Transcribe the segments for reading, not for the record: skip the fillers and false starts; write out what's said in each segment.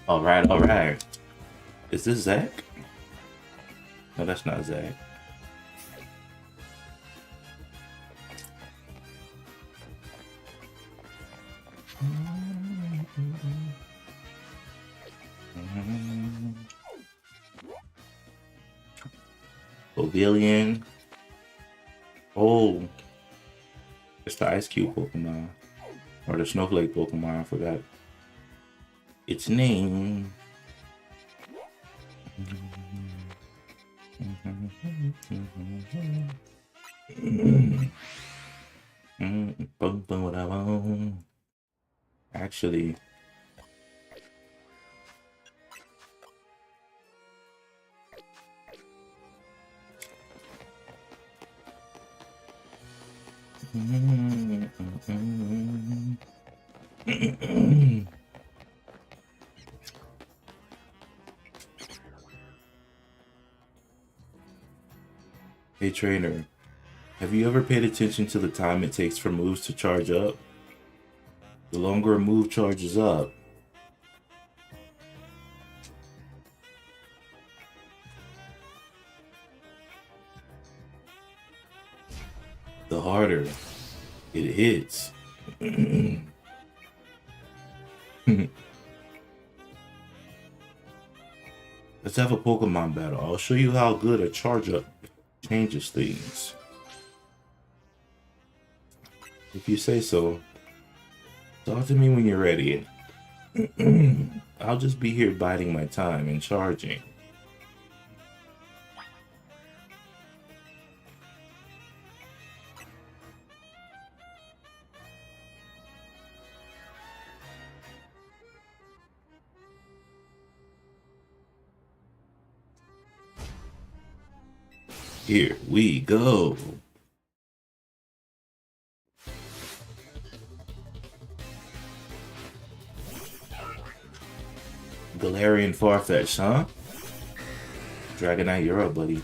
All right, all right. Is this Zach? No, that's not Zach. Pavilion. Oh, it's the Ice Cube Pokemon. Or the Snowflake Pokemon, I forgot its name. Actually, hey trainer, have you ever paid attention to the time it takes for moves to charge up? The longer a move charges up, the harder it hits. Let's have a Pokemon battle. I'll show you how good a charge up changes things. If you say so. Talk to me when you're ready. I'll just be here biding my time and charging. Here we go. Galarian Farfetch, huh? Dragonite, you're up, buddy.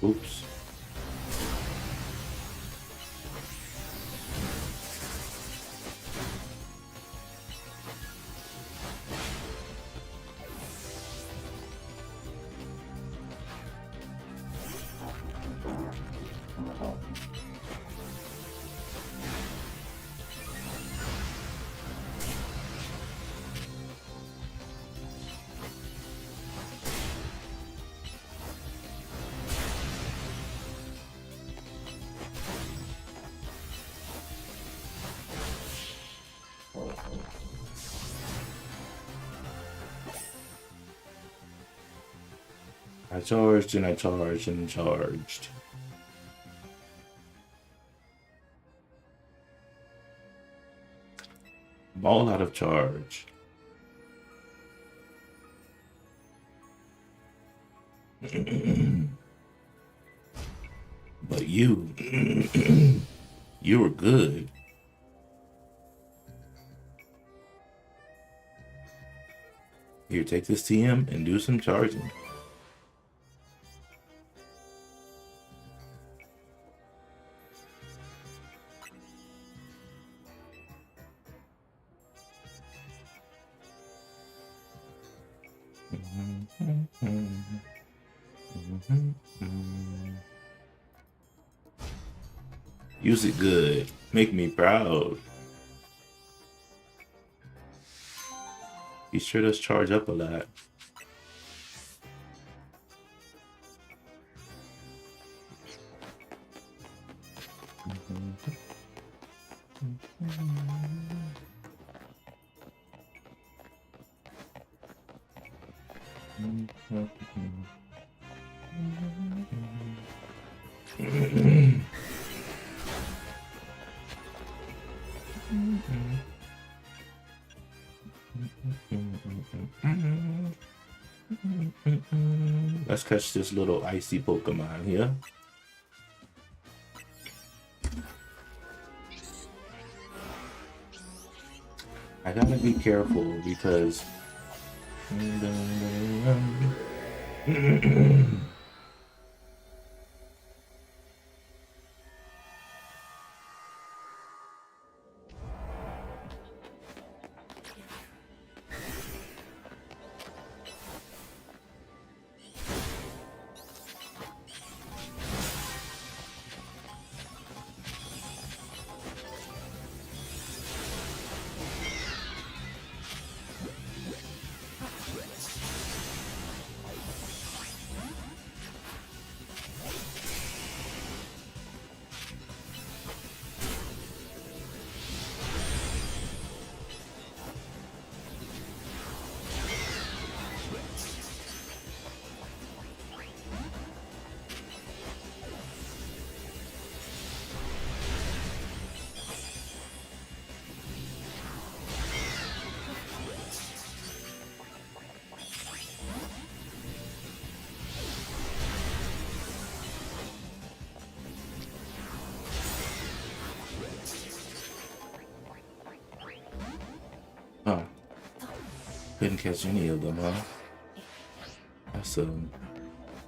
Oops. I charged and I charged and charged. I'm all out of charge. But you, you were good. Here, take this TM and do some charging. Use it good. Make me proud. He sure does charge up a lot. Let's catch this little icy Pokemon here. I gotta be careful because oh, couldn't catch any of them, huh?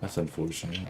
That's unfortunate.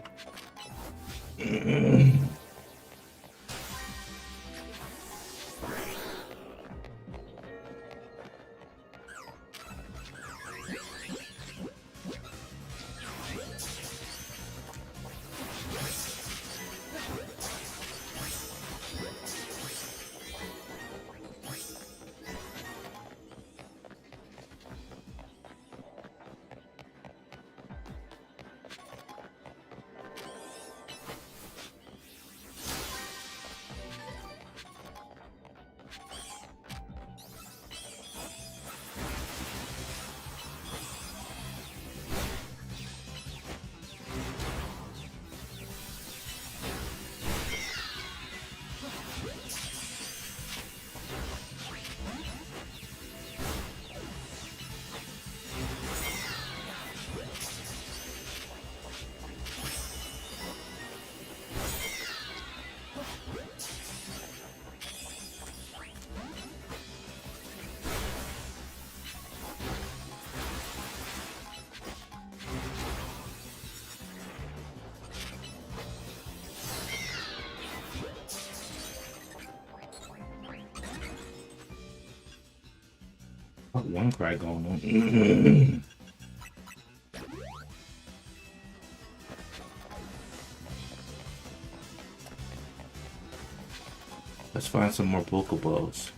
One cry going on. Let's find some more Pokeballs.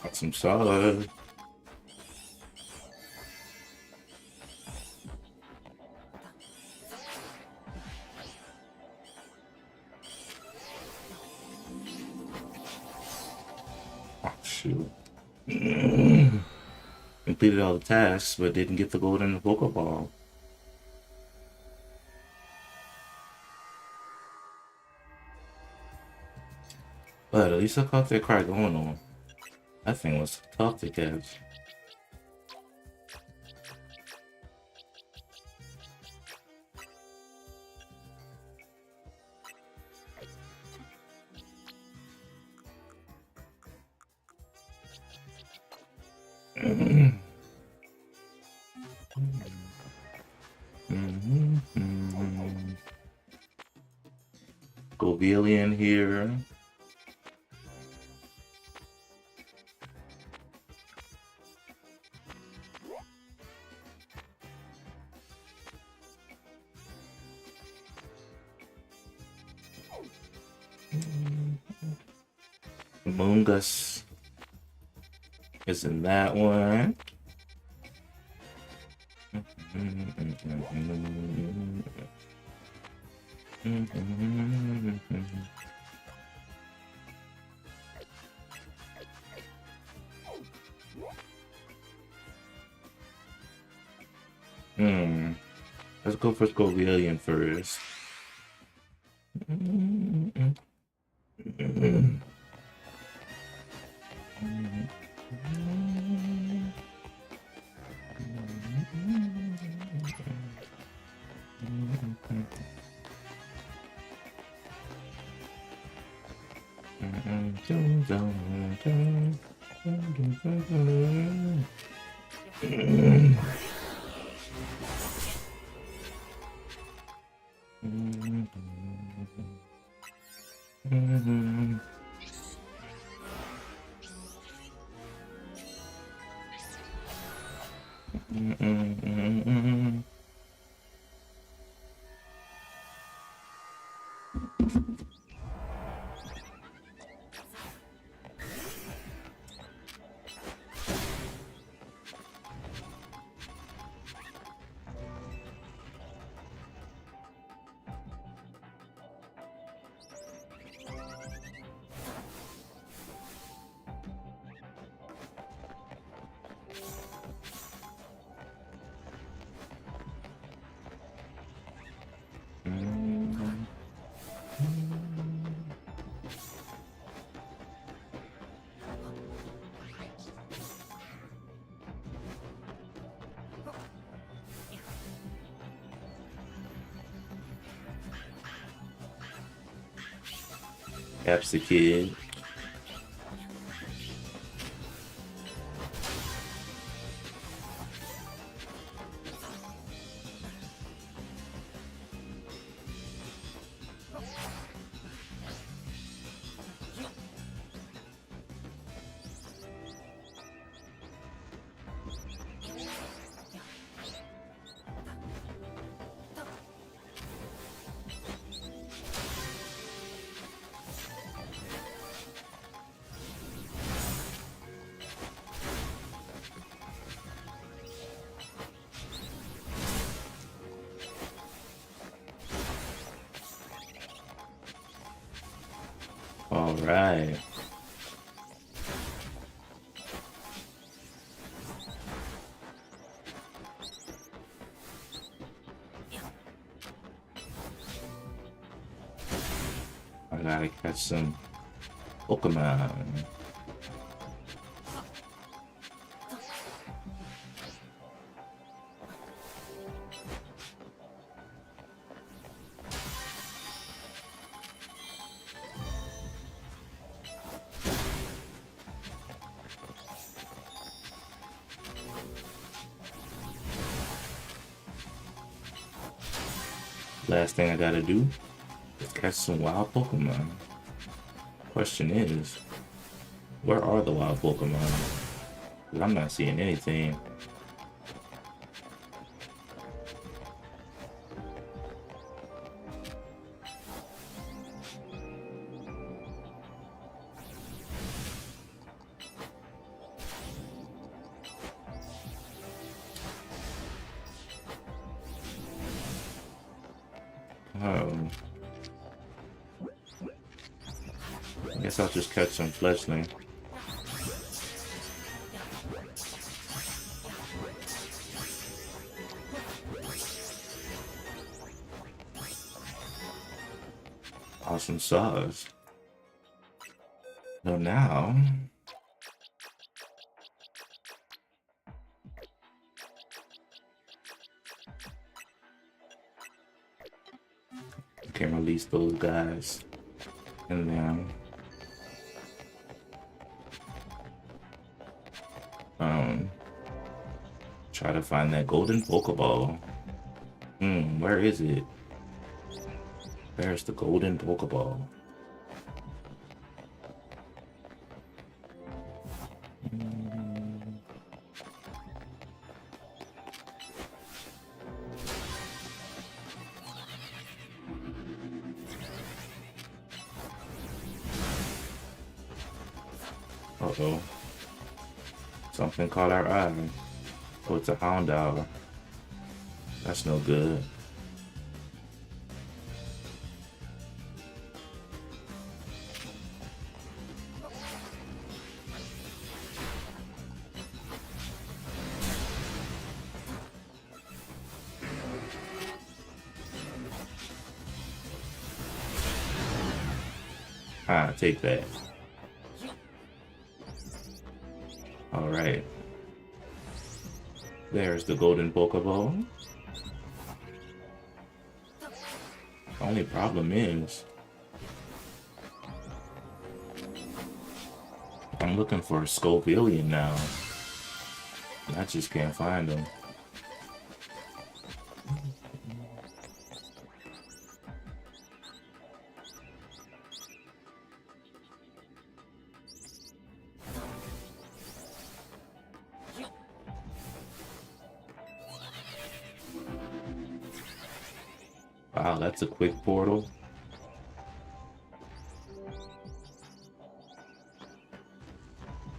Got some sauce. Oh, shoot. Completed all the tasks, but didn't get the golden Pokeball. But at least I caught that cry going on. That thing was tough to catch. Govilian here. Mungus is in that one. Let's go for Scovilian first. Caps the kid. All right. I gotta catch some Pokemon. Last thing I gotta do is catch some wild Pokemon. Question is, where are the wild Pokemon? 'Cause I'm not seeing anything. Um, I guess I'll just catch some fletchling. Awesome sauce. So now, I can release those guys, and then try to find that golden Pokeball. Where is it? Where's the golden Pokeball? Uh-oh. Something caught our eye. Oh, it's a Houndour. That's no good. Take that. All right. There's the golden Pokeball. The only problem is I'm looking for a Scovillion now. I just can't find them. Wow, that's a quick portal.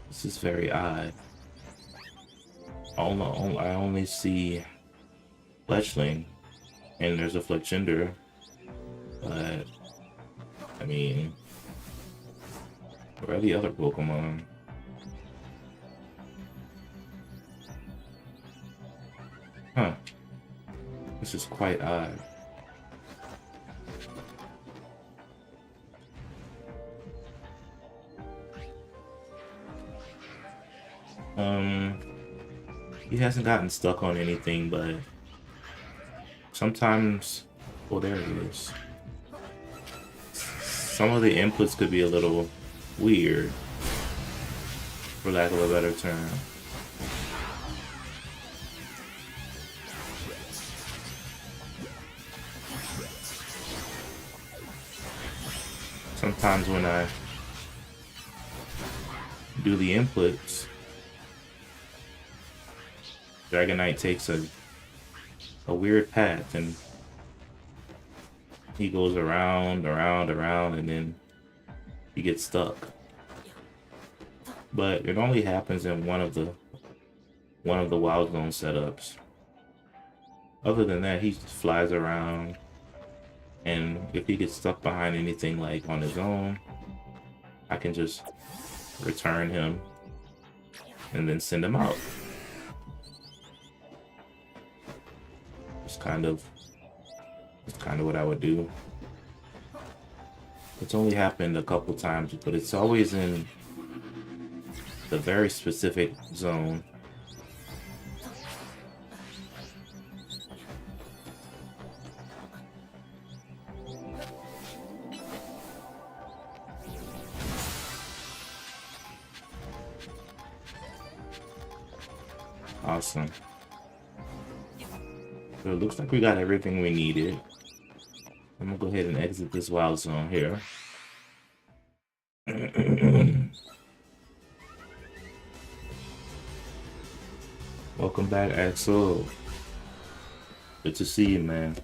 This is very odd. I only see Fletchling, and there's a Fletchinder, but I mean, where are the other Pokemon? Huh. This is quite odd. He hasn't gotten stuck on anything, but sometimes, oh, there it is. Some of the inputs could be a little weird, for lack of a better term. Sometimes when I do the inputs, Dragonite takes a weird path and he goes around, and then he gets stuck. But it only happens in one of the Wild Zone setups. Other than that, he just flies around, and if he gets stuck behind anything like on his own, I can just return him and then send him out. It's kind of what I would do. It's only happened a couple times, but it's always in the very specific zone. Awesome. So it looks like we got everything we needed. I'm gonna go ahead and exit this wild zone here. Welcome back, Axel. Good to see you, man.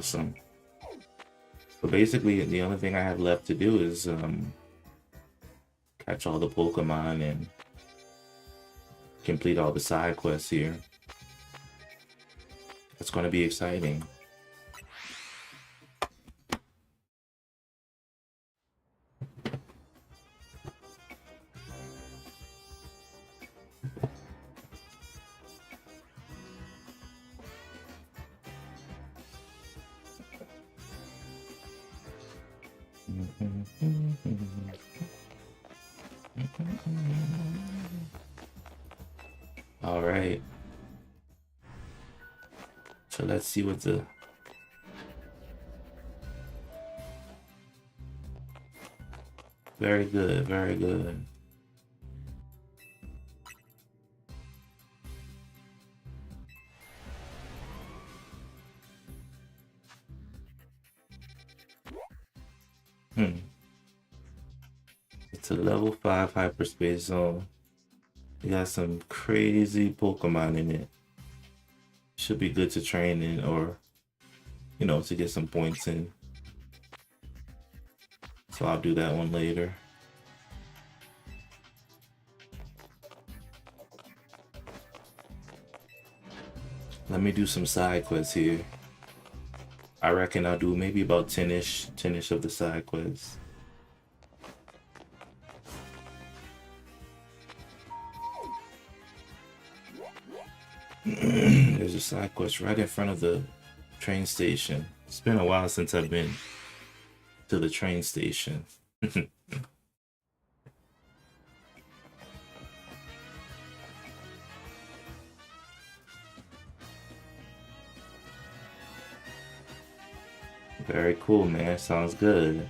awesome. But basically, the only thing I have left to do is catch all the Pokemon and complete all the side quests here. It's going to be exciting. All right. So let's see what the very good, very good. It's a level 5 hyperspace zone. You got some crazy Pokemon in it. Should be good to train in, or you know, to get some points in. So I'll do that one later. Let me do some side quests here. I reckon I'll do maybe about 10-ish of the side quests. There's a side quest right in front of the train station. It's been a while since I've been to the train station. Very cool, man. Sounds good.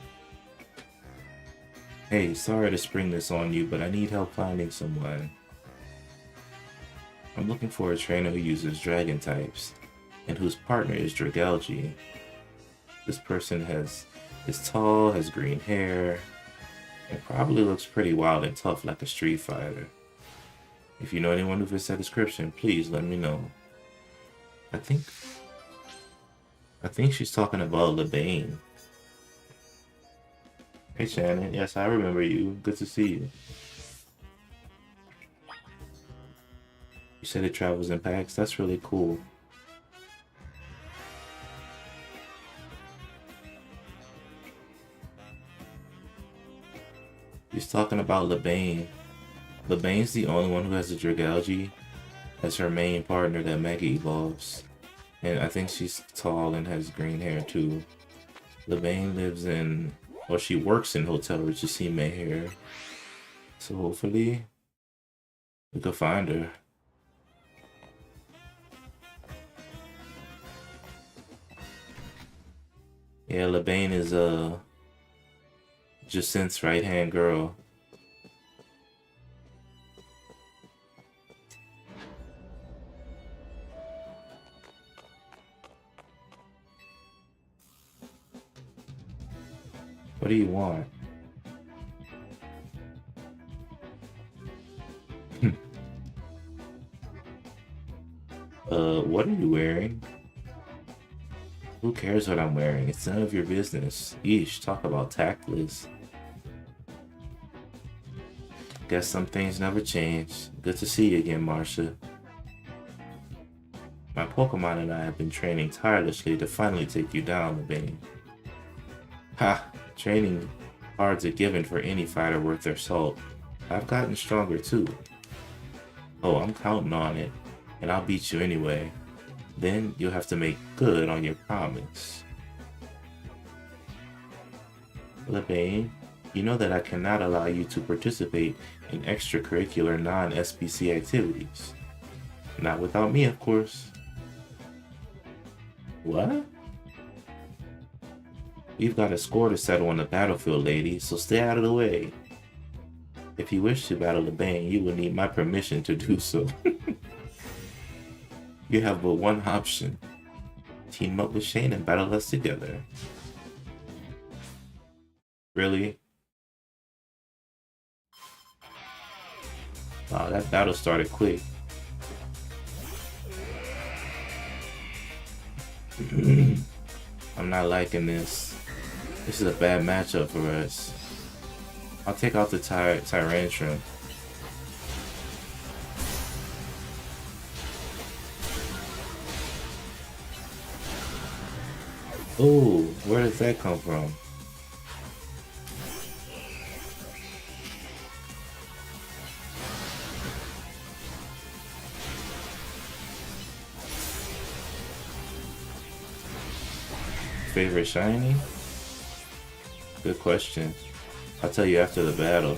Hey, sorry to spring this on you, but I need help finding someone. I'm looking for a trainer who uses dragon types, and whose partner is Dragalge. This person is tall, has green hair, and probably looks pretty wild and tough like a street fighter. If you know anyone who fits that description, please let me know. I think she's talking about LeBane. Hey Shannon, yes, I remember you. Good to see you. You said it travels in packs? That's really cool. He's talking about LeBane. LeBane's the only one who has a Dragalge as her main partner that Mega evolves. And I think she's tall and has green hair too. LeBane lives in, or she works in Hotel Richisime here. So hopefully we could find her. Yeah, LeBane is Jacint's right-hand girl. What do you want? What are you wearing? Who cares what I'm wearing? It's none of your business. Eesh, talk about tactless. Guess some things never change. Good to see you again, Marcia. My Pokemon and I have been training tirelessly to finally take you down, LeBane. Ha! Training hard's a given for any fighter worth their salt. I've gotten stronger too. Oh, I'm counting on it, and I'll beat you anyway. Then you'll have to make good on your promise. LeBane, you know that I cannot allow you to participate in extracurricular non-SPC activities. Not without me, of course. What? We've got a score to settle on the battlefield, lady, so stay out of the way. If you wish to battle LeBane, you will need my permission to do so. You have but one option. Team up with Shane and battle us together. Really? Wow, that battle started quick. I'm not liking this. This is a bad matchup for us. I'll take out the Tyrantrum. Ooh, where does that come from? Favorite shiny? Good question. I'll tell you after the battle.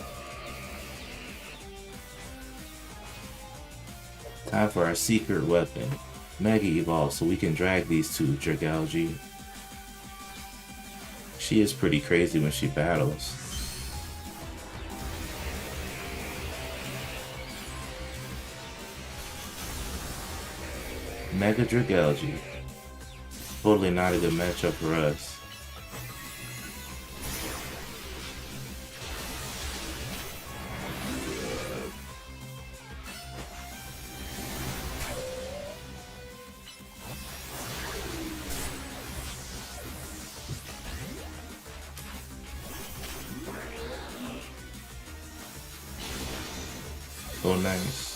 Time for our secret weapon. Mega Evolve so we can drag these two, Dragalge. She is pretty crazy when she battles. Mega Dragalge. Totally not a good matchup for us. Oh, nice.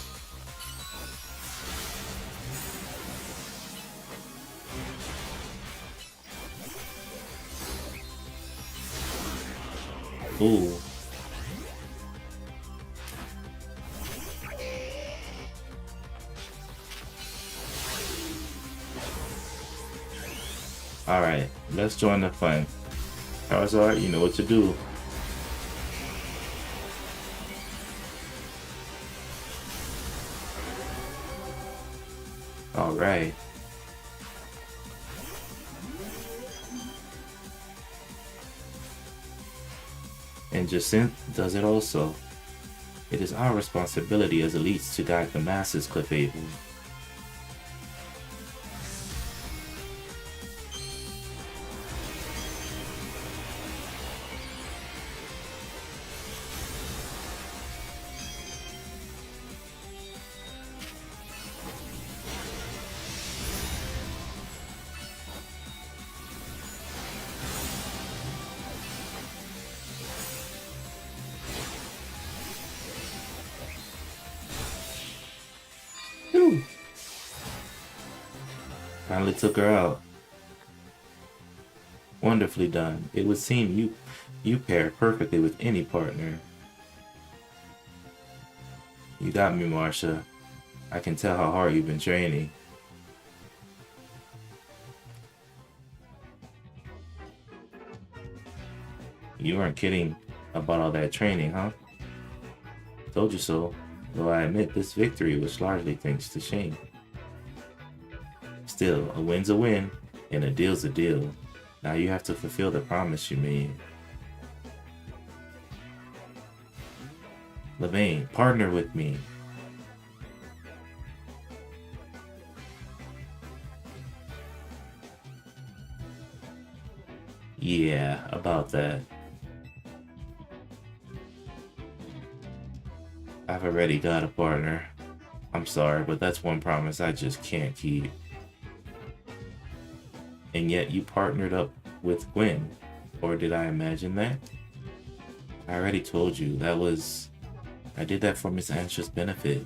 Ooh. Alright, let's join the fun. Charizard, you know what to do. Alright. And Jacinth does it also. It is our responsibility as elites to guide the masses, Clefable. Finally took her out. Wonderfully done. It would seem you pair perfectly with any partner. You got me, Marsha. I can tell how hard you've been training. You weren't kidding about all that training, huh? Told you so. Though I admit this victory was largely thanks to Shane. Still, a win's a win, and a deal's a deal. Now you have to fulfill the promise you made. Levain, partner with me. Yeah, about that. I've already got a partner. I'm sorry, but that's one promise I just can't keep. And yet you partnered up with Gwen. Or did I imagine that? I already told you, I did that for Miss Ansha's benefit.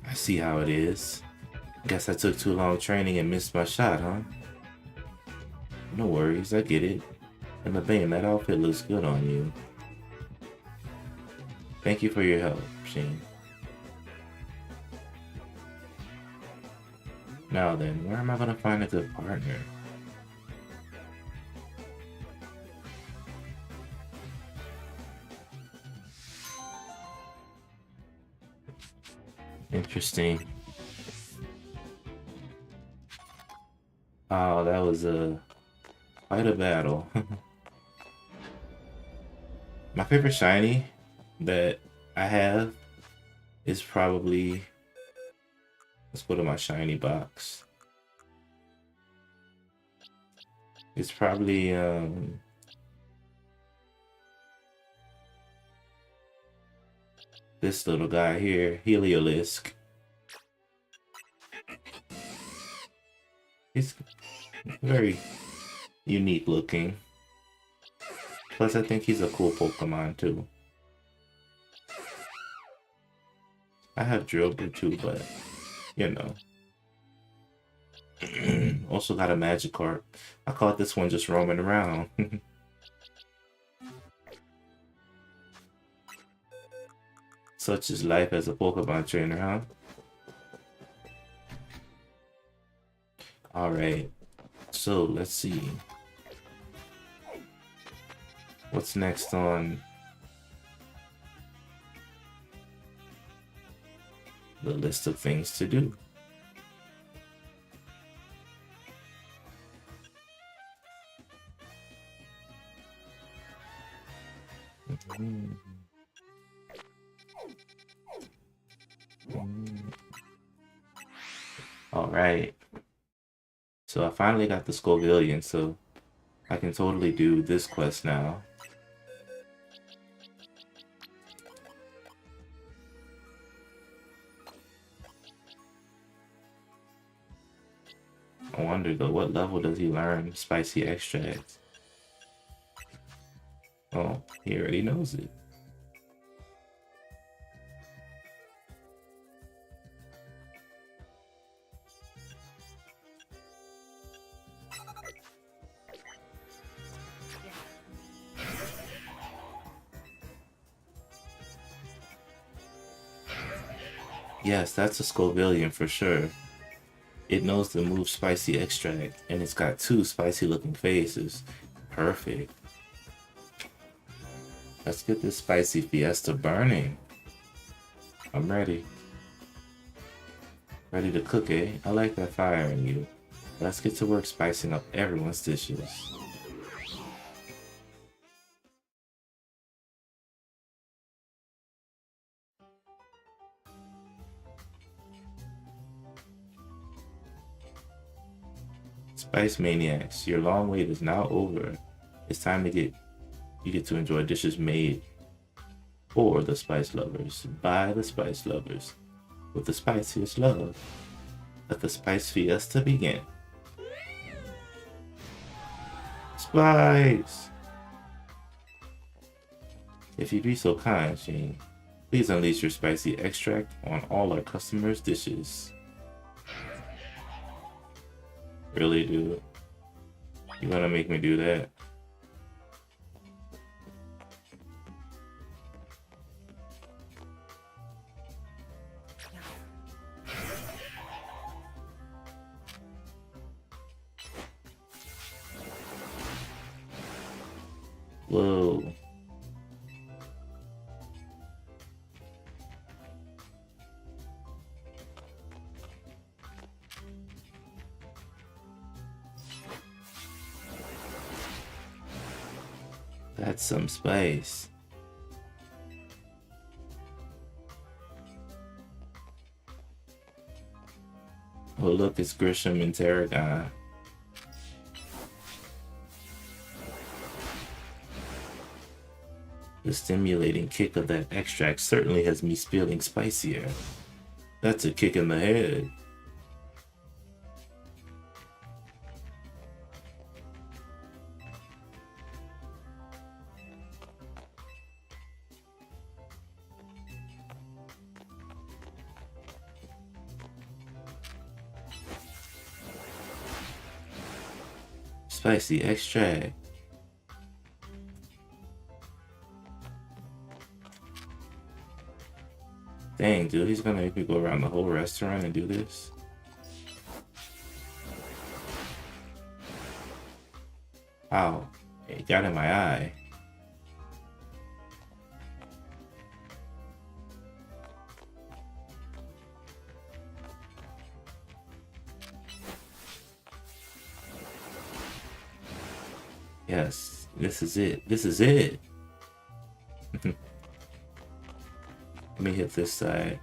I see how it is. Guess I took too long training and missed my shot, huh? No worries, I get it. And Levain, that outfit looks good on you. Thank you for your help, Shane. Now then, where am I gonna find a good partner? Interesting. Oh, that was quite a battle. My favorite shiny that I have is probably, let's go to my shiny box. It's probably this little guy here, Heliolisk. He's very unique looking. Plus, I think he's a cool Pokemon too. I have Drillbur too, but you know. Also got a Magikarp. I caught this one just roaming around. Such is life as a Pokemon trainer, huh? Alright, so let's see. What's next on the list of things to do? Alright. So I finally got the Scovillion, so I can totally do this quest now. I wonder though, what level does he learn spicy extracts? Oh, he already knows it. Yes, that's a Scovillion for sure. It knows the move Spicy Extract, and it's got 2 spicy looking faces. Perfect. Let's get this Spicy Fiesta burning. I'm ready. Ready to cook, eh? I like that fire in you. Let's get to work spicing up everyone's dishes. Spice Maniacs, your long wait is now over. It's time to you get to enjoy dishes made for the Spice Lovers, by the Spice Lovers, with the spiciest love. Let the Spice Fiesta begin. Spice! If you'd be so kind, Shane, please unleash your spicy extract on all our customers' dishes. Really, dude? You wanna make me do that? Whoa. That's some spice. Oh look, it's Grisham and Tarragon. The stimulating kick of that extract certainly has me feeling spicier. That's a kick in the head. Spicy extract. Dang, dude, he's gonna make me go around the whole restaurant and do this? Ow, it got in my eye. Yes, this is it. This is it. Let me hit this side.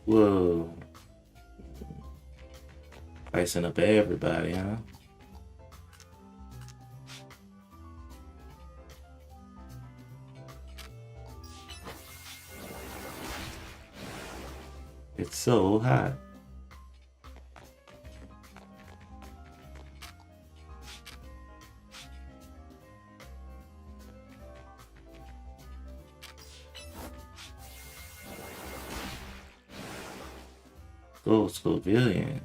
Whoa. Spicing up everybody, huh? It's so hot. Go Scovilian.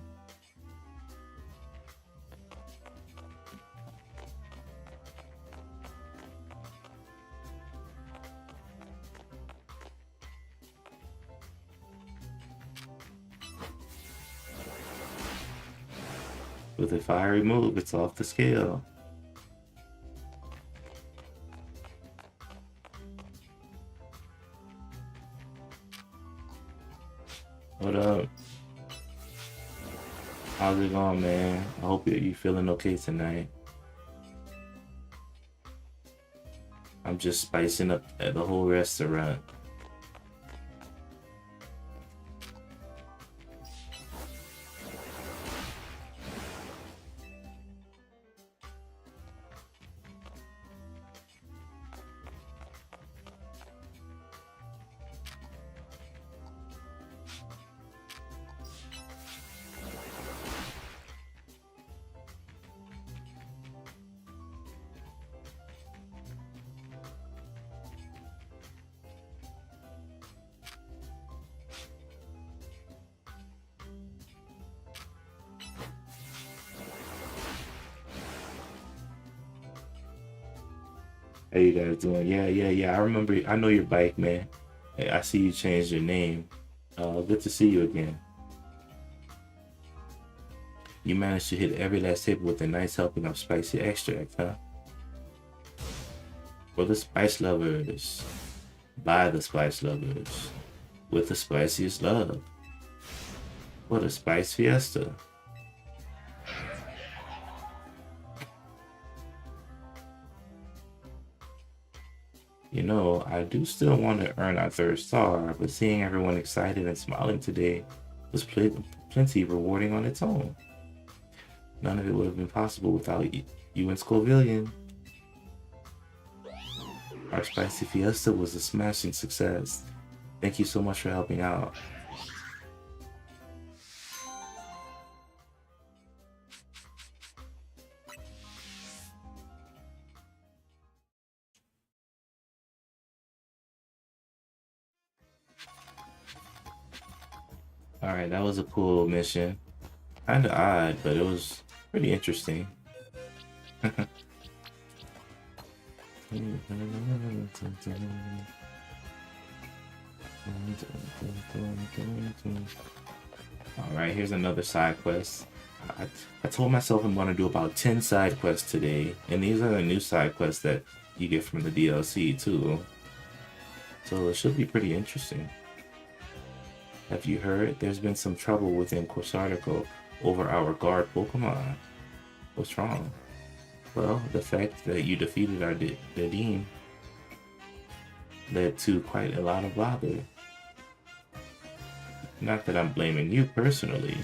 With a fiery move, it's off the scale. What up? How's it going, man? I hope you feeling okay tonight. I'm just spicing up at the whole restaurant. How you guys doing? Yeah. I remember. I know your bike, man. Hey, I see you changed your name. Good to see you again. You managed to hit every last table with a nice helping of spicy extract, huh? For the spice lovers, by the spice lovers, with the spiciest love. What a spice fiesta. You know, I do still want to earn our third star, but seeing everyone excited and smiling today was plenty rewarding on its own. None of it would have been possible without you and Scovilian. Our spicy fiesta was a smashing success. Thank you so much for helping out. Alright, that was a cool mission. Kinda odd, but it was pretty interesting. Alright, here's another side quest. I told myself I'm going to do about 10 side quests today, and these are the new side quests that you get from the DLC too. So it should be pretty interesting. Have you heard? There's been some trouble within Corsartico over our guard Pokemon. What's wrong? Well, the fact that you defeated our Dedim led to quite a lot of bother. Not that I'm blaming you personally,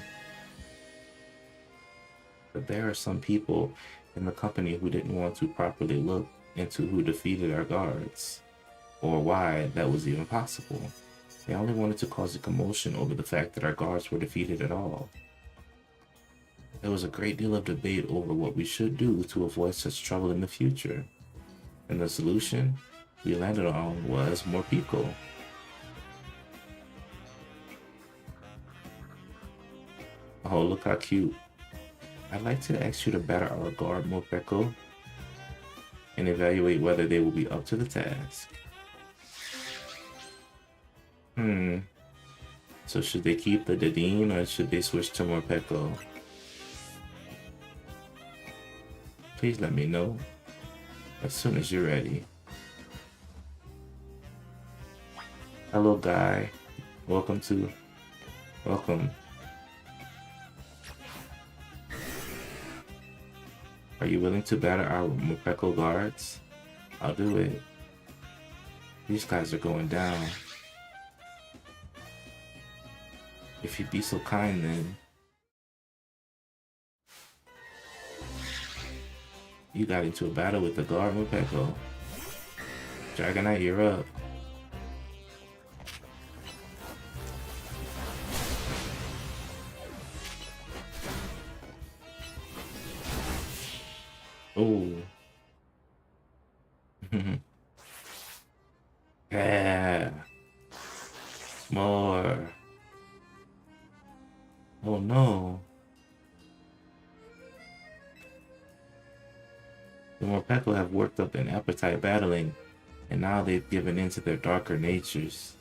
but there are some people in the company who didn't want to properly look into who defeated our guards, or why that was even possible. They only wanted to cause a commotion over the fact that our guards were defeated at all. There was a great deal of debate over what we should do to avoid such trouble in the future. And the solution we landed on was more Pico. Oh, look how cute. I'd like to ask you to battle our guard Morpeko and evaluate whether they will be up to the task. So should they keep the Dedim or should they switch to Morpeko? Please let me know as soon as you're ready. Hello, guy. Welcome. Are you willing to battle our Morpeko guards? I'll do it. These guys are going down. If you'd be so kind, then. You got into a battle with the guard Morpeko. Dragonite, you're up. Oh. Yeah. More. Oh no. The Morpeko have worked up an appetite battling, and now they've given in to their darker natures.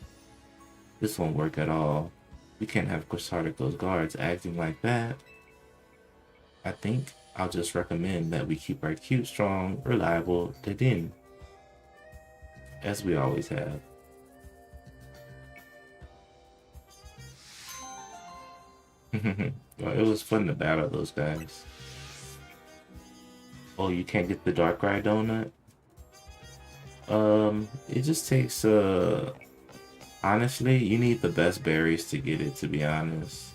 This won't work at all. We can't have Quasartico's guards acting like that. I think I'll just recommend that we keep our cute, strong, reliable Dedin, as we always have. Well, it was fun to battle those guys. Oh, you can't get the Darkrai donut? It just takes, honestly, you need the best berries to get it, to be honest.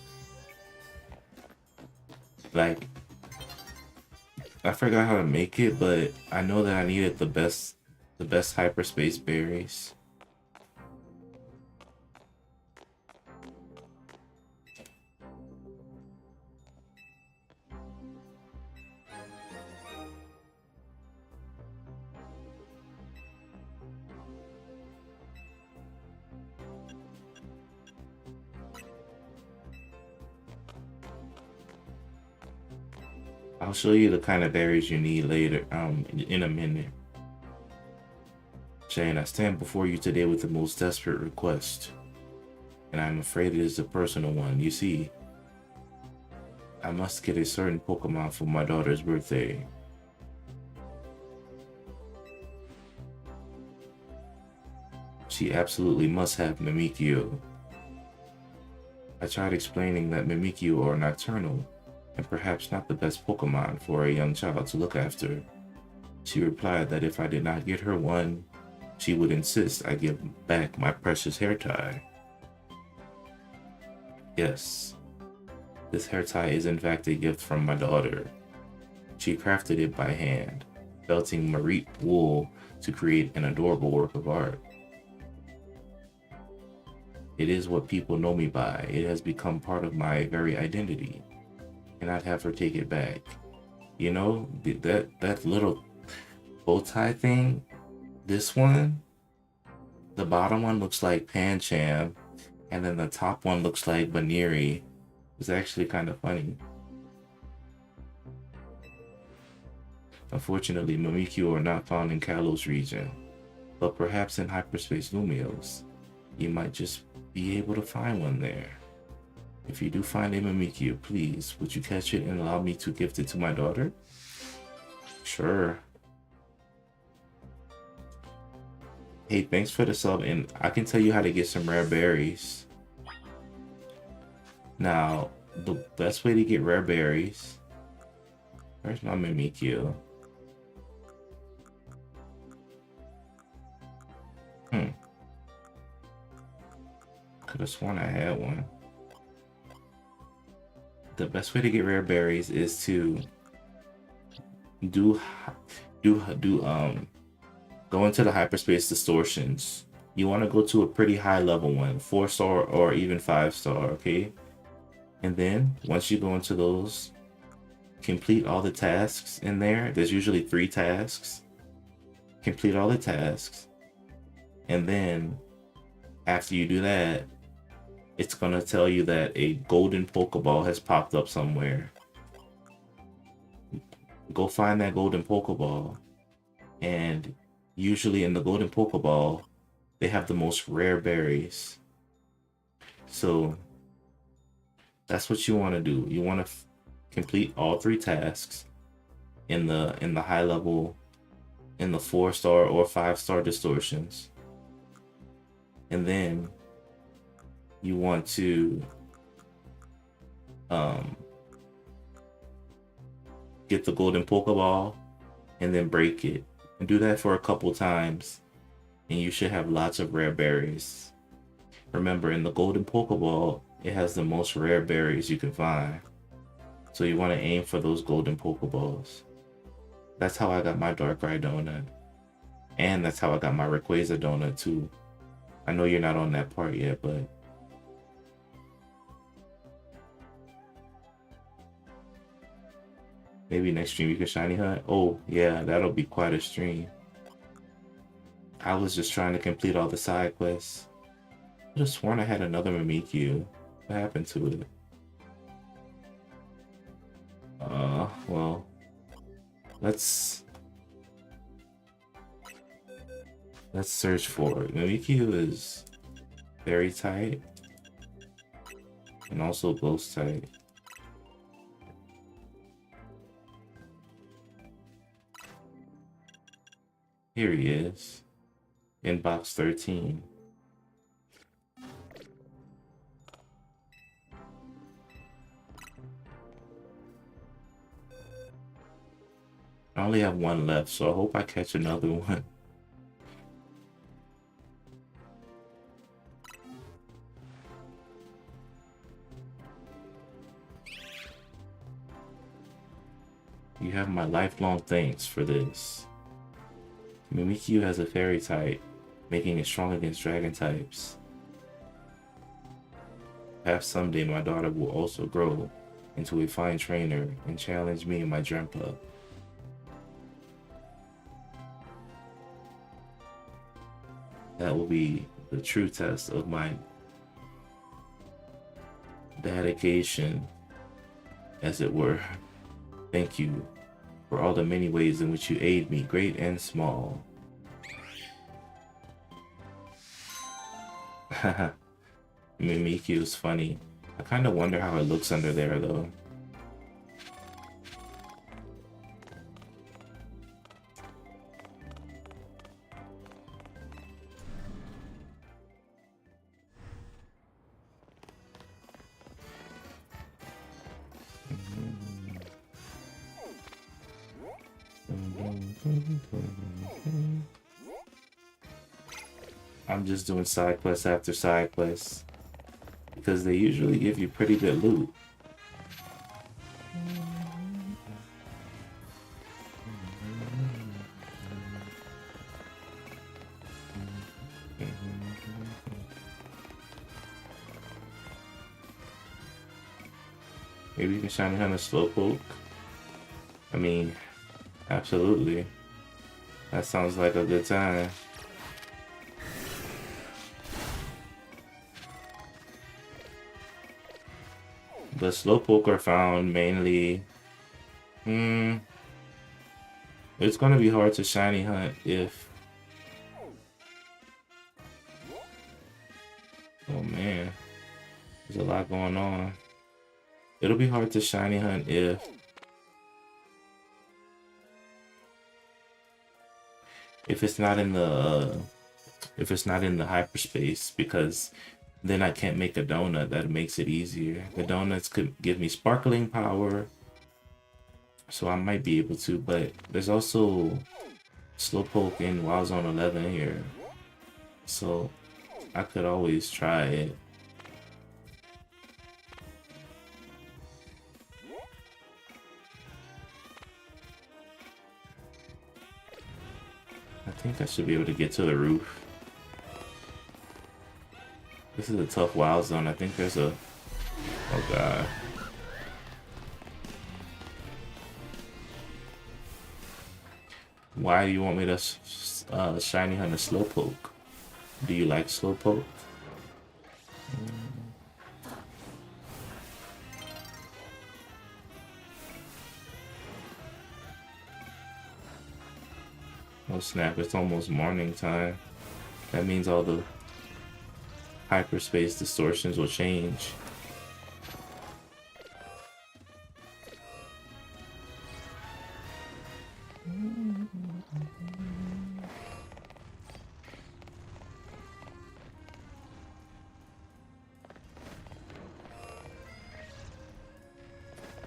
Like, I forgot how to make it, but I know that I needed the best hyperspace berries. I'll show you the kind of berries you need later, in a minute. Jane, I stand before you today with the most desperate request, and I'm afraid it is a personal one. You see, I must get a certain Pokemon for my daughter's birthday. She absolutely must have Mimikyu. I tried explaining that Mimikyu are nocturnal, and perhaps not the best Pokemon for a young child to look after. She replied that if I did not get her one, she would insist I give back my precious hair tie. Yes, this hair tie is in fact a gift from my daughter. She crafted it by hand, felting Marit wool to create an adorable work of art. It is what people know me by. It has become part of my very identity. And I'd have her take it back. You know, that little bow tie thing, this one, the bottom one looks like Pancham, and then the top one looks like Baniri. It's actually kind of funny. Unfortunately, Mimikyu are not found in Kalos region, but perhaps in Hyperspace Lumios, you might just be able to find one there. If you do find a Mimikyu, please, would you catch it and allow me to gift it to my daughter? Sure. Hey, thanks for the sub, and I can tell you how to get some rare berries. Now, the best way to get rare berries... Where's my Mimikyu? Could have sworn I had one. The best way to get rare berries is to go into the hyperspace distortions. You want to go to a pretty high level one, 4-star or even 5-star, okay? And then once you go into those, complete all the tasks in there. There's usually 3 tasks. Complete all the tasks, and then after you do that, it's gonna tell you that a golden Pokeball has popped up somewhere. Go find that golden Pokeball, and usually in the golden Pokeball, they have the most rare berries. So that's what you want to do. You want to complete all 3 tasks in the high level, in the 4-star or 5-star distortions, and then you want to get the golden Pokeball and then break it, and do that for a couple times, and you should have lots of rare berries. Remember, in the golden Pokeball, it has the most rare berries you can find, so you want to aim for those golden Pokeballs. That's how I got my Darkrai donut, and that's how I got my Rayquaza donut too. I know you're not on that part yet, but Maybe next stream you can shiny hunt. Oh yeah, that'll be quite a stream. I was just trying to complete all the side quests. I could have sworn I had another Mimikyu. What happened to it? Well, let's search for it. Mimikyu is very tight and also ghost tight. Here he is, in box 13. I only have one left, so I hope I catch another one. You have my lifelong thanks for this. Mimikyu has a fairy type, making it strong against dragon types. Perhaps someday my daughter will also grow into a fine trainer and challenge me and my grandpa. That will be the true test of my dedication, as it were. Thank you for all the many ways in which you aid me, great and small. Haha. Mimikyu is funny. I kind of wonder how it looks under there, though. I'm just doing side quest after side quest because they usually give you pretty good loot. Maybe you can shiny hunt a slowpoke. I mean, absolutely. That sounds like a good time. The slowpoke are found mainly. It's gonna be hard to shiny hunt if. Oh man, there's a lot going on. It'll be hard to shiny hunt if it's not in the hyperspace, because then I can't make a donut. That makes it easier. The donuts could give me sparkling power, so I might be able to, but there's also slowpoke in Wild Zone 11 here, so I could always try it. I think I should be able to get to the roof. This is a tough Wild Zone. I think there's a... Oh god. Why do you want me to shiny hunt a slowpoke? Do you like slowpoke? Oh snap, it's almost morning time. That means all the hyperspace distortions will change.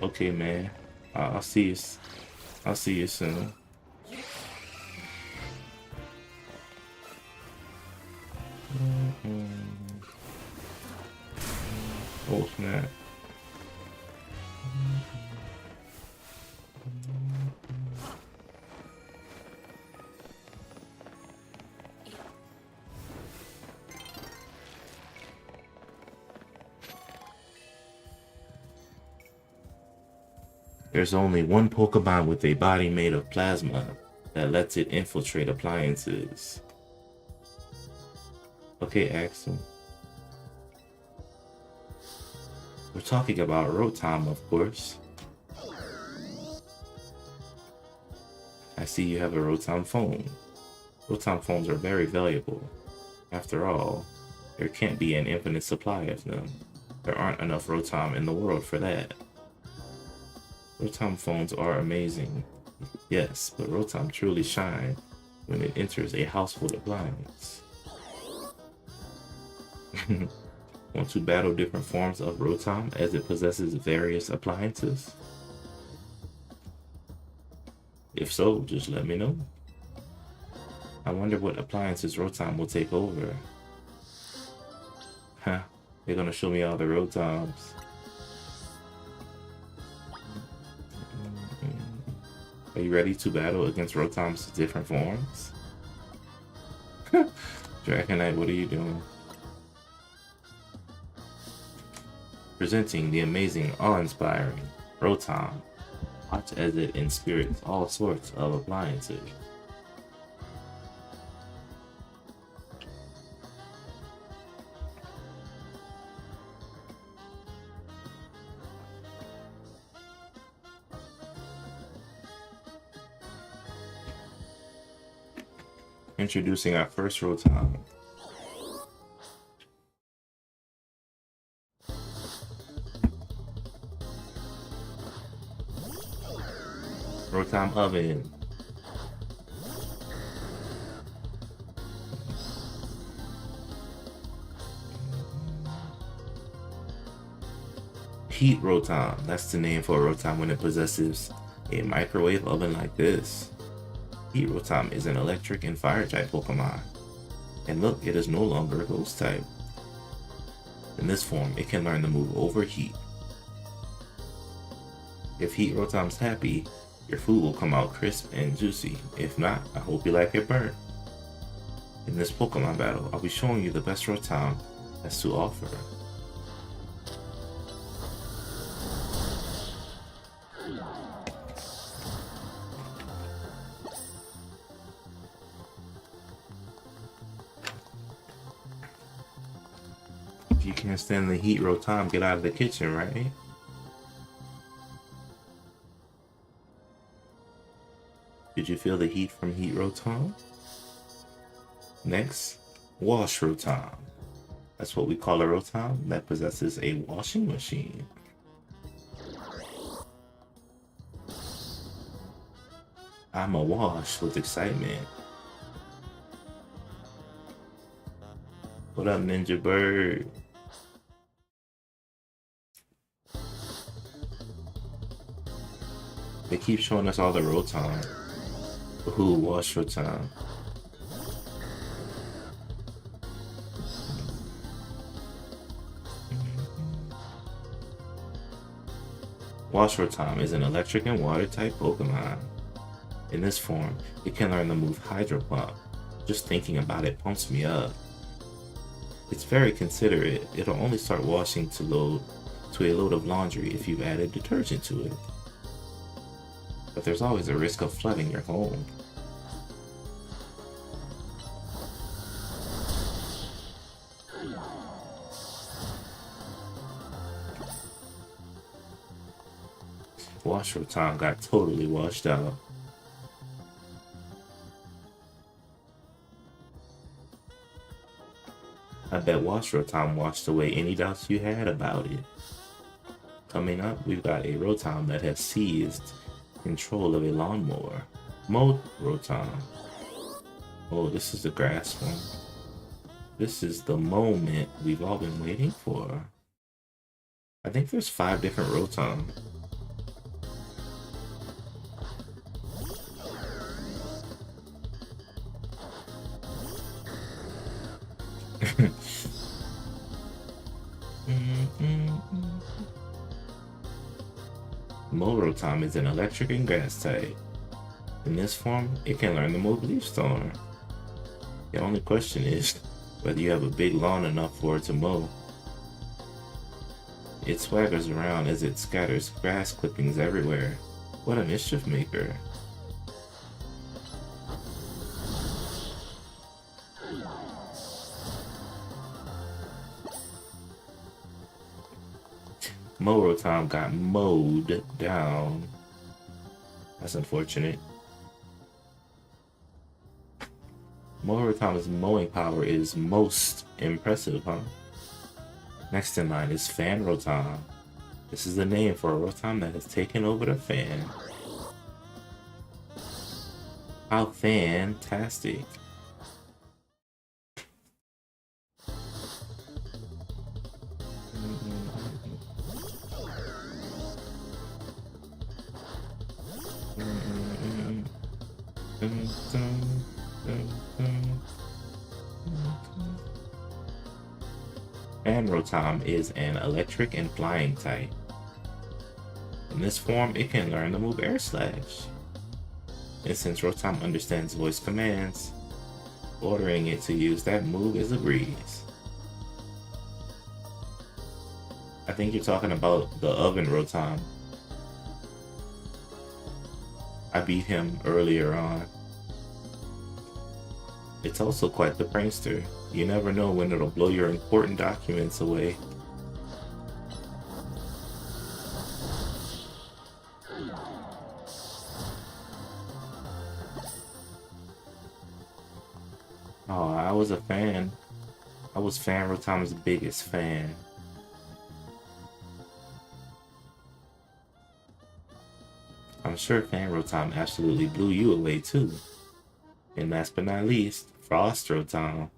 Okay, man. I'll see you. I'll see you soon. Oh snap. There's only one Pokemon with a body made of plasma that lets it infiltrate appliances. Okay, Axel. We're talking about Rotom, of course. I see you have a Rotom phone. Rotom phones are very valuable. After all, there can't be an infinite supply of them. There aren't enough Rotom in the world for that. Rotom phones are amazing. Yes, but Rotom truly shine when it enters a household appliance. Want to battle different forms of Rotom as it possesses various appliances? If so, just let me know. I wonder what appliances Rotom will take over. Huh, they're gonna show me all the Rotoms. Are you ready to battle against Rotom's different forms? Dragonite, what are you doing? Presenting the amazing, awe-inspiring Rotom. Watch as it inspires all sorts of appliances. Introducing our first Rotom. Rotom Oven. Heat Rotom. That's the name for a Rotom when it possesses a microwave oven like this. Heat Rotom is an electric and fire type Pokemon. And look, it is no longer a ghost type. In this form, it can learn the move Overheat. If Heat Rotom's happy, your food will come out crisp and juicy. If not, I hope you like it burnt. In this Pokemon battle, I'll be showing you the best Rotom has to offer. If you can't stand the heat, Rotom, get out of the kitchen, right? Did you feel the heat from Heat Rotom? Next, Wash Rotom. That's what we call a Rotom that possesses a washing machine. I'm awash with excitement. What up, Ninja Bird? They keep showing us all the Rotom. Ooh, Wash Rotom. Wash Rotom is an electric and water type Pokemon. In this form, it can learn the move Hydro Pump. Just thinking about it pumps me up. It's very considerate. It'll only start washing to a load of laundry if you've added detergent to it. But there's always a risk of flooding your home. Wash Rotom got totally washed out. I bet Wash Rotom washed away any doubts you had about it. Coming up, we've got a Rotom that has seized control of a lawnmower. Mow Rotom. Oh, this is the grass one. This is the moment we've all been waiting for. I think there's 5 different Rotom. Mow Rotom is an electric and grass type. In this form, it can learn the move Leaf Storm. The only question is whether you have a big lawn enough for it to mow. It swaggers around as it scatters grass clippings everywhere. What a mischief maker. Morotom got mowed down. That's unfortunate. Morotom's mowing power is most impressive, huh? Next in line is Fan Rotom. This is the name for a Rotom that has taken over the fan. How fantastic. Fan Rotom is an electric and flying type. In this form, it can learn the move Air Slash. And since Rotom understands voice commands, ordering it to use that move is a breeze. I think you're talking about the Oven Rotom. I beat him earlier on. It's also quite the prankster. You never know when it'll blow your important documents away. Oh, I was a fan. I was Fan Rotom's biggest fan. I'm sure Fan Rotom absolutely blew you away too. And last but not least, Frost Rotom.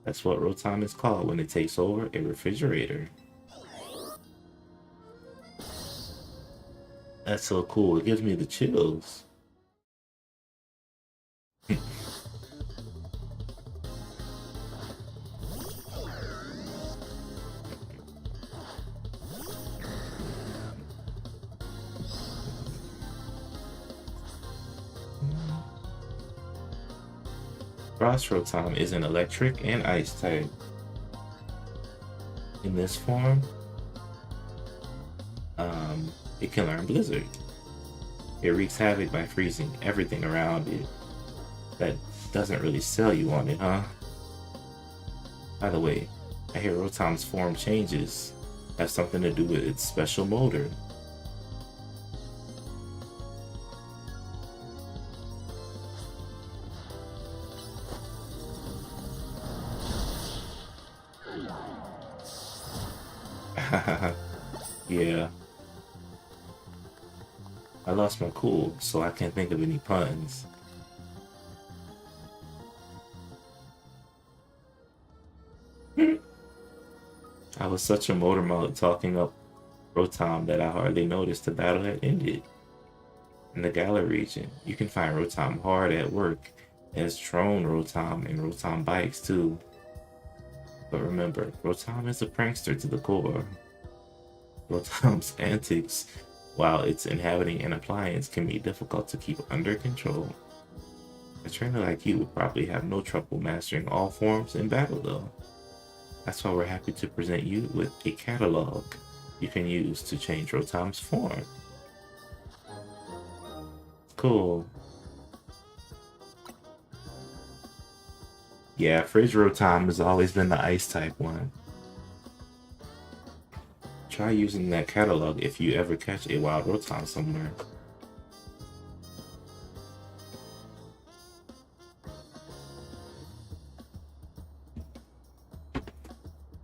That's what Rotom is called when it takes over a refrigerator. That's so cool. It gives me the chills. Frost Rotom is an electric and ice type. In this form, it can learn Blizzard. It wreaks havoc by freezing everything around it. That doesn't really sell you on it, huh? By the way, I hear Rotom's form changes have something to do with its special motor. Yeah. I lost my cool, so I can't think of any puns. I was such a motor mouth talking up Rotom that I hardly noticed the battle had ended. In the Galar region, you can find Rotom hard at work as Drone Rotom and Rotom bikes too. But remember, Rotom is a prankster to the core. Rotom's antics, while it's inhabiting an appliance, can be difficult to keep under control. A trainer like you would probably have no trouble mastering all forms in battle though. That's why we're happy to present you with a catalog you can use to change Rotom's form. Cool. Yeah, Fridge Rotom has always been the ice type one. Try using that catalog if you ever catch a wild Rotom somewhere.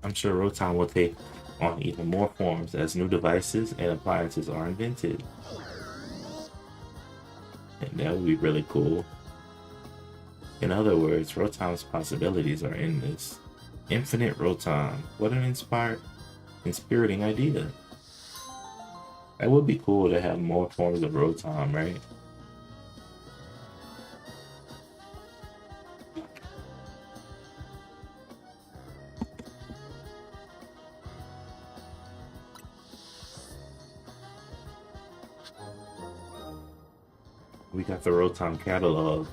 I'm sure Rotom will take on even more forms as new devices and appliances are invented. And that would be really cool. In other words, Rotom's possibilities are endless. Infinite Rotom. What an inspiriting idea. That would be cool to have more forms of Rotom, right? We got the Rotom catalog.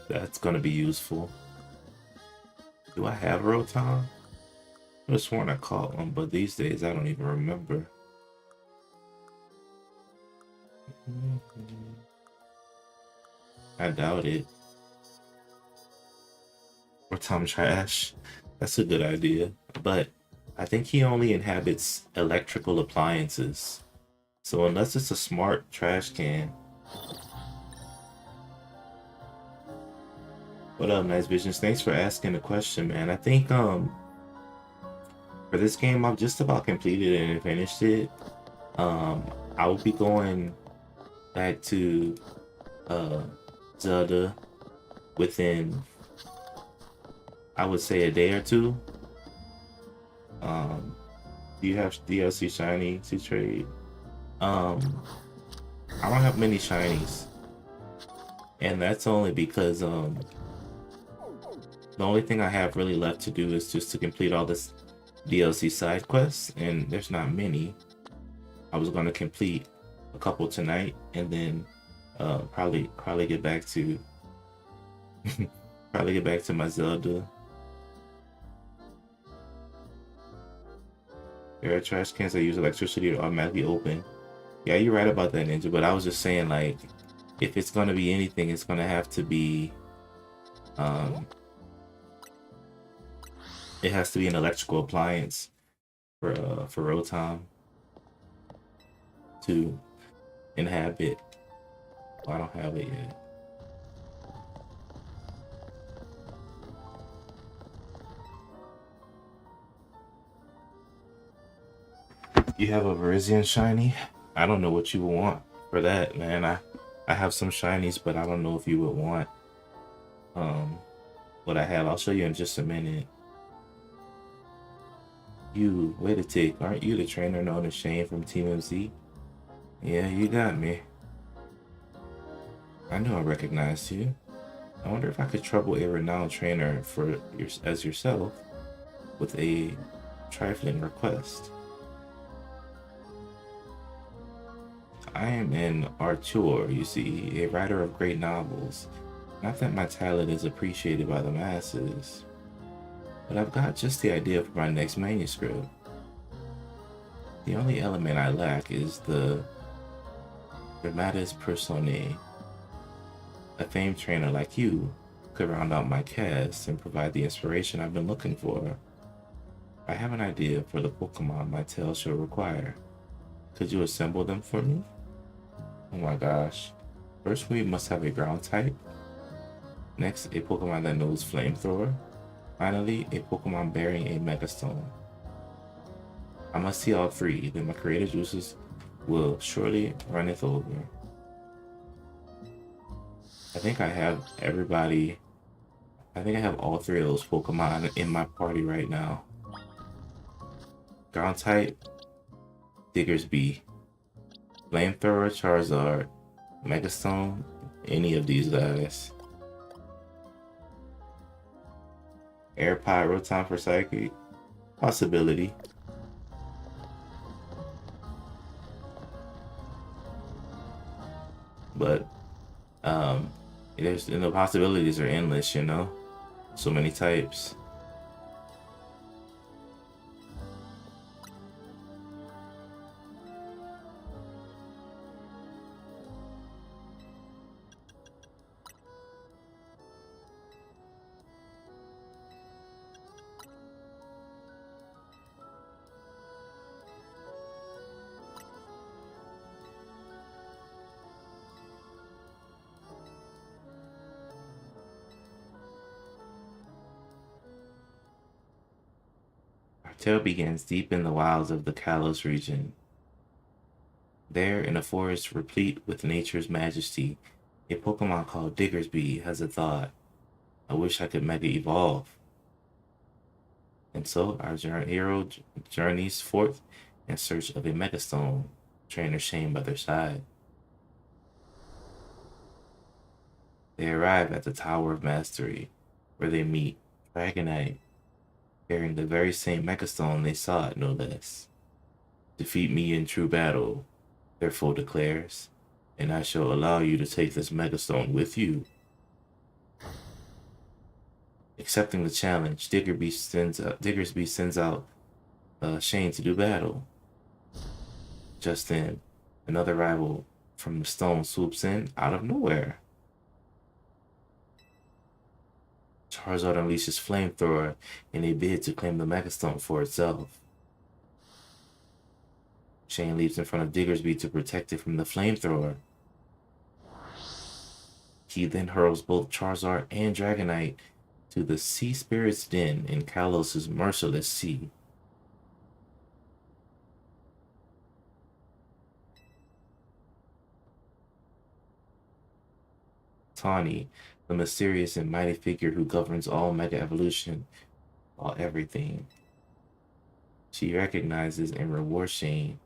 That's gonna be useful. Do I have Rotom? I have sworn I caught one, but these days I don't even remember. I doubt it. Or Tom Trash. That's a good idea. But I think he only inhabits electrical appliances. So unless it's a smart trash can. What up, Nice Visions? Thanks for asking the question, man. I think for this game I've just about completed it and finished it. I will be going back to Zelda within, I would say, a day or two. Do you have DLC shiny to trade? I don't have many shinies, and that's only because the only thing I have really left to do is just to complete all this DLC side quests, and there's not many. I was gonna complete a couple tonight, and then probably get back to probably get back to my Zelda. There are trash cans that use electricity to automatically open. Yeah, you're right about that, Ninja, but I was just saying, like, if it's gonna be anything, it's gonna have to be it has to be an electrical appliance for Rotom to inhabit. Oh, I don't have it yet. You have a Virizion shiny? I don't know what you would want for that, man. I have some shinies, but I don't know if you would want what I have. I'll show you in just a minute. You, wait a tick, aren't you the trainer known as Shane from Team MZ? Yeah, you got me. I knew I recognized you. I wonder if I could trouble a renowned trainer as yourself with a trifling request. I am an auteur, you see, a writer of great novels. Not that my talent is appreciated by the masses, but I've got just the idea for my next manuscript. The only element I lack is the dramatis personae. A famed trainer like you could round out my cast and provide the inspiration I've been looking for. I have an idea for the Pokemon my tale shall require. Could you assemble them for me? Oh my gosh. First we must have a ground type. Next, a Pokemon that knows Flamethrower. Finally, a Pokemon bearing a Megastone. I must see all three, then my creative juices will surely runneth over. I think I have everybody. I think I have all three of those Pokemon in my party right now. Ground type, Diggersby. Flamethrower, Charizard. Megastone, any of these guys. Air Pod, Rotom for Psychic. Possibility. But the possibilities are endless, you know? So many types. Our tale begins deep in the wilds of the Kalos region. There, in a forest replete with nature's majesty, a Pokemon called Diggersby has a thought. I wish I could Mega Evolve. And so our hero journeys forth in search of a Megastone, trainer Shane by their side. They arrive at the Tower of Mastery, where they meet Dragonite, carrying the very same Megastone they sought, no less. Defeat me in true battle, their foe declares, and I shall allow you to take this Megastone with you. Accepting the challenge, Diggersby sends out Shane to do battle. Just then, another rival from the stone swoops in out of nowhere. Charizard unleashes Flamethrower in a bid to claim the Mega Stone for itself. Shane leaps in front of Diggersby to protect it from the Flamethrower. He then hurls both Charizard and Dragonite to the Sea Spirit's Den in Kalos' merciless sea. Tawny, the mysterious and mighty figure who governs all Mega Evolution, all everything. She recognizes and rewards Shane,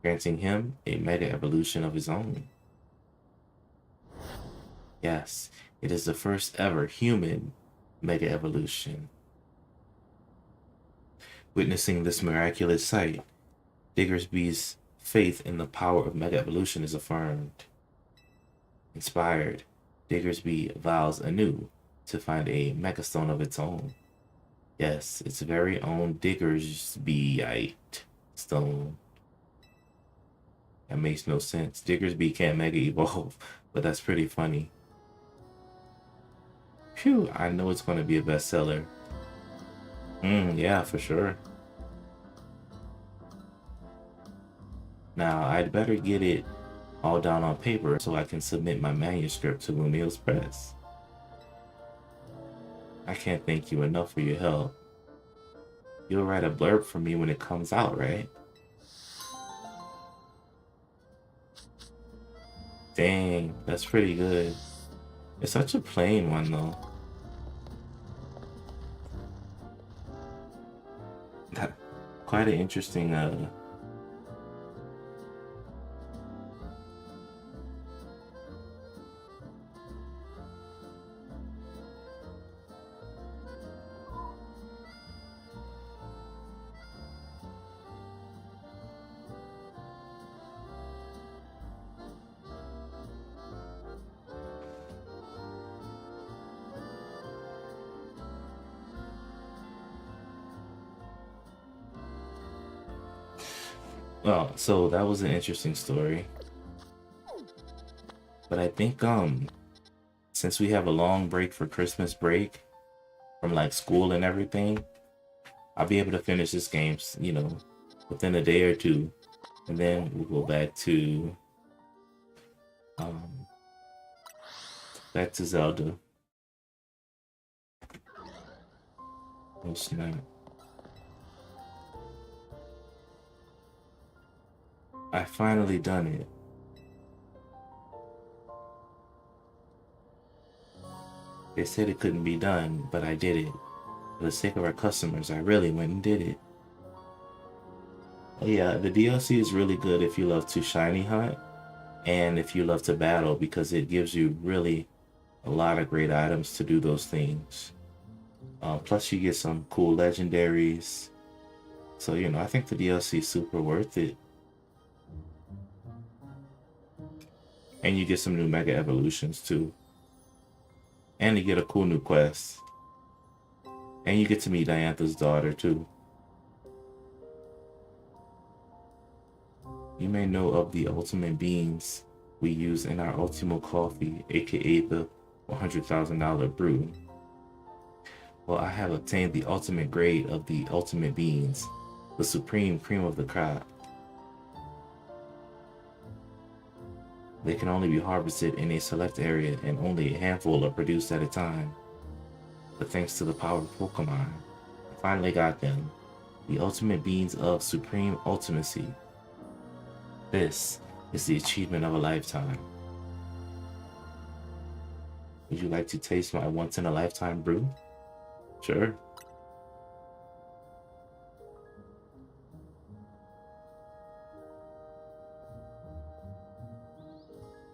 granting him a Mega Evolution of his own. Yes, it is the first ever human Mega Evolution. Witnessing this miraculous sight, Diggersby's faith in the power of Mega Evolution is affirmed. Inspired, Diggersby vows anew to find a Mega Stone of its own. Yes, its very own Diggersbyite stone. That makes no sense. Diggersby can't Mega Evolve, but that's pretty funny. Phew, I know it's going to be a bestseller. Yeah, for sure. Now, I'd better get it all down on paper so I can submit my manuscript to Lunil's Press. I can't thank you enough for your help. You'll write a blurb for me when it comes out, right? Dang, that's pretty good. It's such a plain one, though. Quite an interesting, well, so that was an interesting story. But I think, since we have a long break for Christmas break from like school and everything, I'll be able to finish this game, you know, within a day or two. And then we'll go back to Zelda. Oh snap. I finally done it. They said it couldn't be done, but I did it. For the sake of our customers, I really went and did it. Oh yeah, the DLC is really good if you love to shiny hunt and if you love to battle because it gives you really a lot of great items to do those things. Plus you get some cool legendaries. So, you know, I think the DLC is super worth it. And you get some new Mega Evolutions too. And you get a cool new quest. And you get to meet Diantha's daughter too. You may know of the ultimate beans we use in our Ultimo coffee, aka the $100,000 brew. Well, I have obtained the ultimate grade of the ultimate beans, the supreme cream of the crop. They can only be harvested in a select area and only a handful are produced at a time. But thanks to the power of Pokemon, I finally got them. The ultimate beans of supreme ultimacy. This is the achievement of a lifetime. Would you like to taste my once-in-a-lifetime brew? Sure.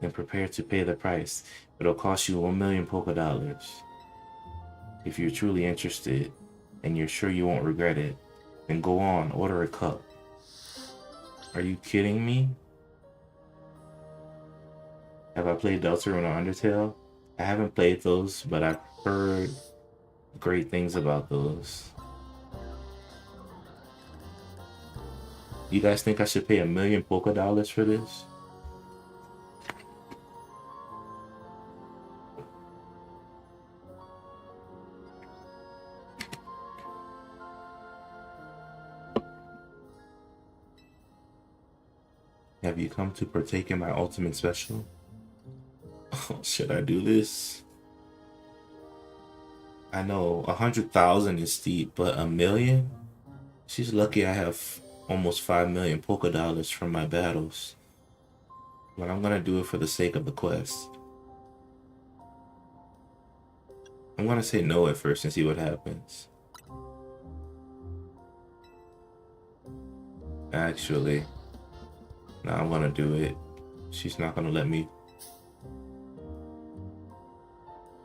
Then prepare to pay the price. It'll cost you 1,000,000 Poké Dollars. If you're truly interested, and you're sure you won't regret it, then go on, order a cup. Are you kidding me? Have I played Deltarune or Undertale? I haven't played those, but I've heard great things about those. You guys think I should pay $1 million polka dollars for this? Have you come to partake in my ultimate special? Oh, should I do this? I know 100,000 is steep, but $1 million? She's lucky I have almost 5 million polka dollars from my battles. But I'm gonna do it for the sake of the quest. I'm gonna say no at first and see what happens. Actually, no, I'm gonna do it. She's not gonna let me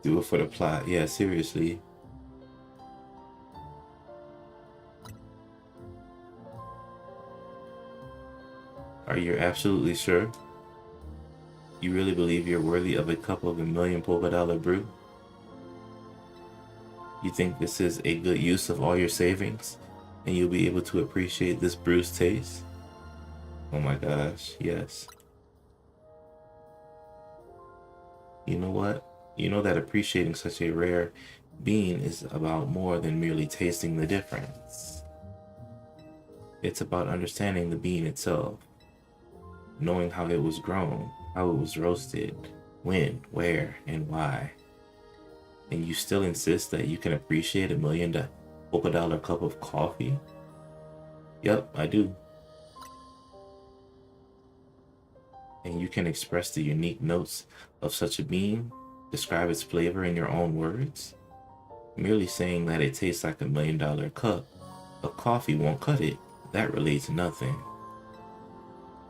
do it for the plot. Yeah, seriously. Are you absolutely sure? You really believe you're worthy of a cup of $1 million polka dollar brew? You think this is a good use of all your savings? And you'll be able to appreciate this brew's taste? Oh my gosh, yes. You know what? You know that appreciating such a rare bean is about more than merely tasting the difference. It's about understanding the bean itself, knowing how it was grown, how it was roasted, when, where, and why. And you still insist that you can appreciate $1 million polka dollar cup of coffee? Yep, I do. And you can express the unique notes of such a bean, describe its flavor in your own words? Merely saying that it tastes like $1 million cup of coffee won't cut it. That relates nothing.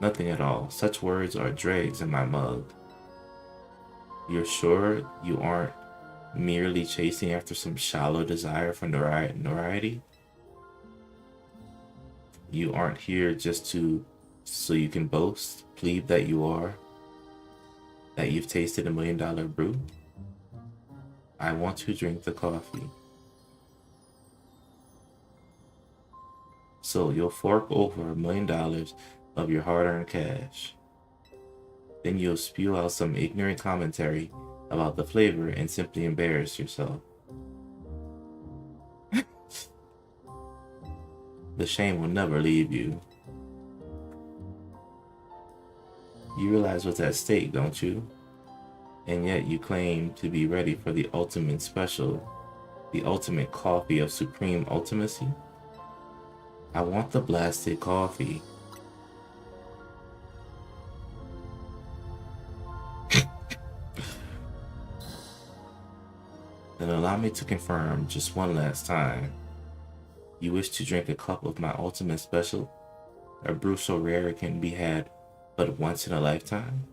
Nothing at all. Such words are dregs in my mug. You're sure you aren't merely chasing after some shallow desire for notoriety? You aren't here just so you can boast, plebe that you are, that you've tasted $1 million brew? I want to drink the coffee. So you'll fork over $1 million of your hard-earned cash. Then you'll spew out some ignorant commentary about the flavor and simply embarrass yourself. The shame will never leave you. You realize what's at stake, don't you? And yet you claim to be ready for the ultimate special, the ultimate coffee of supreme ultimacy? I want the blasted coffee. Then allow me to confirm just one last time. You wish to drink a cup of my ultimate special? A brew so rare it can be had but once in a lifetime?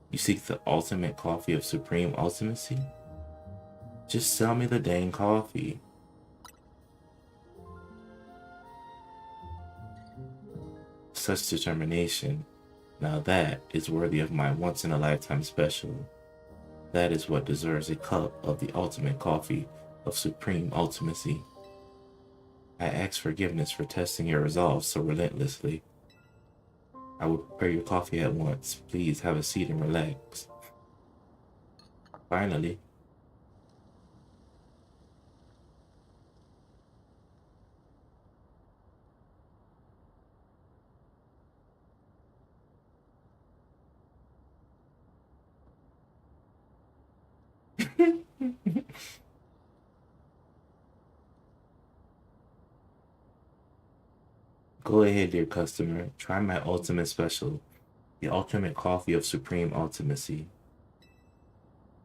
You seek the ultimate coffee of supreme ultimacy? Just sell me the dang coffee. Such determination. Now that is worthy of my once in a lifetime special. That is what deserves a cup of the ultimate coffee of supreme ultimacy. I ask forgiveness for testing your resolve so relentlessly. I will prepare your coffee at once. Please have a seat and relax. Finally. Go ahead, dear customer. Try my ultimate special, the ultimate coffee of supreme ultimacy.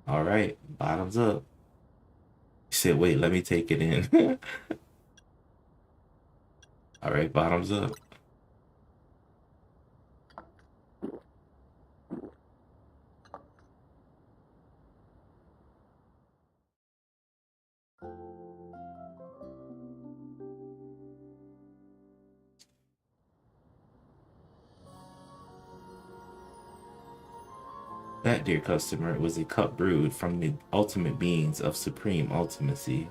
All right, bottoms up. He said, wait, let me take it in. All right, bottoms up. That, dear customer, was a cup brewed from the ultimate beans of supreme ultimacy.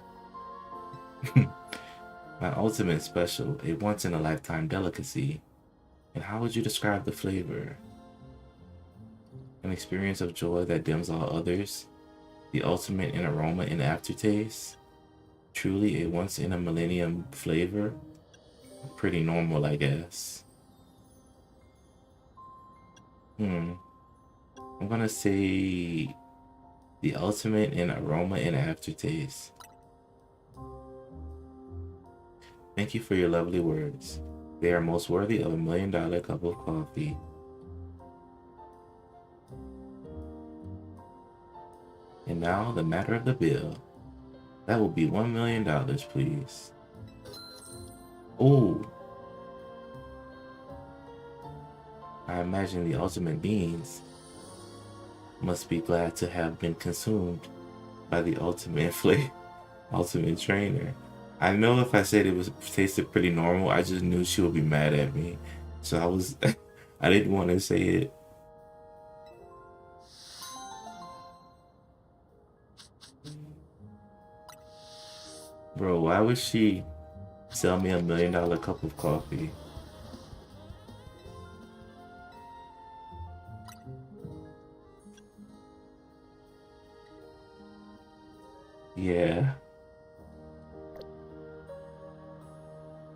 My ultimate special, a once-in-a-lifetime delicacy. And how would you describe the flavor? An experience of joy that dims all others. The ultimate in aroma and aftertaste. Truly a once in a millennium flavor. Pretty normal, I guess. I'm gonna say the ultimate in aroma and aftertaste. Thank you for your lovely words. They are most worthy of $1,000,000 cup of coffee. And now the matter of the bill. That will be $1,000,000, please. Oh, I imagine the ultimate beings must be glad to have been consumed by the ultimate trainer. I know if I said it was tasted pretty normal, I just knew she would be mad at me. So I was I didn't want to say it. Bro, why would she sell me $1,000,000 cup of coffee? Yeah.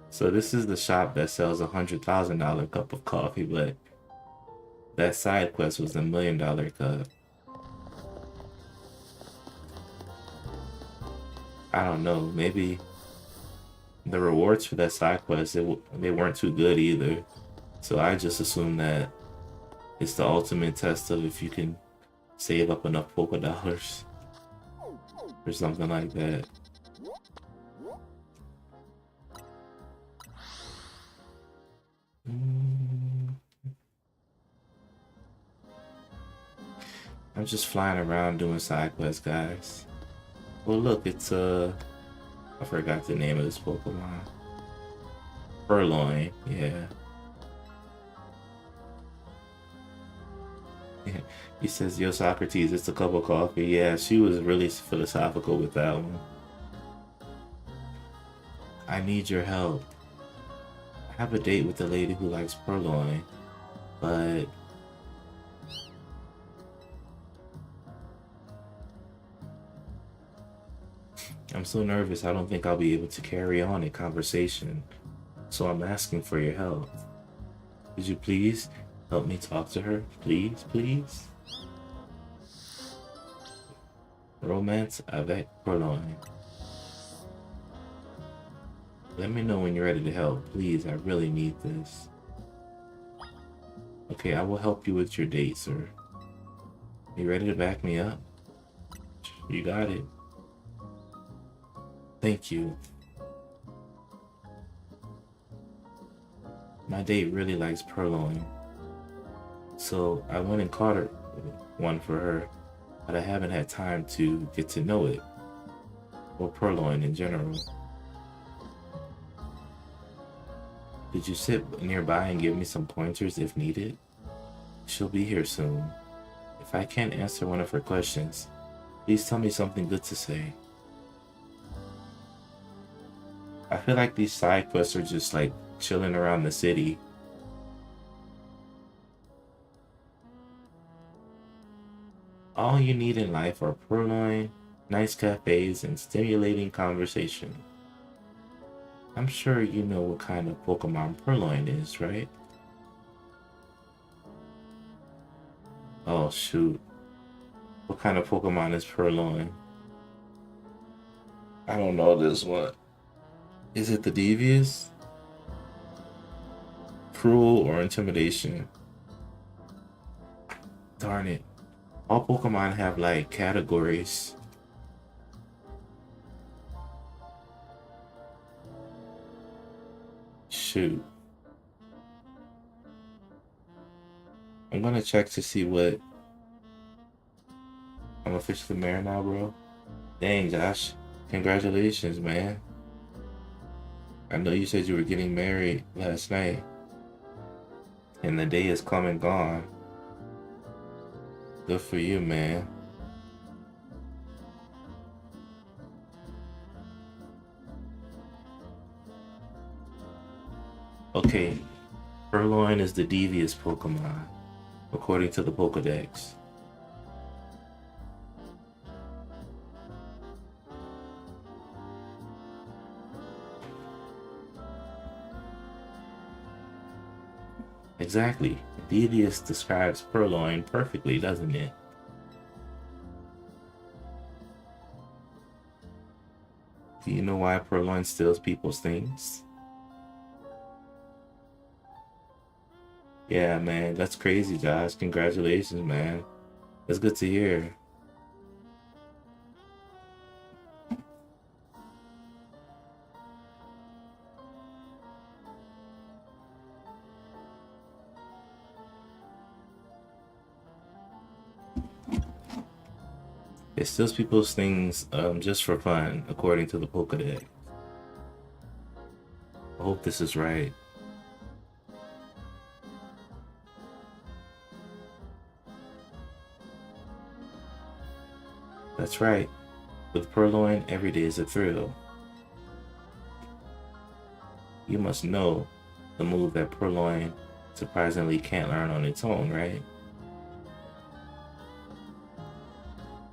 So this is the shop that sells $100,000 cup of coffee, but that side quest was $1,000,000 cup. I don't know. Maybe the rewards for that side quest they weren't too good either. So I just assumed that it's the ultimate test of if you can save up enough polka dollars or something like that. I'm just flying around doing side quests, guys. Well, look, it's I forgot the name of this Pokemon. Purloin, yeah. He says, "Yo, Socrates, it's a cup of coffee." Yeah, she was really philosophical with that one. I need your help. I have a date with the lady who likes Purloin, but I'm so nervous I don't think I'll be able to carry on a conversation. So I'm asking for your help. Could you please help me talk to her? Please, please? Romance avec Purloin. Let me know when you're ready to help. Please, I really need this. Okay, I will help you with your date, sir. You ready to back me up? You got it. Thank you. My date really likes Purloin. So I went and caught her one for her, but I haven't had time to get to know it. Or Purloin in general. Could you sit nearby and give me some pointers if needed? She'll be here soon. If I can't answer one of her questions, please tell me something good to say. I feel like these side quests are just like chilling around the city. All you need in life are Purloin, nice cafes, and stimulating conversation. I'm sure you know what kind of Pokemon Purloin is, right? Oh shoot. What kind of Pokemon is Purloin? I don't know this one. Is it the devious? Cruel or intimidation? Darn it. All Pokemon have like categories. Shoot. I'm gonna check to see what. I'm officially married now, bro. Dang, Josh. Congratulations, man. I know you said you were getting married last night. And the day is come and gone. Good for you, man. Okay, Purloin is the devious Pokemon, according to the Pokedex. Exactly. Devious describes Purloin perfectly, doesn't it? Do you know why Purloin steals people's things? Yeah, man, that's crazy, Josh. Congratulations, man. That's good to hear. It steals people's things just for fun, according to the Pokedex. I hope this is right. That's right. With Purloin, every day is a thrill. You must know the move that Purloin surprisingly can't learn on its own, right?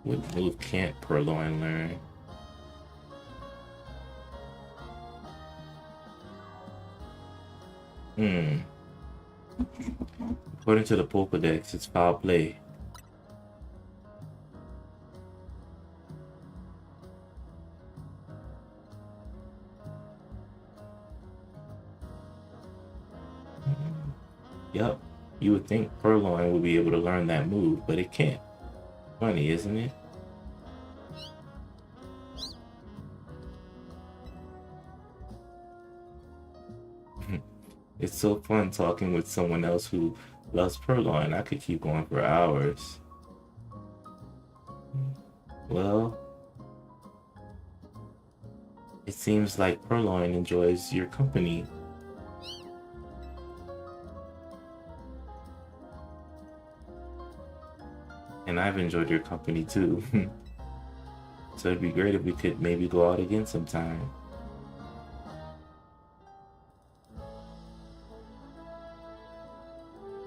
What move can't Purloin learn? According to the Pokedex, it's foul play. Yup, you would think Purloin would be able to learn that move, but it can't. Funny, isn't it? It's so fun talking with someone else who loves Purloin. I could keep going for hours. Well, it seems like Purloin enjoys your company. And I've enjoyed your company too. So it'd be great if we could maybe go out again sometime.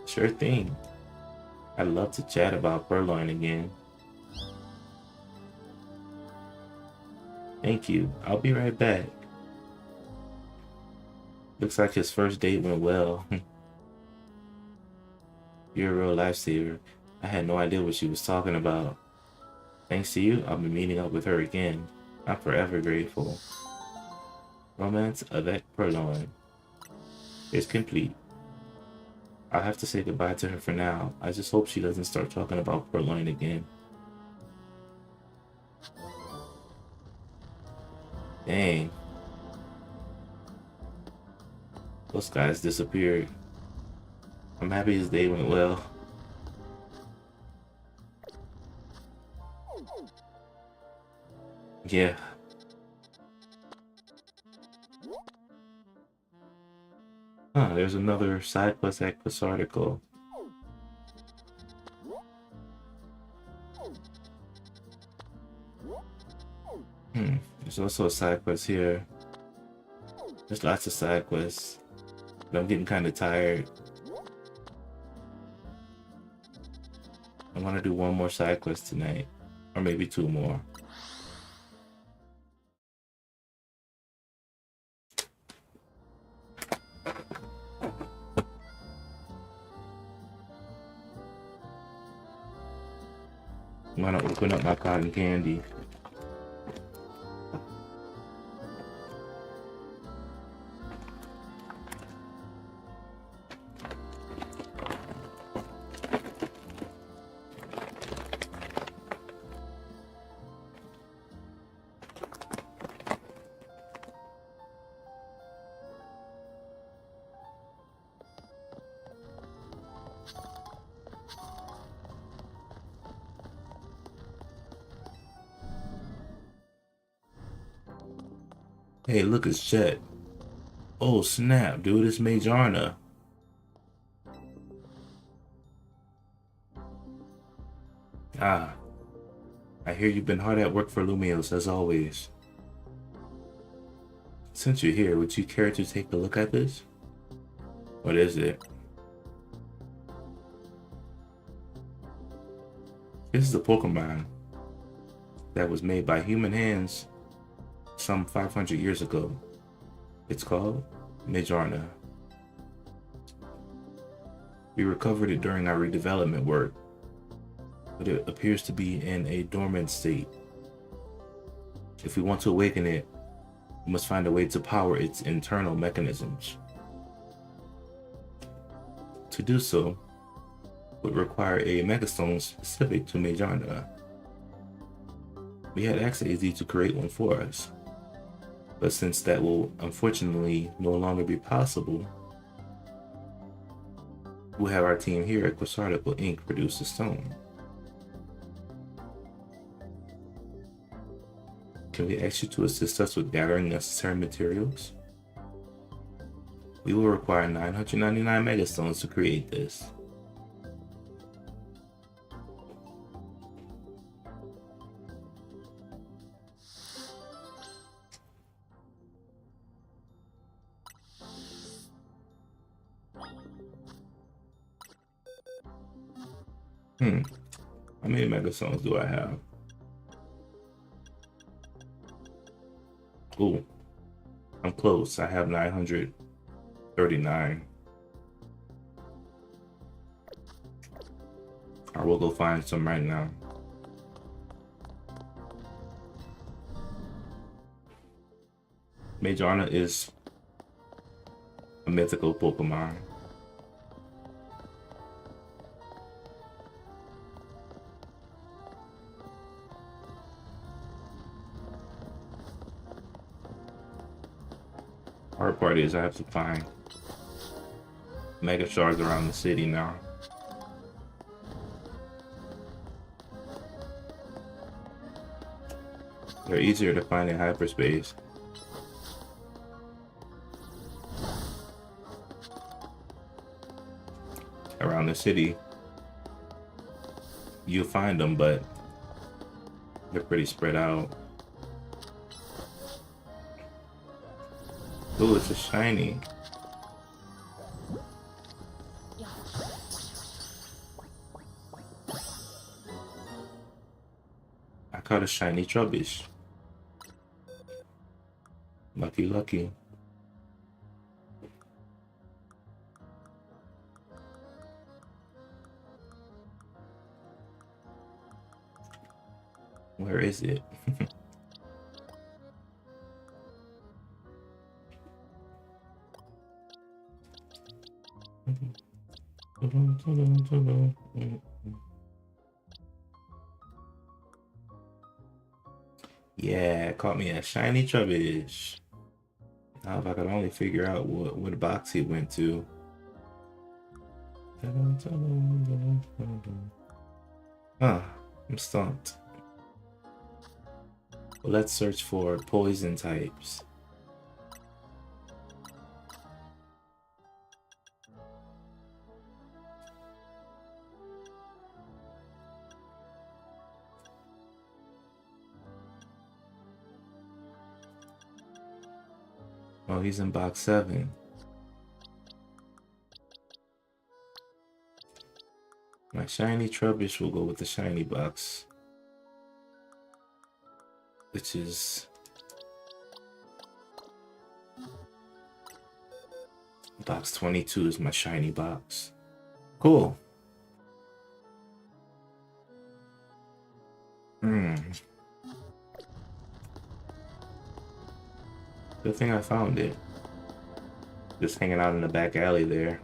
Sure thing. I'd love to chat about Purloin again. Thank you. I'll be right back. Looks like his first date went well. You're a real lifesaver. I had no idea what she was talking about. Thanks to you, I'll be meeting up with her again. I'm forever grateful. Romance avec Purloin is complete. I'll have to say goodbye to her for now. I just hope she doesn't start talking about Purloin again. Dang. Those guys disappeared. I'm happy his day went well. Yeah. Huh, there's another side quest Equus article. There's also a side quest here. There's lots of side quests. But I'm getting kind of tired. I want to do one more side quest tonight. Or maybe two more. I'm gonna open up my cotton candy. Hey, look, it's Chet. Oh, snap, dude, it's Majarna. Ah, I hear you've been hard at work for Lumios, as always. Since you're here, would you care to take a look at this? What is it? This is a Pokemon that was made by human hands some 500 years ago. It's called Magearna. We recovered it during our redevelopment work, but it appears to be in a dormant state. If we want to awaken it, we must find a way to power its internal mechanisms. To do so would require a Megastone specific to Magearna. We had asked AZ to create one for us, but since that will unfortunately no longer be possible, we'll have our team here at Quasarticle Inc. produce the stone. Can we ask you to assist us with gathering necessary materials? We will require 999 Megastones to create this. How many Megastones do I have? Ooh, I'm close. I have 939. I will go find some right now. Magearna is a mythical Pokemon. Hard part is I have to find Mega Shards around the city now. They're easier to find in hyperspace. Around the city, you'll find them, but they're pretty spread out. Ooh, it's a shiny. I caught a shiny Trubbish. Lucky, lucky. Where is it? Yeah, caught me a shiny Trubbish. Now if I could only figure out what box he went to. Huh, I'm stumped. Well, let's search for poison types. Oh, he's in box 7. My shiny Trubbish will go with the shiny box, which is box 22 is my shiny box. Cool. Good thing I found it. Just hanging out in the back alley there.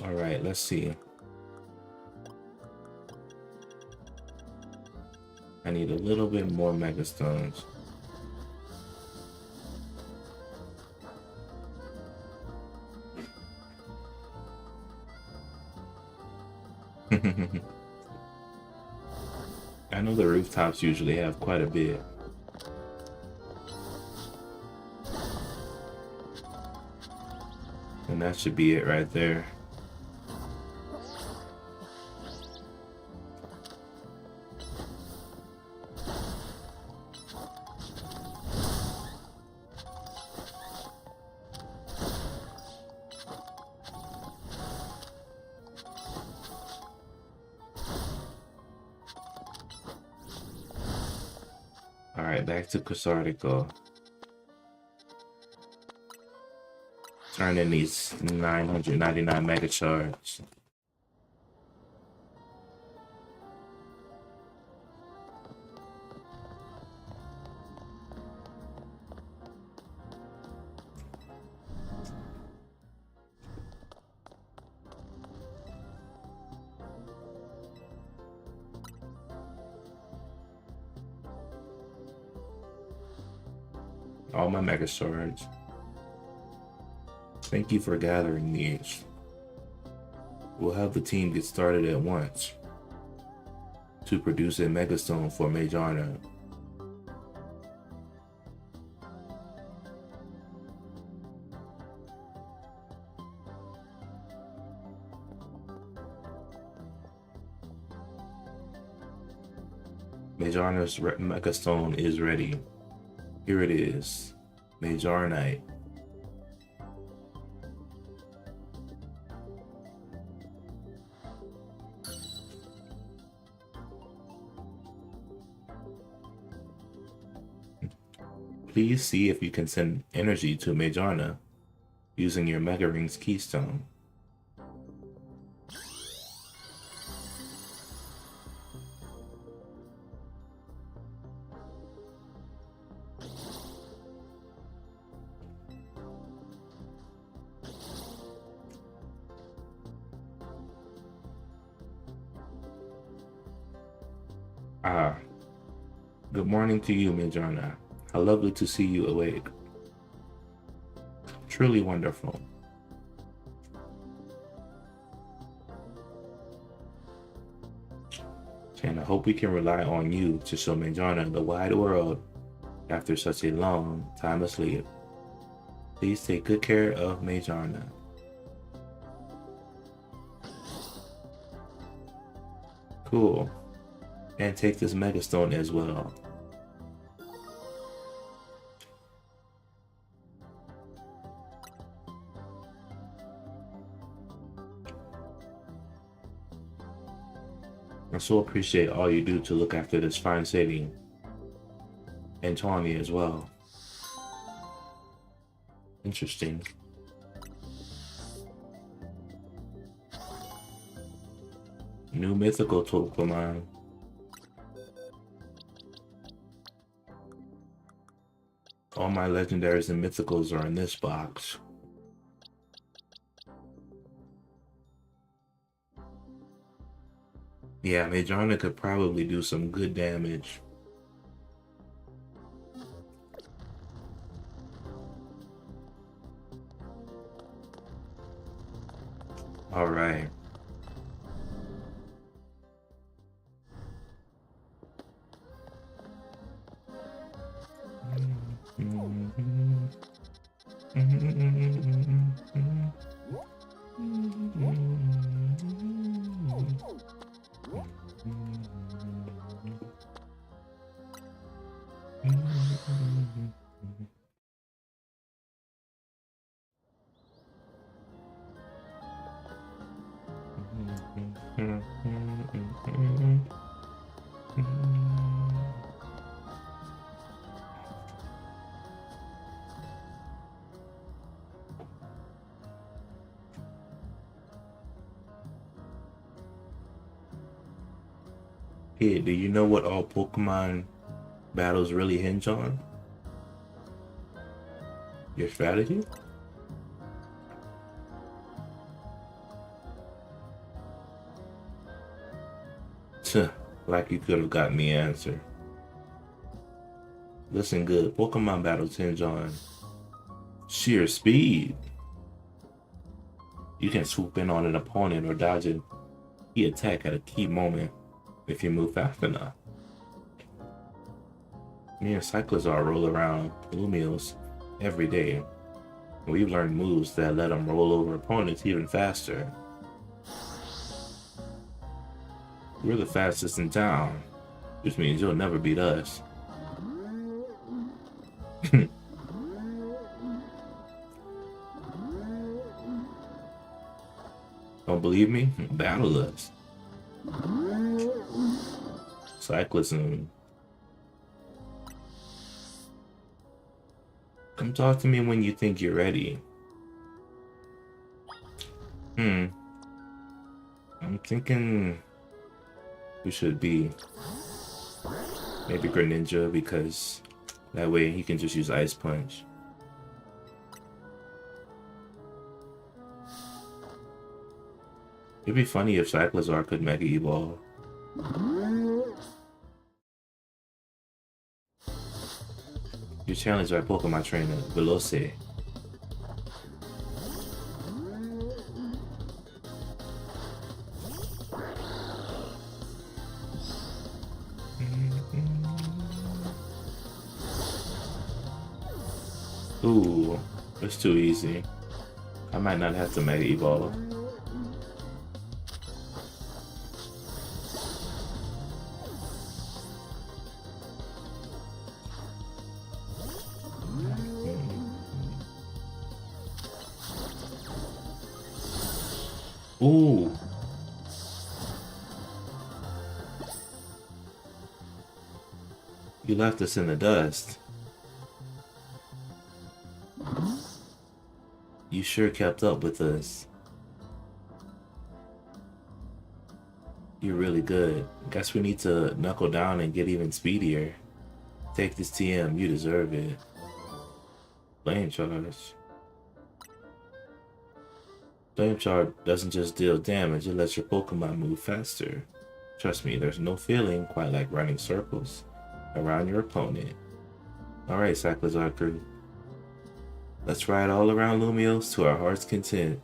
All right, let's see. I need a little bit more Megastones. I know the rooftops usually have quite a bit. And that should be it right there. Alright, back to Casardico. Turn in these 999 mega shards. All my mega shards. Thank you for gathering these. We'll have the team get started at once to produce a megastone for Majarna. Majarna's megastone is ready. Here it is, Majarnite. Please see if you can send energy to Majarna using your Mega Ring's keystone. Ah, good morning to you, Majarna. How lovely to see you awake. Truly wonderful. And I hope we can rely on you to show Majarna the wide world after such a long time asleep. Please take good care of Majarna. Cool. And take this megastone as well. I so appreciate all you do to look after this fine city. And Tawny as well. Interesting. New mythical Pokemon. All my legendaries and mythicals are in this box. Yeah, Majarna could probably do some good damage. All right. Hey, do you know what all Pokemon battles really hinge on? Your strategy? Tuh, like you could have gotten the answer. Listen good, Pokemon battles hinge on sheer speed. You can swoop in on an opponent or dodge it He attack at a key moment if you move fast enough. Me and Cyclizar roll around Lumios every day. We've learned moves that let them roll over opponents even faster. We're the fastest in town, which means you'll never beat us. Don't believe me? Battle us. Cyclism. Come talk to me when you think you're ready. I'm thinking we should be maybe Greninja, because that way he can just use Ice Punch. It'd be funny if Cyclizar could Mega Evolve. You're challenged by Pokemon trainer Veloce. Ooh, it's too easy. I might not have to Mega Evolve. Ooh. You left us in the dust. You sure kept up with us. You're really good. Guess we need to knuckle down and get even speedier. Take this TM, you deserve it. Flame Charge. Flame Charge doesn't just deal damage, it lets your Pokemon move faster. Trust me, there's no feeling quite like running circles around your opponent. Alright, Cyclizar crew. Let's ride all around Lumios to our heart's content.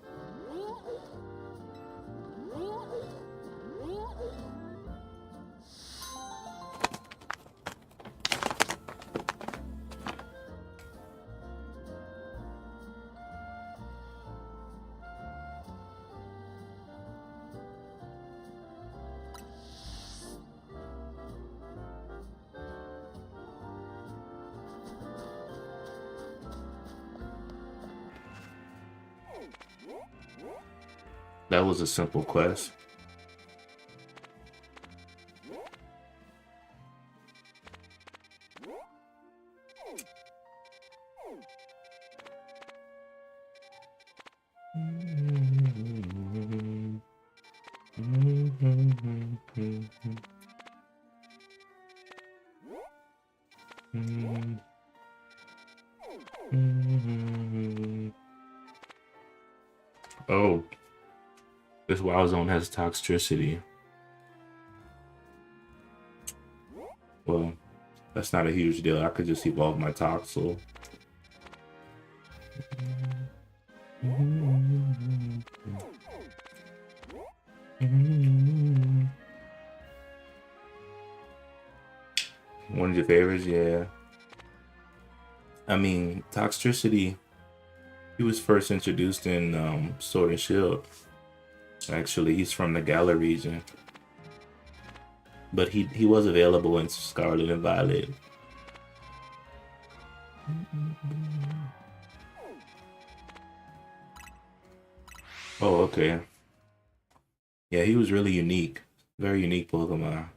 That was a simple quest. Oh. This wild zone has toxicity. Well, that's not a huge deal. I could just evolve my Toxel. One of your favorites? Yeah. I mean, toxicity, he was first introduced in Sword and Shield. Actually, he's from the Galar region. But he was available in Scarlet and Violet. Oh, okay. Yeah, he was really unique. Very unique Pokemon.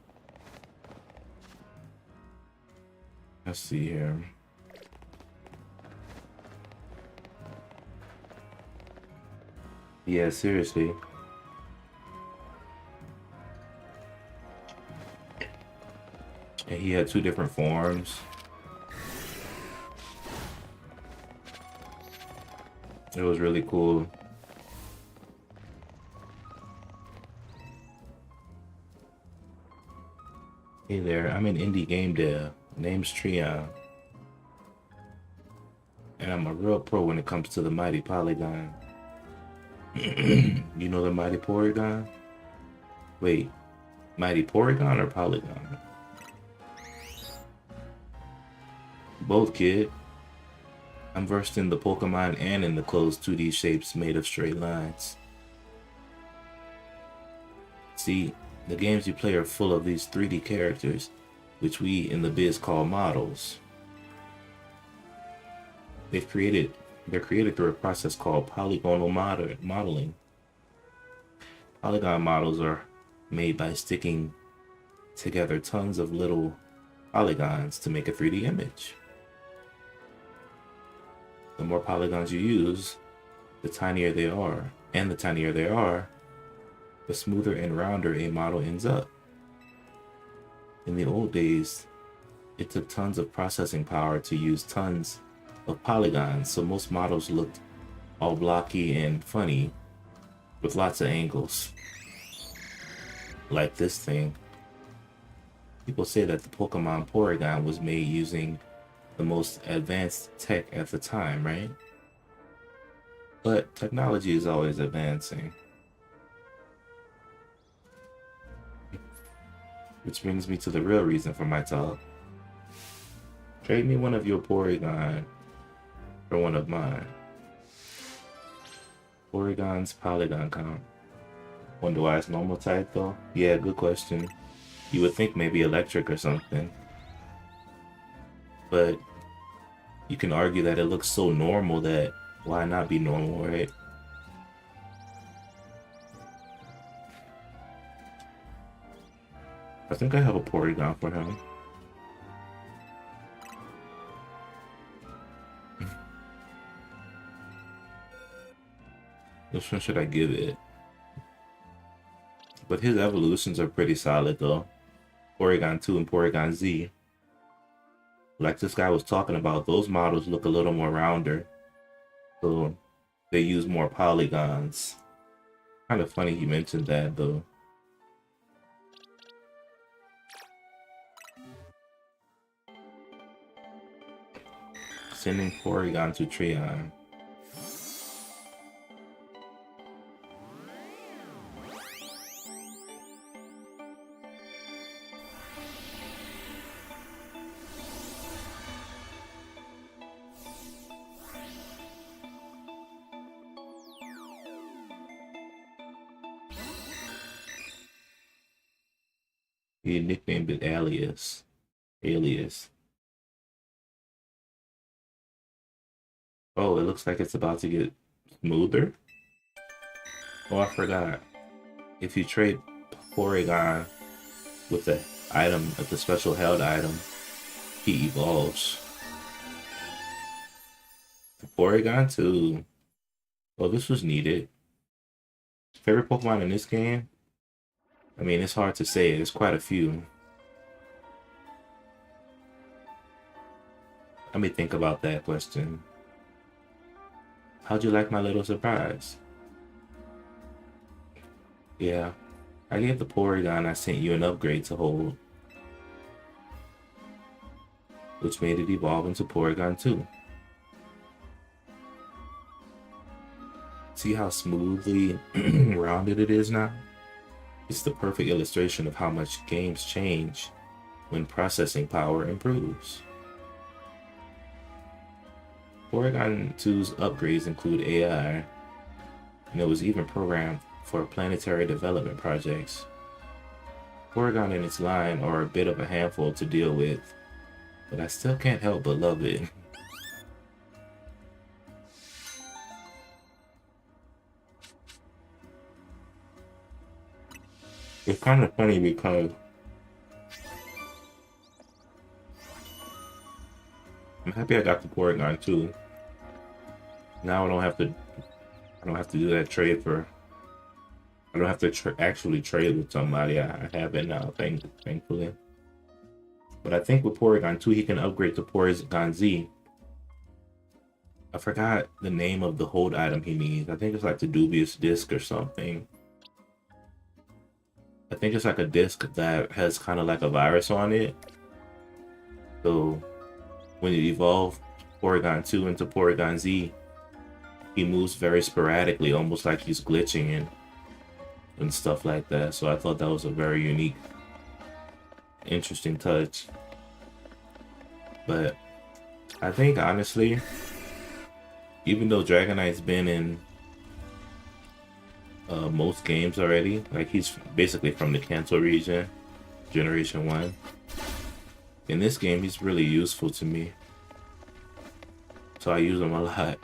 Let's see here. Yeah, seriously. And he had two different forms. It was really cool. Hey there, I'm an indie game dev. Name's Trion. And I'm a real pro when it comes to the Mighty Polygon. You know the Mighty Porygon? Wait, Mighty Porygon or Polygon? Both, kid. I'm versed in the Pokemon and in the closed 2D shapes made of straight lines. See, the games you play are full of these 3D characters, which we in the biz call models. They're created through a process called polygonal modeling. Polygon models are made by sticking together tons of little polygons to make a 3D image. The more polygons you use, the tinier they are. And the tinier they are, the smoother and rounder a model ends up. In the old days, it took tons of processing power to use tons of polygons, so most models looked all blocky and funny with lots of angles. Like this thing. People say that the Pokemon Porygon was made using the most advanced tech at the time, right? But technology is always advancing. Which brings me to the real reason for my talk. Trade me one of your Porygon for one of mine. Porygon's Polygon count. Wonder why it's normal type though? Yeah, good question. You would think maybe electric or something. But you can argue that it looks so normal that why not be normal, right? I think I have a Porygon for him. Which one should I give it? But his evolutions are pretty solid though. Porygon 2 and Porygon Z. Like this guy was talking about, those models look a little more rounder. So they use more polygons. Kind of funny he mentioned that though. Sending Porygon to Treon. He nicknamed it Alias. Alias. Oh, it looks like it's about to get smoother. Oh, I forgot. If you trade Porygon with the item, with the special held item, he evolves. Porygon 2. Oh, this was needed. Favorite Pokemon in this game? I mean, it's hard to say. There's quite a few. Let me think about that question. How'd you like my little surprise? Yeah, I gave the Porygon I sent you an upgrade to hold, which made it evolve into Porygon 2. See how smoothly rounded it is now? It's the perfect illustration of how much games change when processing power improves. Porygon 2's upgrades include AI, and it was even programmed for planetary development projects. Porygon and its line are a bit of a handful to deal with, but I still can't help but love it. It's kind of funny because I'm happy I got the Porygon too. Now I don't have to do that trade for. I don't have to actually trade with somebody. I have it now, thankfully. But I think with Porygon 2, he can upgrade to Porygon Z. I forgot the name of the hold item he needs. I think it's like the Dubious Disc or something. I think it's like a disc that has kind of like a virus on it. So when you evolve Porygon 2 into Porygon Z, he moves very sporadically, almost like he's glitching in. and stuff like that. So I thought that was a very unique, interesting touch. But I think honestly, even though Dragonite's been in most games already, like he's basically from the Kanto region, Generation 1. In this game, he's really useful to me. So I use him a lot.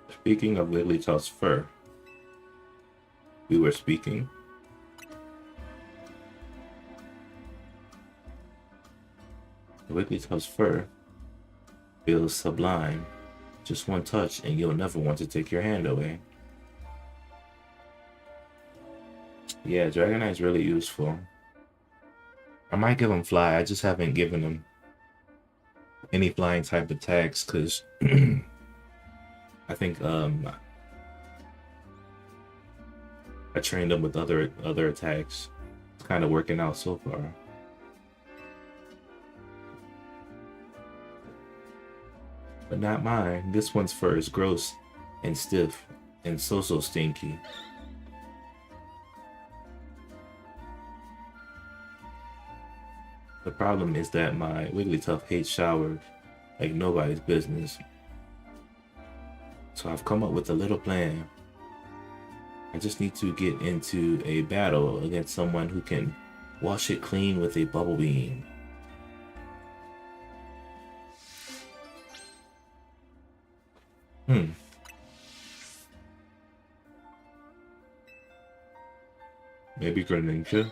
Speaking of Wigglytuff's fur, we were speaking. Wigglytuff's fur feels sublime. Just one touch and you'll never want to take your hand away. Yeah, Dragonite's really useful. I might give him fly. I just haven't given him any flying type attacks because I think I trained him with other attacks. It's kind of working out so far. But not mine. This one's fur is gross and stiff and so stinky. The problem is that my Wigglytuff hates showers like nobody's business. So I've come up with a little plan. I just need to get into a battle against someone who can wash it clean with a bubble beam. Maybe Greninja?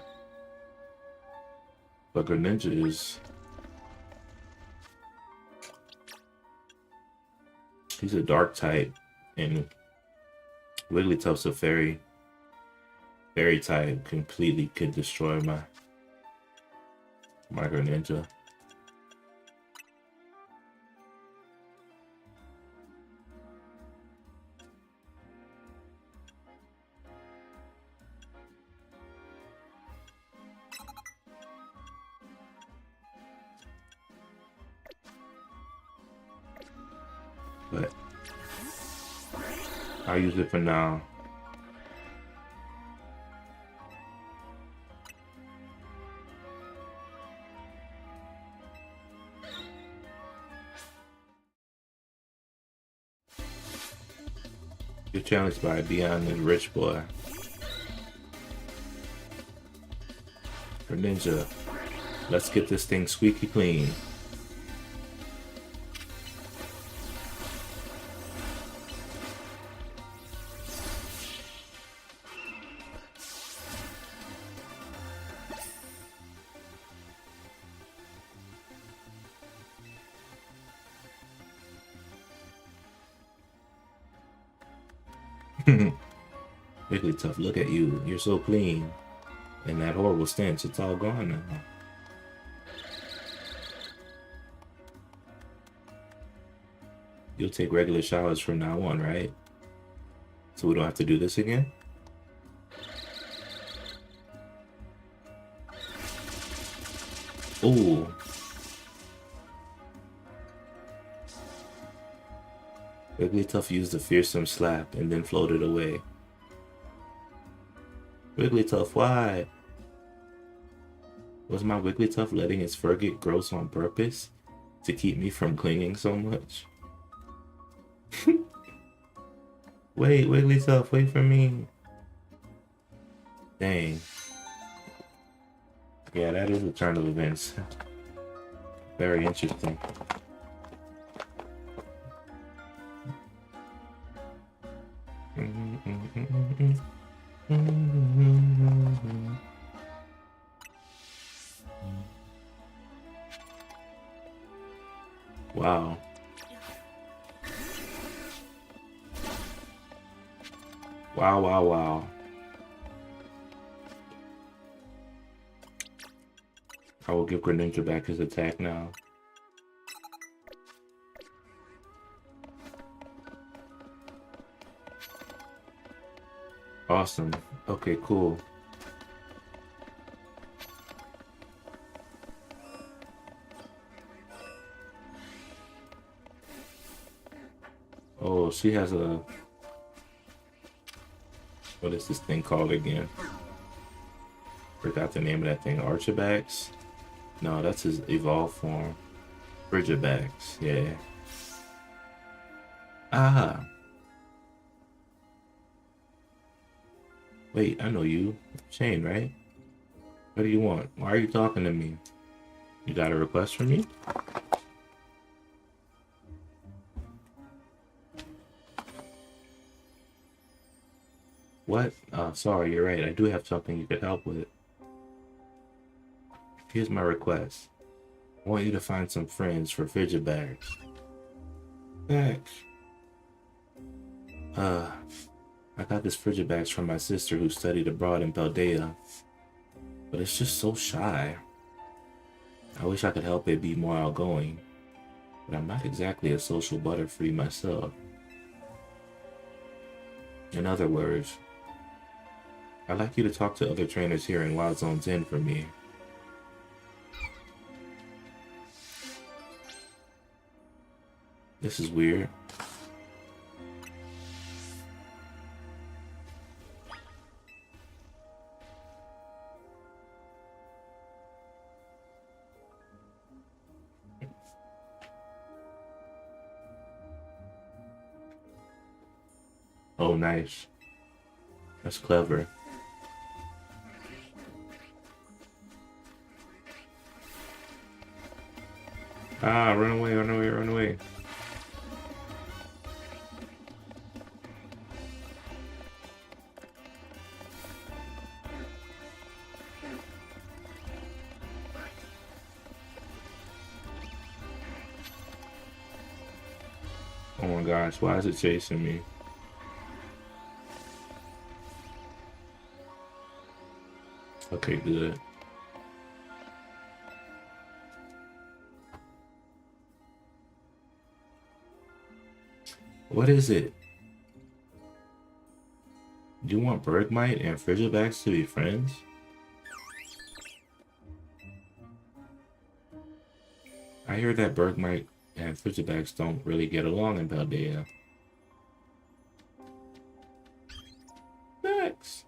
But Greninja is... he's a dark type, and Wigglytuff's a fairy type. Completely could destroy my Greninja. But I'll use it for now. You're challenged by Beyond the Rich Boy. Greninja, let's get this thing squeaky clean. Wigglytuff, look at you. You're so clean. And that horrible stench, it's all gone now. You'll take regular showers from now on, right? So we don't have to do this again? Ooh. Wigglytuff used a fearsome slap and then floated away. Wigglytuff, why? Was my Wigglytuff letting its fur get gross on purpose to keep me from clinging so much? Wait, Wigglytuff, wait for me. Dang. Yeah, that is a turn of events. Very interesting. Wow. Wow, wow, wow. I will give Greninja back his attack now. Awesome. Okay, cool. Oh, she has a... What is this thing called again? Forgot the name of that thing. Archabax? No, that's his evolved form. Frigibax, yeah. Ah. Wait, I know you. Shane, right? What do you want? Why are you talking to me? You got a request from me? What? Sorry, you're right. I do have something you could help with. Here's my request. I want you to find some friends for fidget bags. Bags. I got this frigid bags from my sister who studied abroad in Paldea, but it's just so shy. I wish I could help it be more outgoing, but I'm not exactly a social butterfree myself. In other words, I'd like you to talk to other trainers here in Wild Zone 10 for me. This is weird. Oh, nice. That's clever. Ah, run away, run away, run away. Oh my gosh, why is it chasing me? Okay, good. What is it? Do you want Bergmite and Frigibax to be friends? I hear that Bergmite and Frigibax don't really get along in Paldea. Bax!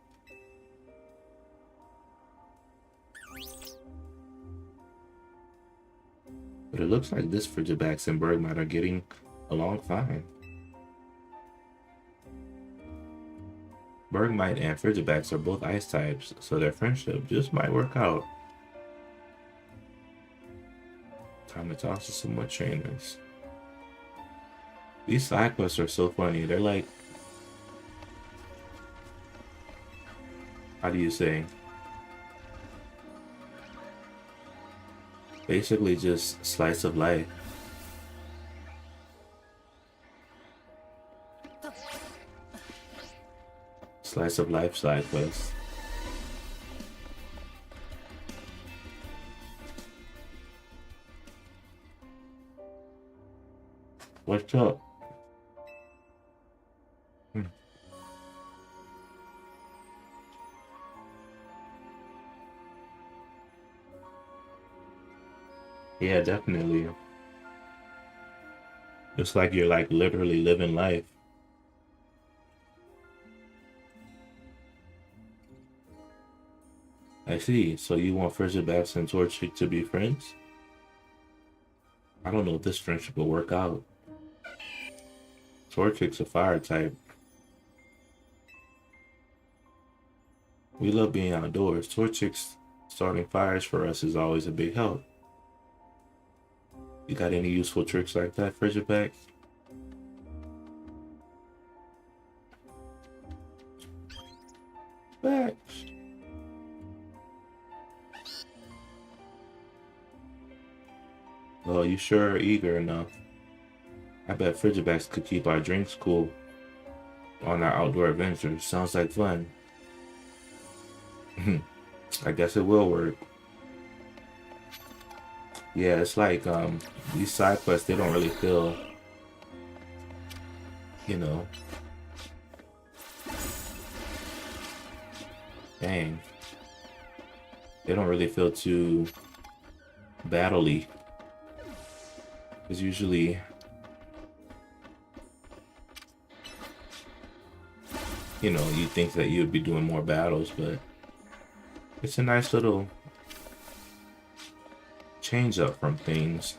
But it looks like this Frigibax and Bergmite are getting along fine. Bergmite and Frigibax are both ice types, so their friendship just might work out. Time to talk to some more trainers. These side quests are so funny. They're like, how do you say? Basically just slice of life. Slice of life side quest. What's up? Yeah, definitely. It's like you're like literally living life. I see. So you want Frigibax and Torchic to be friends? I don't know if this friendship will work out. Torchic's a fire type. We love being outdoors. Torchic's starting fires for us is always a big help. You got any useful tricks like that, Frigibax? Bax. Oh, you sure are eager enough. I bet Frigibax could keep our drinks cool on our outdoor adventures. Sounds like fun. I guess it will work. Yeah, it's like these side quests, they don't really feel, you know. Dang. They don't really feel too battle-y. Because usually you know, you think that you'd be doing more battles, but it's a nice little change up from things.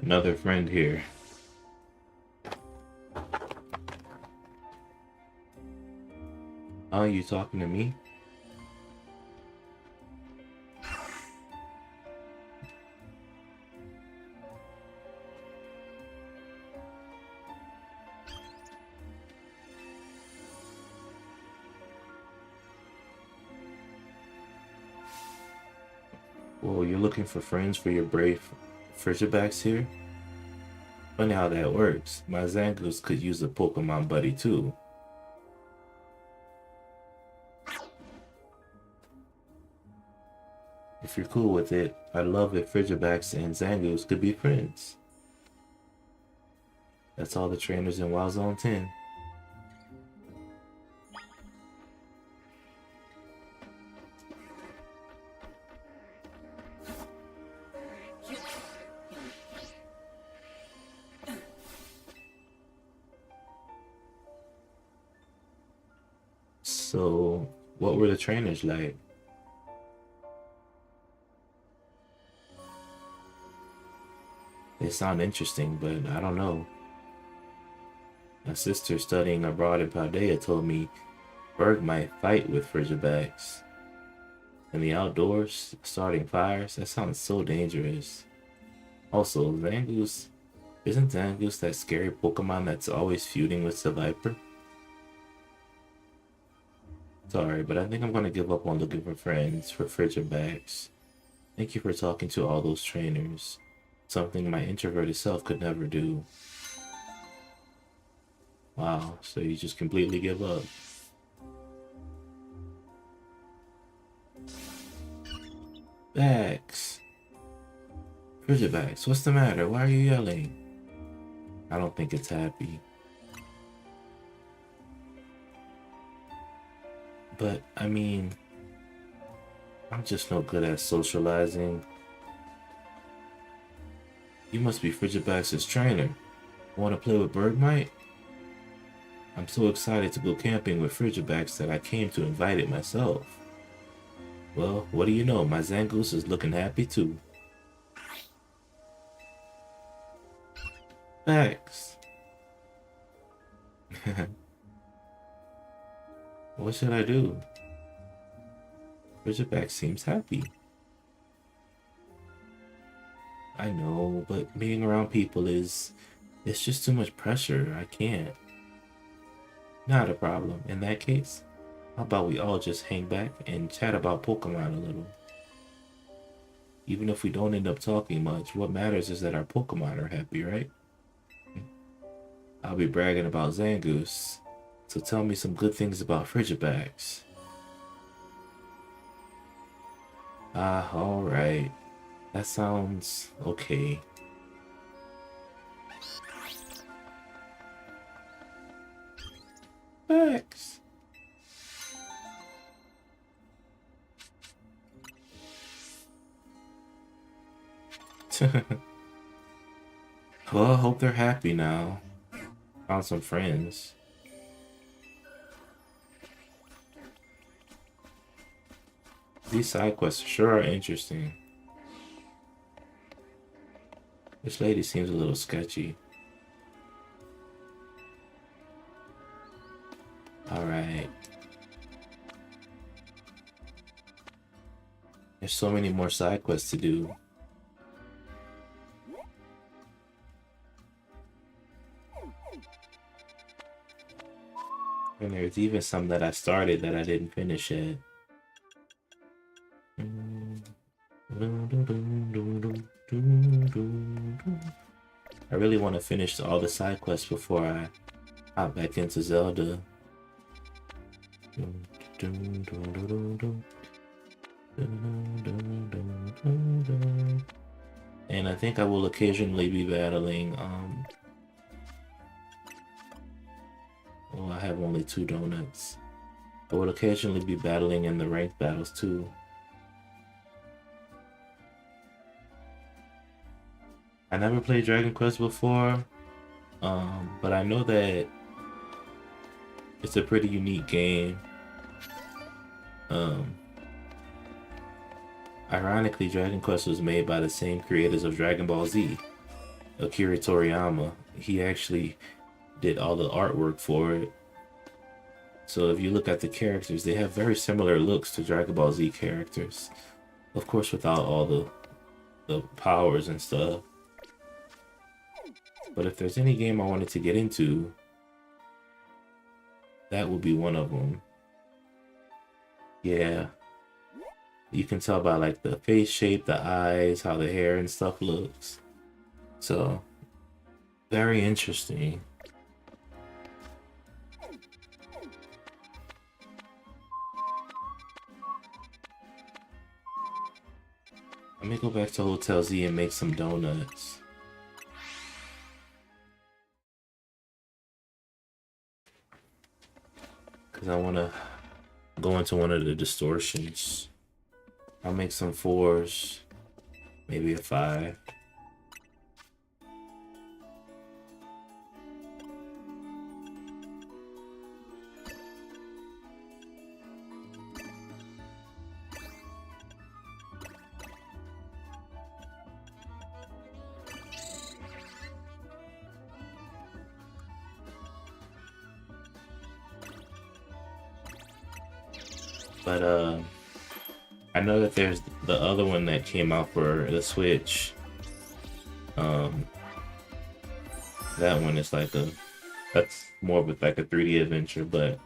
Another friend here. Oh, you talking to me? Well, you're looking for friends for your brave Frigibax here? Funny how that works. My Zangoose could use a Pokemon buddy too. If you're cool with it, I'd love if Frigibax and Zangoose could be friends. That's all the trainers in Wild Zone 10. So, what were the trainers like? They sound interesting, but I don't know. My sister studying abroad in Paldea told me Berg might fight with Frigibax. In the outdoors, starting fires, that sounds so dangerous. Also, Zangoose, isn't Zangoose that scary Pokemon that's always feuding with Seviper? Sorry, but I think I'm gonna give up on looking for friends for Frigibax. Thank you for talking to all those trainers. Something my introverted self could never do. Wow, so you just completely give up. Bax! Frigibax, what's the matter? Why are you yelling? I don't think it's happy. But, I mean, I'm just no good at socializing. You must be Frigibax's trainer. Want to play with Bergmite? I'm so excited to go camping with Frigibax that I came to invite it myself. Well, what do you know? My Zangoose is looking happy too. Thanks. What should I do? Frigibax seems happy. I know, but being around people it's just too much pressure. I can't. Not a problem. In that case, how about we all just hang back and chat about Pokemon a little? Even if we don't end up talking much, what matters is that our Pokemon are happy, right? I'll be bragging about Zangoose, so tell me some good things about Frigibax. Ah, alright. That sounds okay. Bax! Well, I hope they're happy now. Found some friends. These side quests sure are interesting. This lady seems a little sketchy. Alright. There's so many more side quests to do. And there's even some that I started that I didn't finish yet. I really want to finish all the side quests before I hop back into Zelda. And I think I will occasionally be battling, well, I have only 2 donuts. I would occasionally be battling in the ranked battles too. I never played Dragon Quest before, but I know that it's a pretty unique game. Ironically, Dragon Quest was made by the same creators of Dragon Ball Z, Akira Toriyama. He actually did all the artwork for it. So if you look at the characters, they have very similar looks to Dragon Ball Z characters. Of course, without all the powers and stuff. But if there's any game I wanted to get into, that would be one of them. Yeah. You can tell by like the face shape, the eyes, how the hair and stuff looks. So, very interesting. Let me go back to Hotel Z and make some donuts. Because I want to go into one of the distortions. I'll make some 4s, maybe a 5. But I know that there's the other one that came out for the Switch. That one is like that's more of like a 3D adventure, but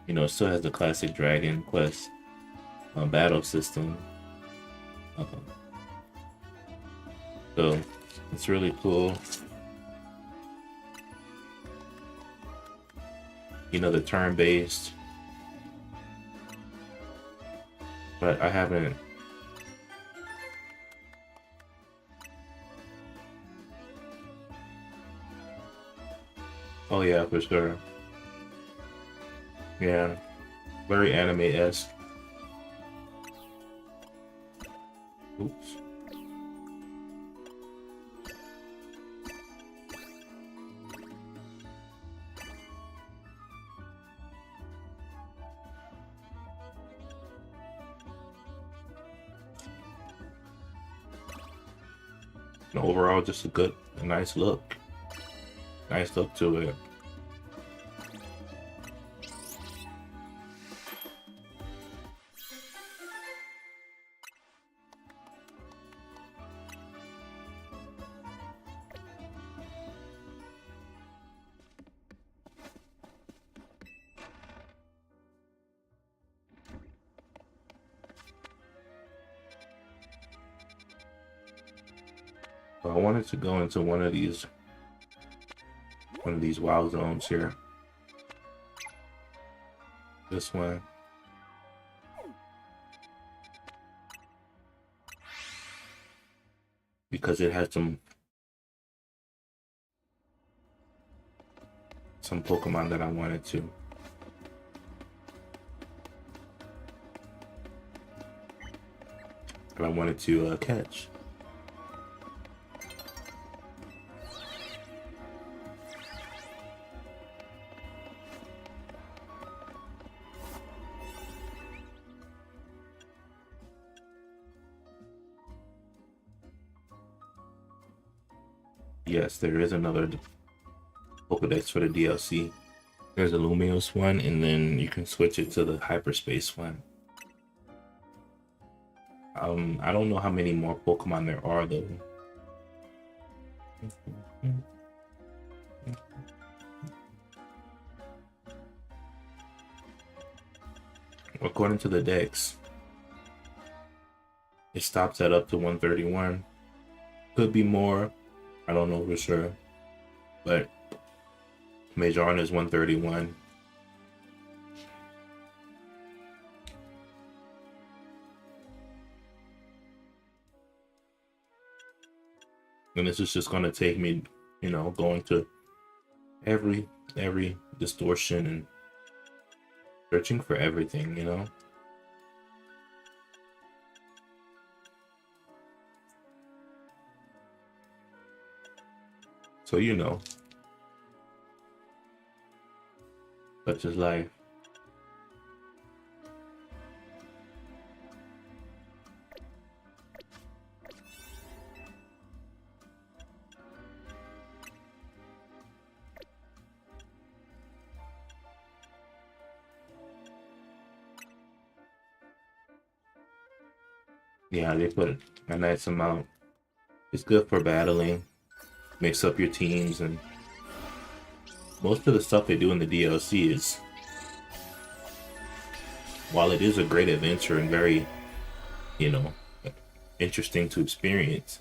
you know, it still has the classic Dragon Quest battle system. So it's really cool. You know, the turn-based. But I haven't. Oh yeah, for sure. Yeah, very anime-esque. Oops. And overall, just a nice look. Nice look to it. I wanted to go into one of these wild zones here. This one. Because it has some Pokemon that I wanted to. That I wanted to catch. Yes, there is another Pokedex for the DLC. There's a Lumiose one, and then you can switch it to the Hyperspace one. I don't know how many more Pokemon there are though. According to the Dex, it stops at up to 131. Could be more. I don't know for sure. But Majoran is 131. And this is just going to take me, you know, going to every distortion and searching for everything, you know. So, you know, such is life. Yeah, they put a nice amount. It's good for battling, mix up your teams, and most of the stuff they do in the DLC is, while it is a great adventure and very, you know, interesting to experience,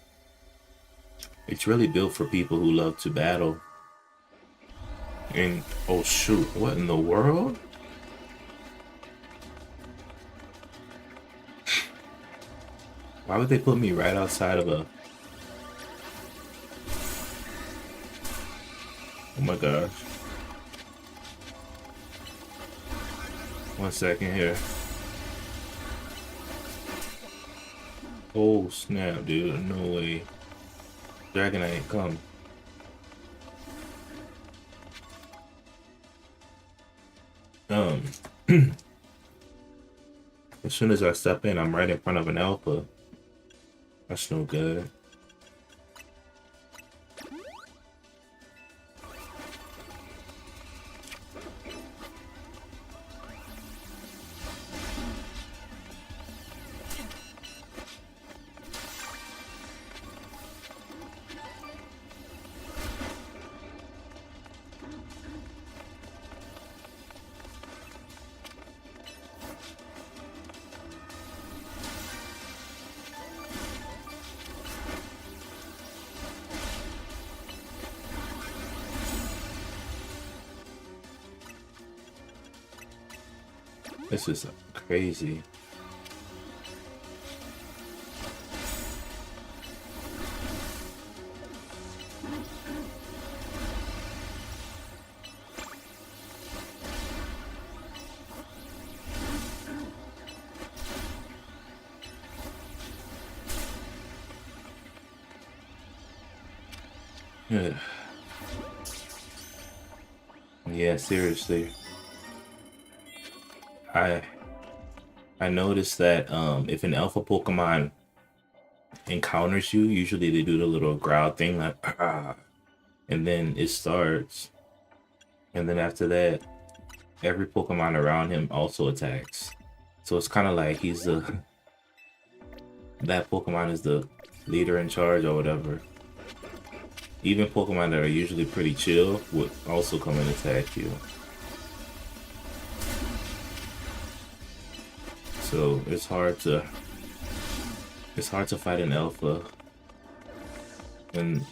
it's really built for people who love to battle. And oh shoot, what in the world? Why would they put me right outside of a... Oh my gosh. 1 second here. Oh snap, dude. No way. Dragonite, come. As soon as I step in, I'm right in front of an alpha. That's no good. This is crazy. Yeah, seriously. I noticed that if an alpha Pokemon encounters you, usually they do the little growl thing like ah, and then it starts. And then after that, every Pokemon around him also attacks. So it's kind of like he's the that Pokemon is the leader in charge or whatever. Even Pokemon that are usually pretty chill would also come and attack you. So it's hard to fight an alpha when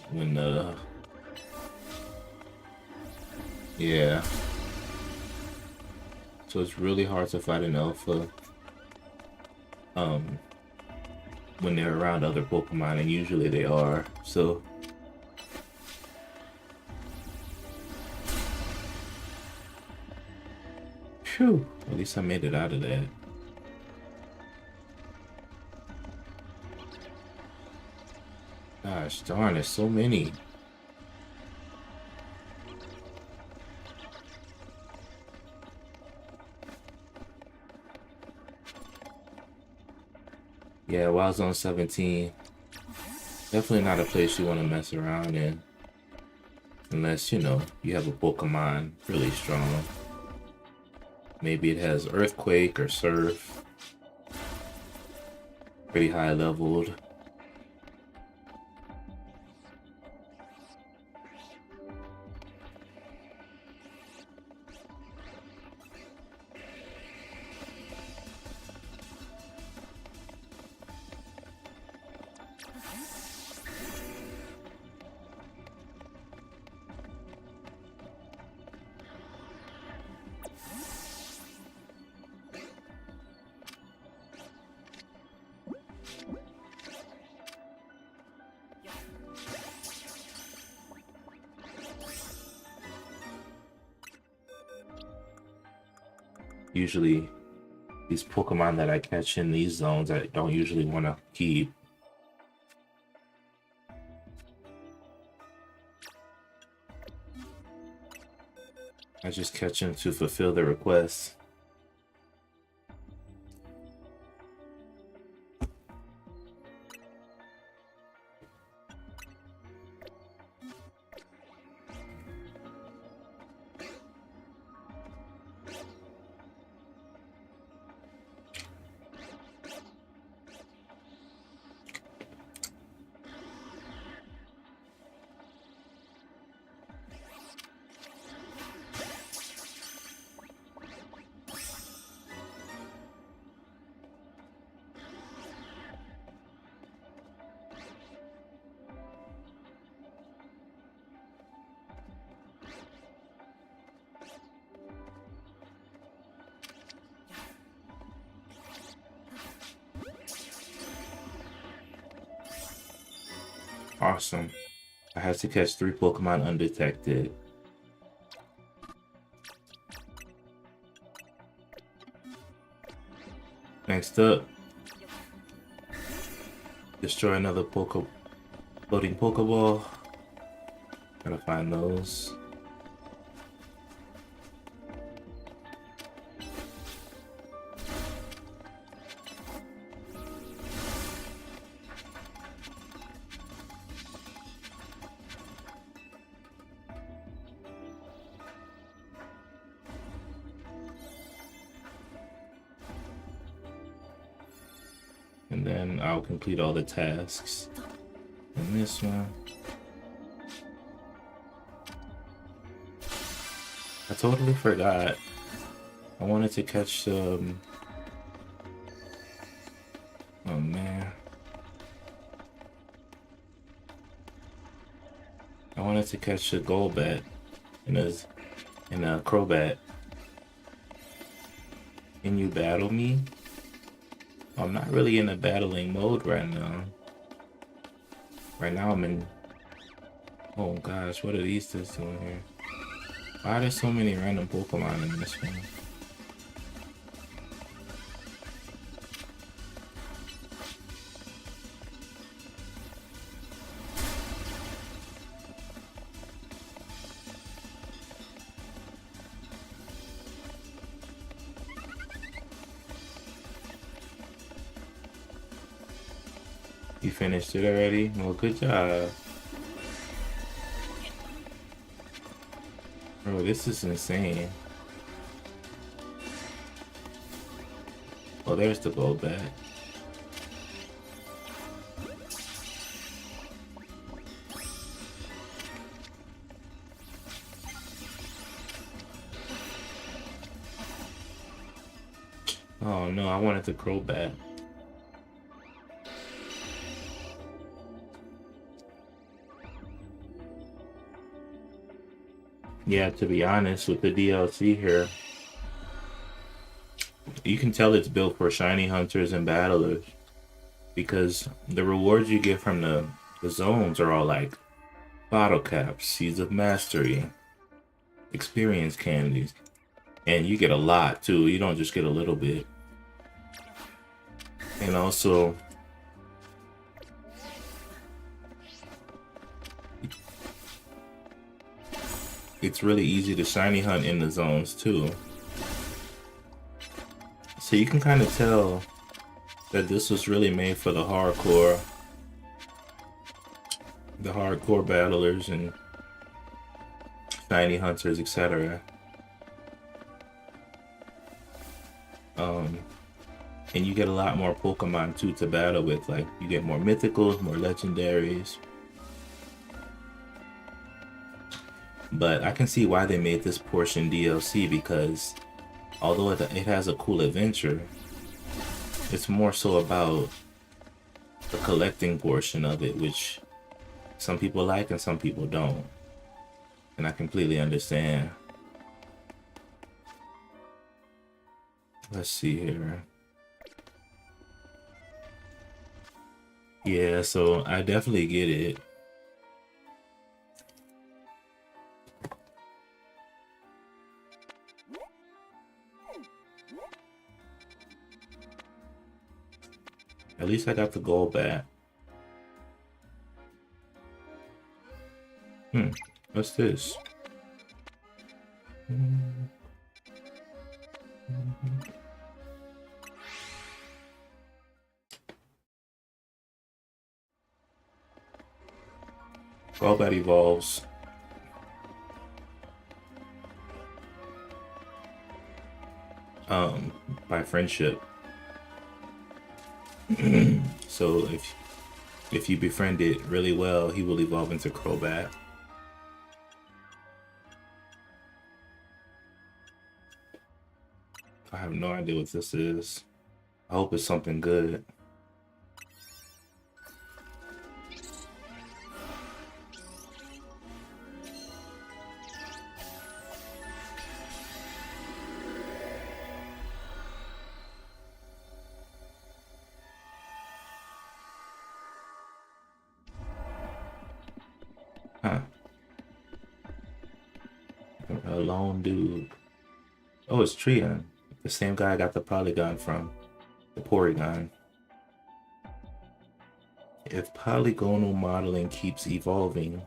yeah. So it's really hard to fight an alpha when they're around other Pokemon, and usually they are. So phew, at least I made it out of that. Gosh darn, there's so many. Yeah, Wild Zone 17. Definitely not a place you want to mess around in. Unless, you know, you have a Pokemon really strong. Maybe it has Earthquake or Surf. pretty high leveled. Usually these Pokemon that I catch in these zones I don't usually want to keep. I just catch them to fulfill the request. Awesome. I had to catch 3 Pokemon undetected. Next up, destroy another floating Pokeball. Gotta find those. And then I'll complete all the tasks. And this one. I totally forgot. I wanted to catch some... Oh man. I wanted to catch a Golbat and a Crobat. Can you battle me? I'm not really in a battling mode right now. Right now I'm in... Oh gosh, what are these two doing here? Why are there so many random Pokemon in this one? You finished it already? Well, good job. Bro, this is insane. Oh, there's the Golbat. Oh no, I wanted the Crobat. Yeah, to be honest, with the DLC here, you can tell it's built for shiny hunters and battlers because the rewards you get from the zones are all like bottle caps, seeds of mastery, experience candies, and you get a lot too. You don't just get a little bit. And also, it's really easy to shiny hunt in the zones too. So you can kind of tell that this was really made for the hardcore battlers and shiny hunters, etc. And you get a lot more Pokemon too to battle with. Like, you get more mythicals, more legendaries. But I can see why they made this portion DLC, because although it has a cool adventure, it's more so about the collecting portion of it, which some people like and some people don't. And I completely understand. Let's see here. Yeah, so I definitely get it. At least I got the gold back. What's this? Golbat evolves. By friendship. So if you befriend it really well, he will evolve into Crobat. I have no idea what this is. I hope it's something good. Huh. A lone dude. Oh, it's Trion. The same guy I got the Polygon from. The Porygon. If polygonal modeling keeps evolving,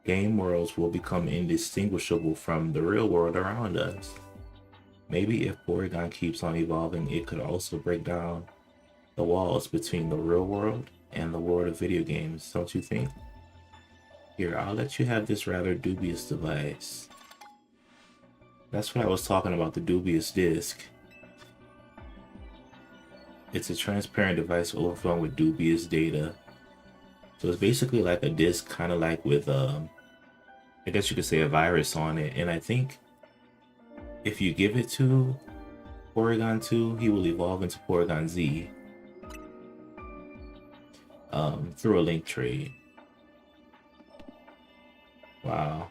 game worlds will become indistinguishable from the real world around us. Maybe if Porygon keeps on evolving, it could also break down the walls between the real world and the world of video games, don't you think? Here, I'll let you have this rather dubious device. That's what I was talking about, the dubious disc. It's a transparent device overflowing with dubious data. So it's basically like a disc, kind of like with, I guess you could say, a virus on it. And I think if you give it to Porygon 2, he will evolve into Porygon Z through a link trade. Wow.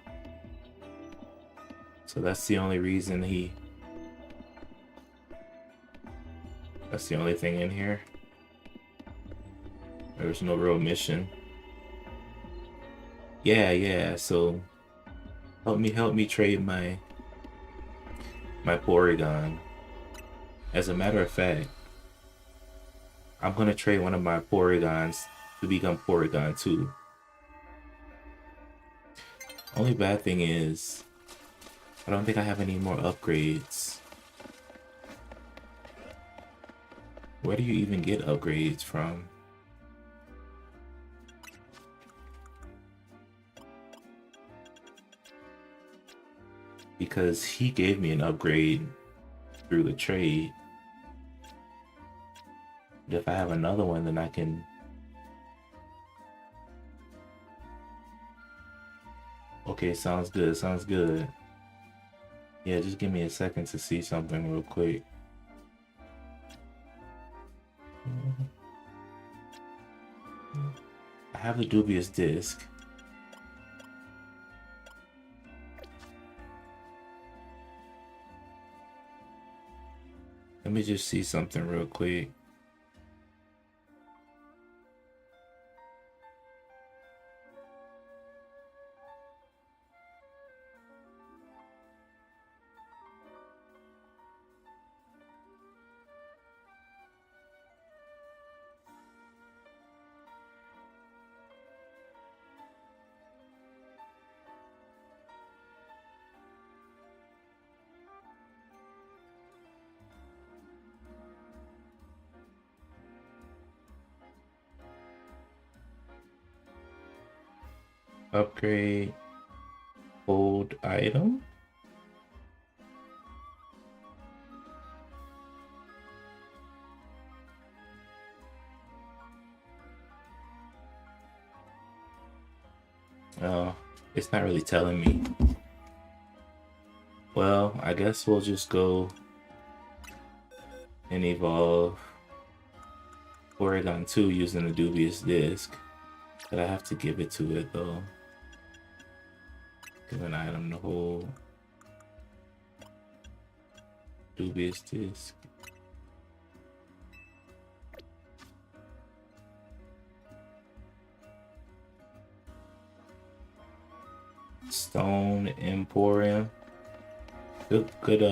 So that's the only reason that's the only thing in here. There's no real mission. Yeah, so help me trade my Porygon. As a matter of fact, I'm gonna trade one of my Porygons to become Porygon 2. Only bad thing is, I don't think I have any more upgrades. Where do you even get upgrades from? Because he gave me an upgrade through the trade. But if I have another one, then I can... Okay, sounds good, sounds good. Yeah, just give me a second to see something real quick. I have the dubious disc. Let me just see something real quick. Upgrade old item. It's not really telling me. Well, I guess we'll just go and evolve Porygon 2 using the dubious disc. But I have to give it to it though. Give an item to hold. Dubious disc. Stone Emporium. Good,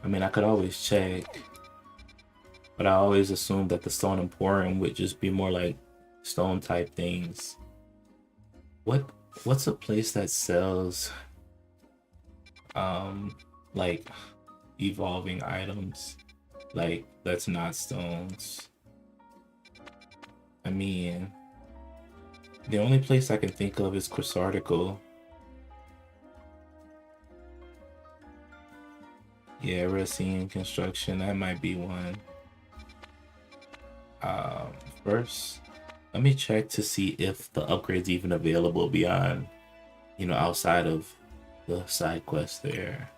I mean, I could always check, but I always assumed that the Stone Emporium would just be more like stone type things. What's a place that sells like evolving items, like that's not stones? I mean, the only place I can think of is Quasarticle. Yeah, Racine Construction, that might be one. First, let me check to see if the upgrade's even available beyond, you know, outside of the side quest there.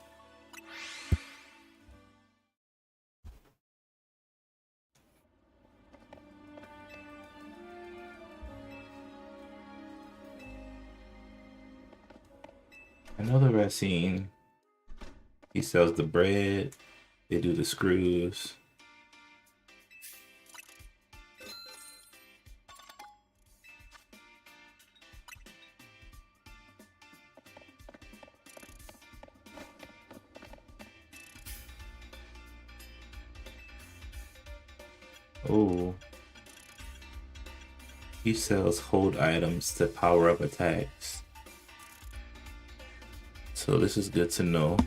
Another Racine. He sells the bread. They do the screws. Oh. He sells hold items to power up attacks. So this is good to know.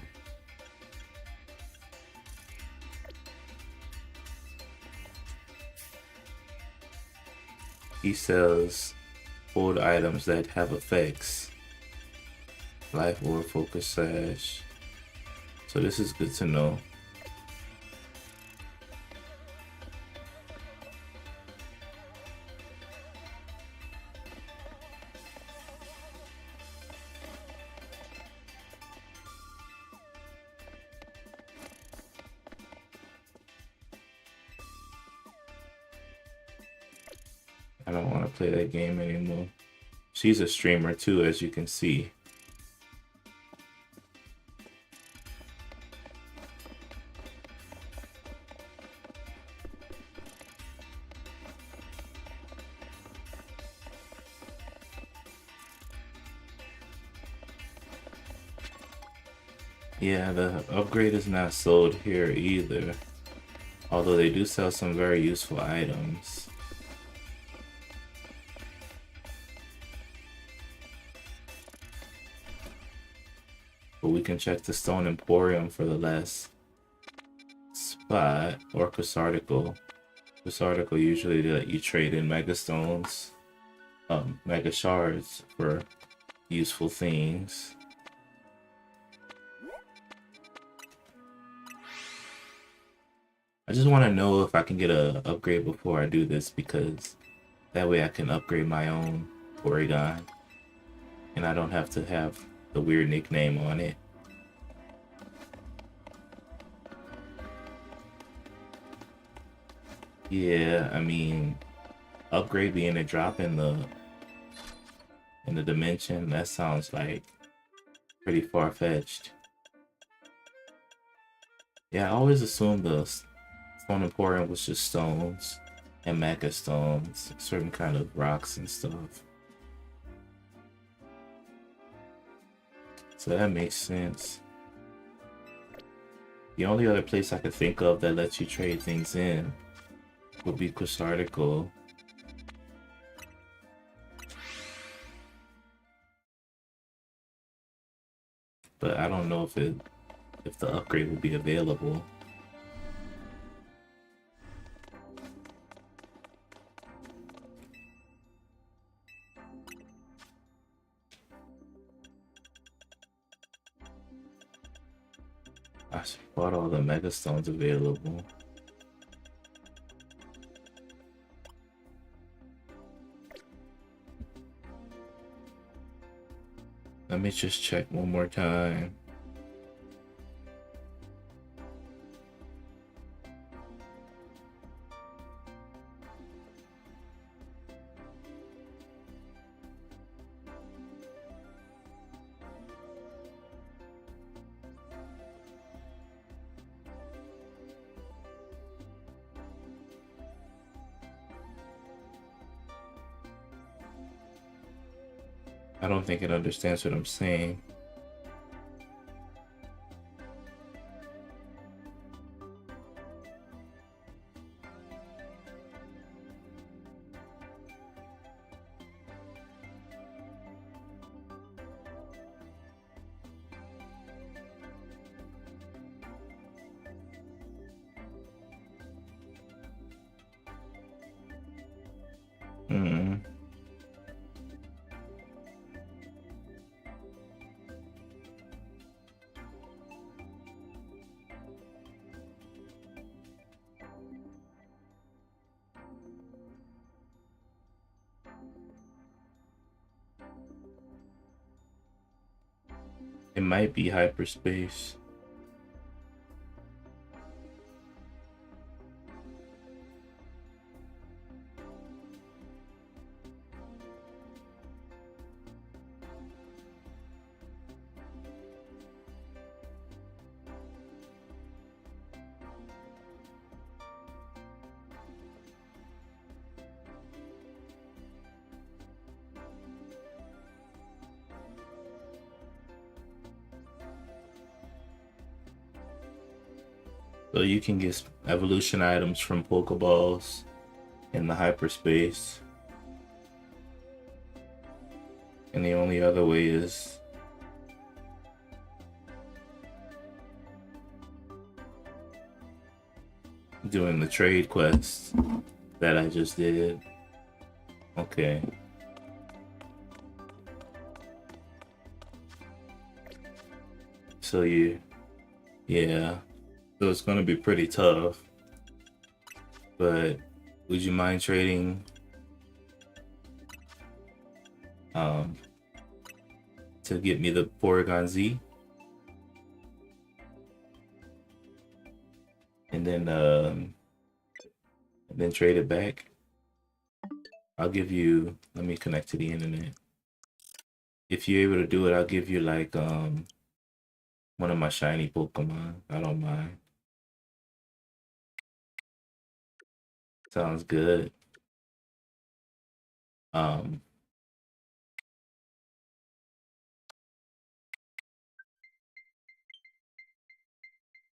He sells hold items that have effects. Life or focus sash. So this is good to know. I don't want to play that game anymore. She's a streamer too, as you can see. Yeah, the upgrade is not sold here either. Although they do sell some very useful items. But we can check the Stone Emporium for the last spot, or Quasarticle. Quasarticle usually let you trade in Mega Stones, Mega Shards for useful things. I just want to know if I can get a upgrade before I do this, because that way I can upgrade my own Porygon and I don't have to have the weird nickname on it. Yeah, I mean, upgrade being a drop in the dimension, that sounds like pretty far-fetched. Yeah, I always assumed the Stone Emporium was just stones and Mega Stones, certain kind of rocks and stuff. So that makes sense. The only other place I could think of that lets you trade things in would be Quasarticle. But I don't know if the upgrade will be available. I bought all the Mega Stones available. Let me just check one more time. I don't think it understands what I'm saying. Hmm. It might be hyperspace. So you can get evolution items from Pokeballs in the hyperspace. And the only other way is doing the trade quest that I just did. Okay. So yeah. So it's gonna be pretty tough. But would you mind trading to get me the Porygon Z? And then trade it back. I'll give you, let me connect to the internet. If you're able to do it, I'll give you like one of my shiny Pokemon. I don't mind. Sounds good.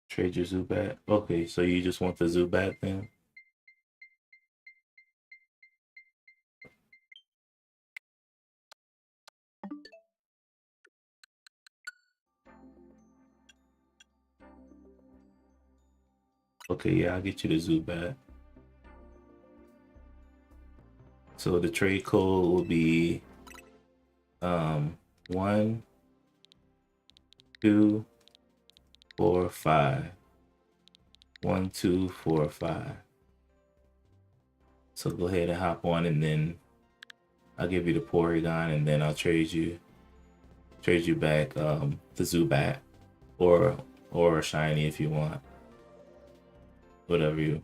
Trade your Zubat. Okay, so you just want the Zubat then? Okay, yeah, I'll get you the Zubat. So the trade code will be 1, 2, 4, 5. 1, 2, 4, 5. So go ahead and hop on, and then I'll give you the Porygon, and then I'll trade you back the Zubat or a shiny if you want. Whatever you.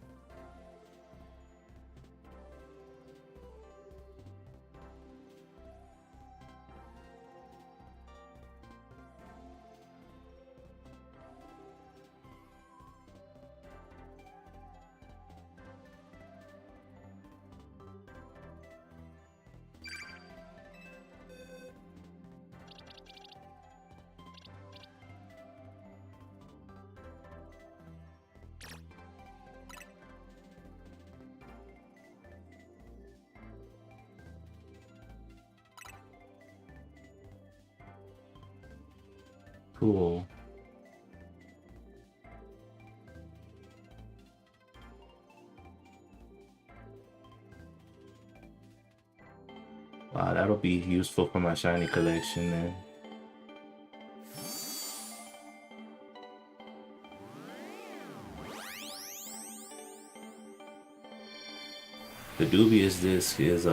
Cool. Wow, that'll be useful for my shiny collection then. The dubious disc is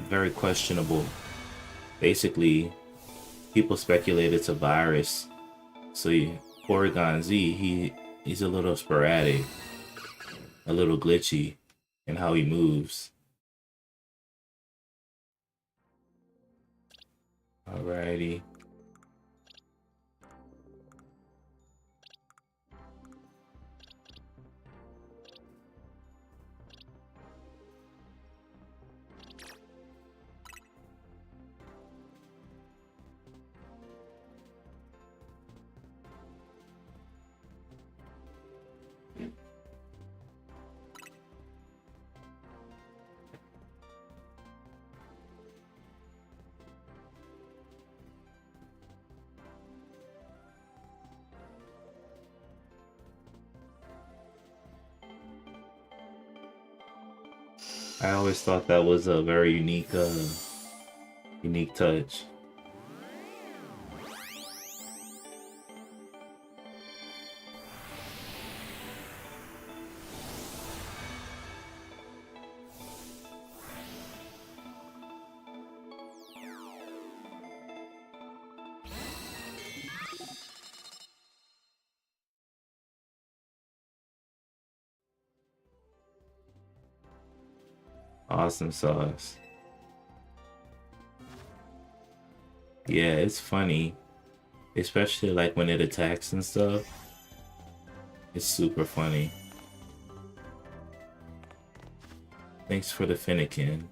very questionable. Basically, people speculate it's a virus. So Porygon Z, he's a little sporadic, a little glitchy in how he moves. Alrighty. I always thought that was a very unique touch. Awesome sauce. Yeah, it's funny, especially like when it attacks and stuff. It's super funny. Thanks for the Finnegan.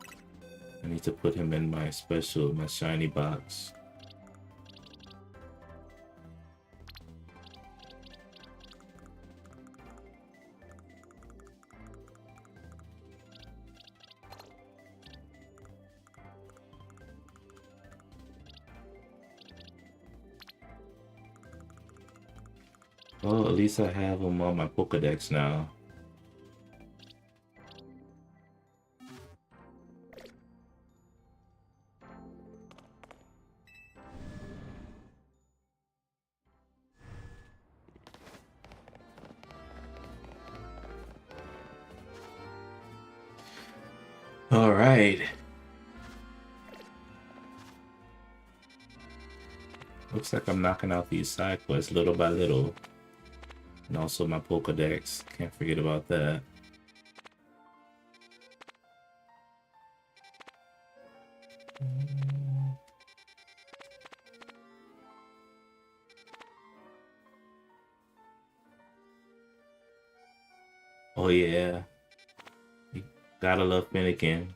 I need to put him in my shiny box. Well, at least I have him on my Pokedex now. All right. Looks like I'm knocking out these side quests little by little. And also my Pokedex. Can't forget about that. Oh yeah. You gotta love Finnegan.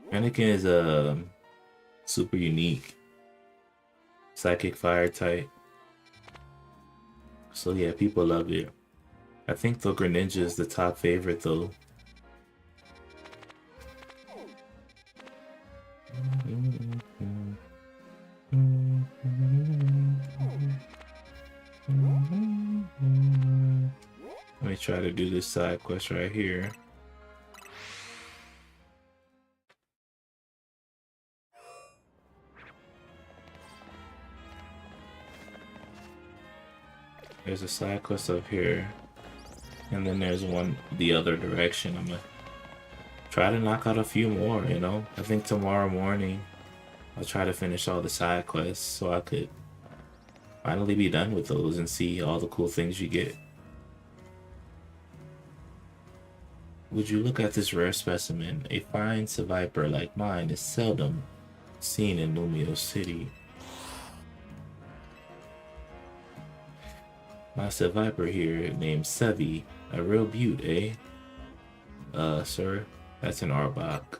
Finnegan is a super unique psychic fire type. So yeah, people love it. I think the Greninja is the top favorite though. Let me try to do this side quest right here. There's a side quest up here. And then there's one the other direction. I'm gonna try to knock out a few more, you know? I think tomorrow morning I'll try to finish all the side quests so I could finally be done with those and see all the cool things you get. Would you look at this rare specimen? A fine Seviper like mine is seldom seen in Lumio City. My Seviper here named Sevi. A real beaut, eh? Sir, that's an Arbok.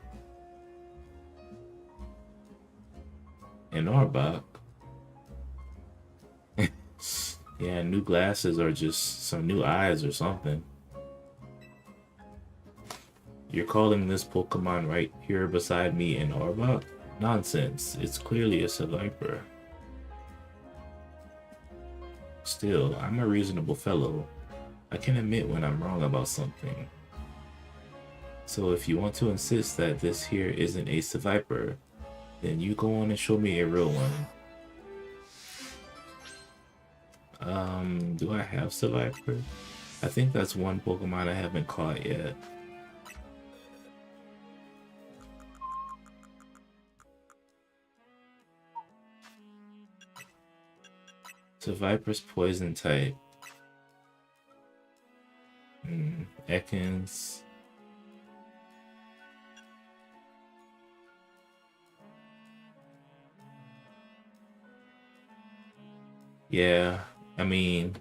An Arbok? Yeah, new glasses or just some new eyes or something. You're calling this Pokemon right here beside me an Arbok? Nonsense, it's clearly a Seviper. Still, I'm a reasonable fellow. I can admit when I'm wrong about something. So if you want to insist that this here isn't a Seviper, then you go on and show me a real one. Do I have Seviper? I think that's one Pokemon I haven't caught yet. So Viper's poison type. Ekans. Yeah, I mean,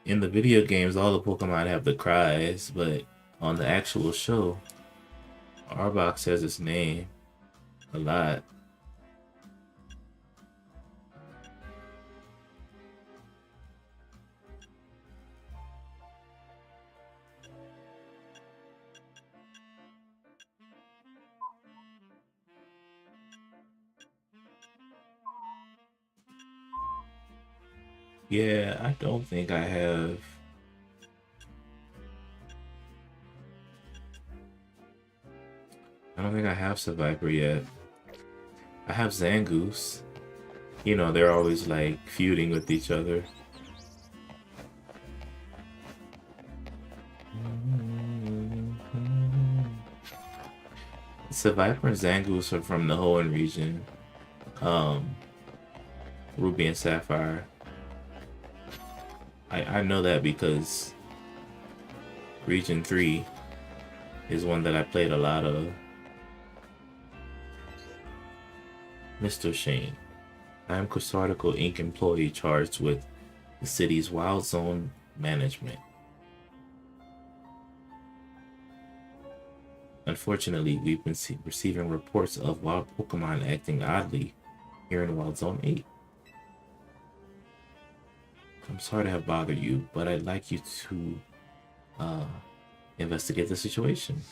in the video games, all the Pokemon have the cries, but on the actual show, Arbok says its name a lot. Yeah, I don't think I have. I don't think I have Survivor yet. I have Zangoose. You know, they're always like feuding with each other. Survivor and Zangoose are from the Hoenn region. Ruby and Sapphire. I know that because Region 3 is one that I played a lot of. Mr. Shane. I am Cusarticle Inc. employee charged with the city's wild zone management. Unfortunately, we've been receiving reports of wild Pokemon acting oddly here in Wild Zone 8. I'm sorry to have bothered you, but I'd like you to investigate the situation.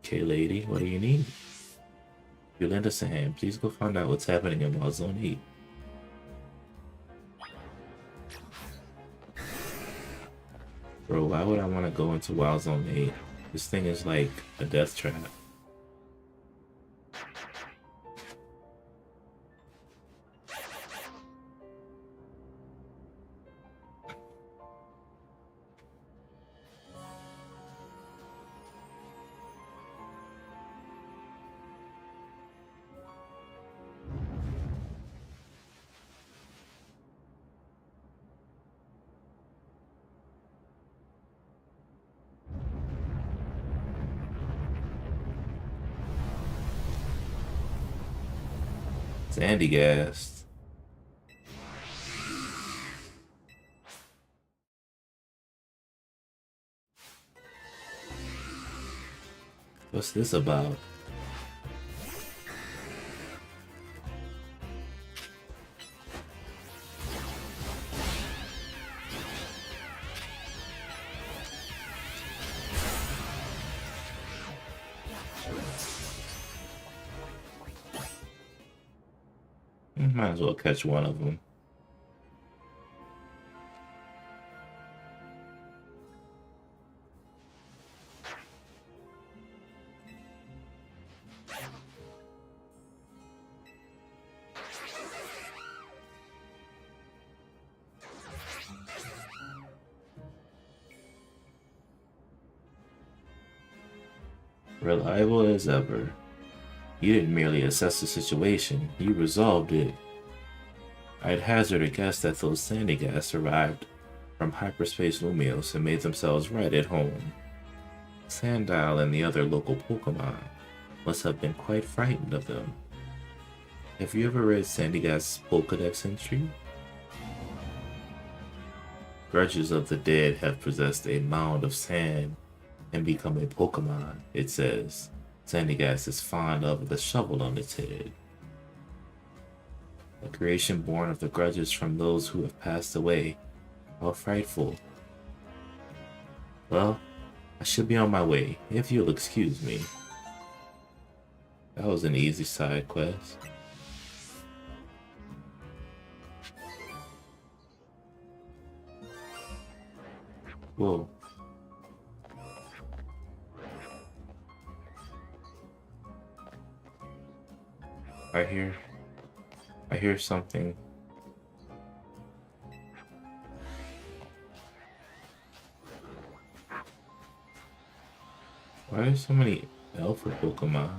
Okay, lady, what do you need? If you lend us a hand, please go find out what's happening in Wild Zone 8. Bro, why would I want to go into Wild Zone 8? This thing is like a death trap. Sandygast. What's this about? Might as well catch one of them. Reliable as ever. You didn't merely assess the situation, you resolved it. I'd hazard a guess that those Sandygast arrived from hyperspace Lumios and made themselves right at home. Sandile and the other local Pokemon must have been quite frightened of them. Have you ever read Sandygast's Pokedex entry? Grudges of the dead have possessed a mound of sand and become a Pokemon, it says. Sandygast is fond of the shovel on its head. A creation born of the grudges from those who have passed away. How frightful. Well, I should be on my way, if you'll excuse me. That was an easy side quest. Whoa. I hear something. Why are there so many alpha Pokemon?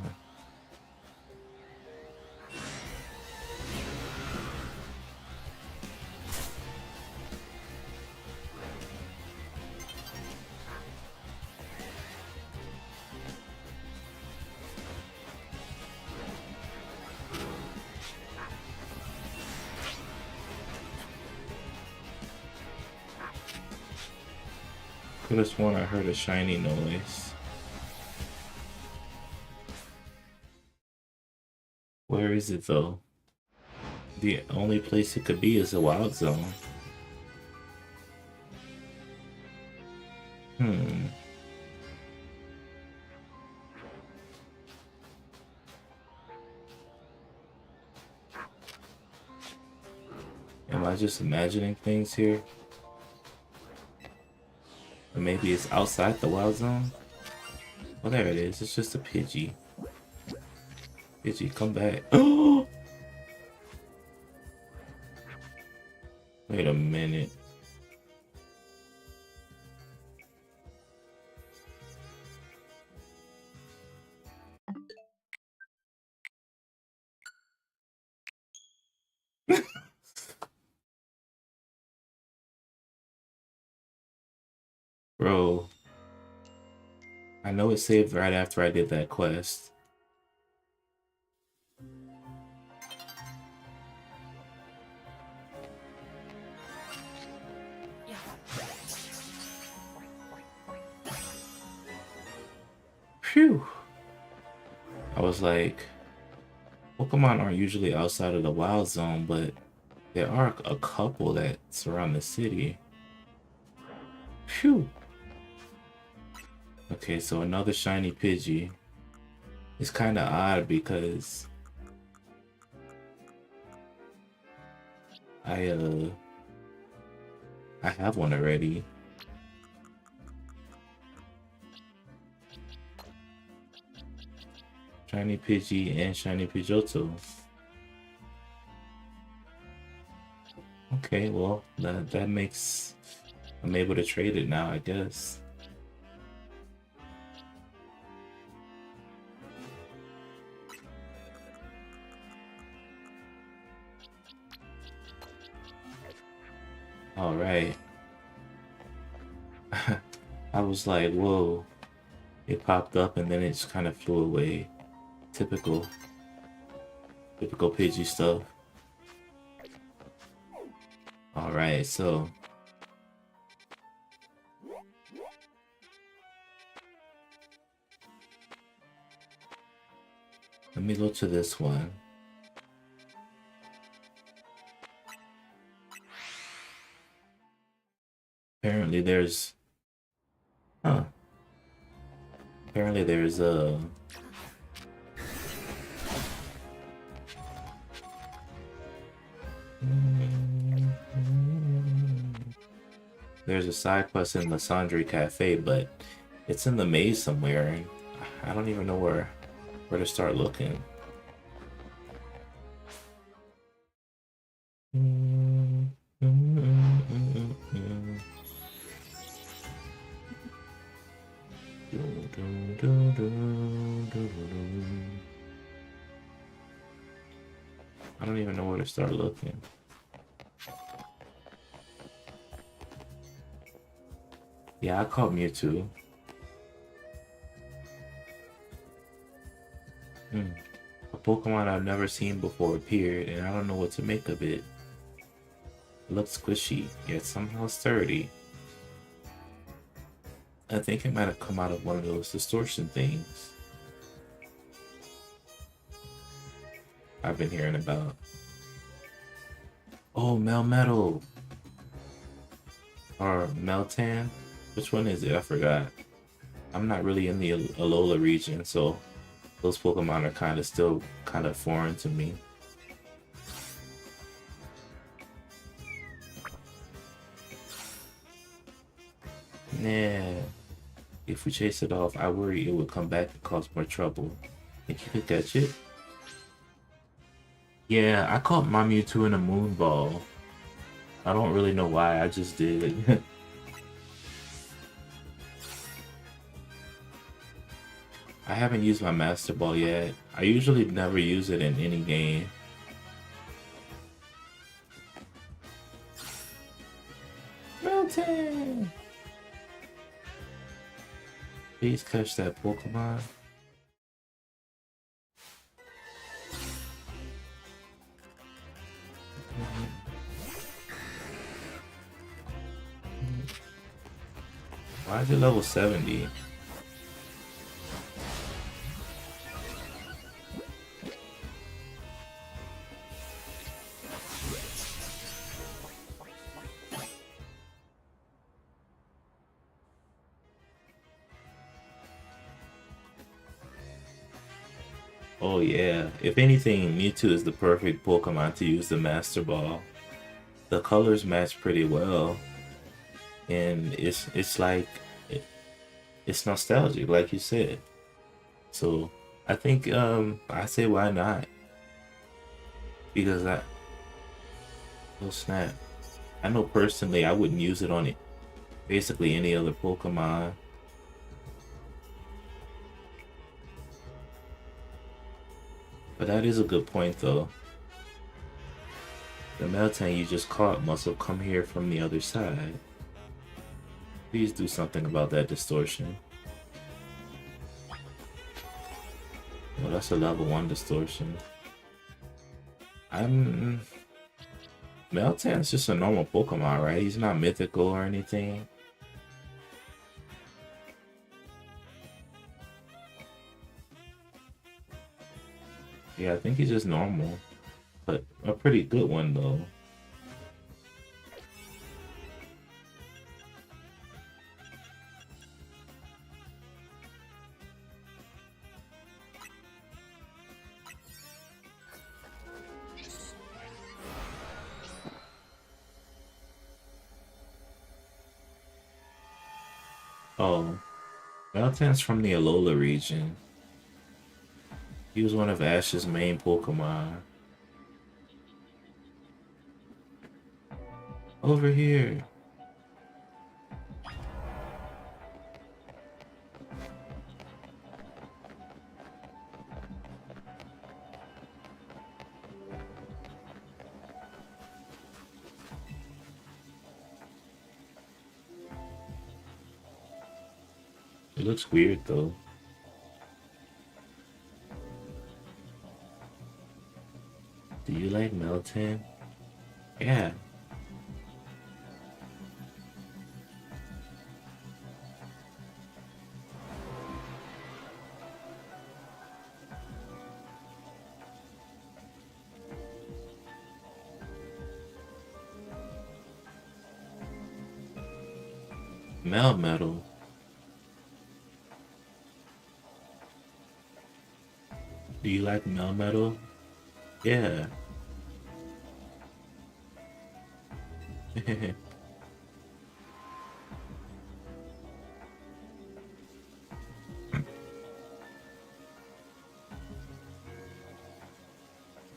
could have sworn I heard a shiny noise. Where is it though? The only place it could be is the wild zone. Hmm. Am I just imagining things here? Or maybe it's outside the wild zone? Oh, there it is. It's just a Pidgey. Pidgey, come back. Oh! Wait a minute. Bro, I know it saved right after I did that quest. Phew. I was like, Pokemon aren't usually outside of the wild zone, but there are a couple that surround the city. Phew. Okay, so another shiny Pidgey. It's kind of odd because I have one already. Shiny Pidgey and Shiny Pidgeotto. Okay, well, that makes I'm able to trade it now, I guess. All right. I was like, whoa. It popped up and then it just kind of flew away. Typical Pidgey stuff. All right, so let me go to this one. Apparently there's Apparently there's a side quest in the Sandry Cafe, but it's in the maze somewhere, and I don't even know where to start looking. I don't even know where to start looking. Yeah, I caught Mewtwo. A Pokemon I've never seen before appeared, and I don't know what to make of it. It looks squishy, yet somehow sturdy. I think it might have come out of one of those distortion things I've been hearing about. Oh, Melmetal! Or Meltan? Which one is it? I forgot. I'm not really in the Alola region, so those Pokemon are still kind of foreign to me. Nah. If we chase it off, I worry it would come back and cause more trouble. Think you could catch it? Yeah, I caught my Mewtwo in a Moon Ball. I don't really know why, I just did. I haven't used my Master Ball yet. I usually never use it in any game. Mountain! Please catch that Pokemon. Why How's your level 70? Oh yeah. If anything, Mewtwo is the perfect Pokemon to use the Master Ball. The colors match pretty well, and it's like it, it's nostalgic, like you said. So I think I say why not? Because I oh snap. I know personally I wouldn't use it on it basically any other Pokemon. But that is a good point though. The Meltan you just caught must have come here from the other side. Please do something about that distortion. Well, that's a level 1 distortion. I'm... Meltan's just a normal Pokemon, right? He's not mythical or anything. Yeah, I think he's just normal. But a pretty good one, though. Oh, Meltan's from the Alola region. He was one of Ash's main Pokemon. Over here. It looks weird though. Do you like Meltan? Yeah. Melmetal. Do you like Melmetal? Yeah. I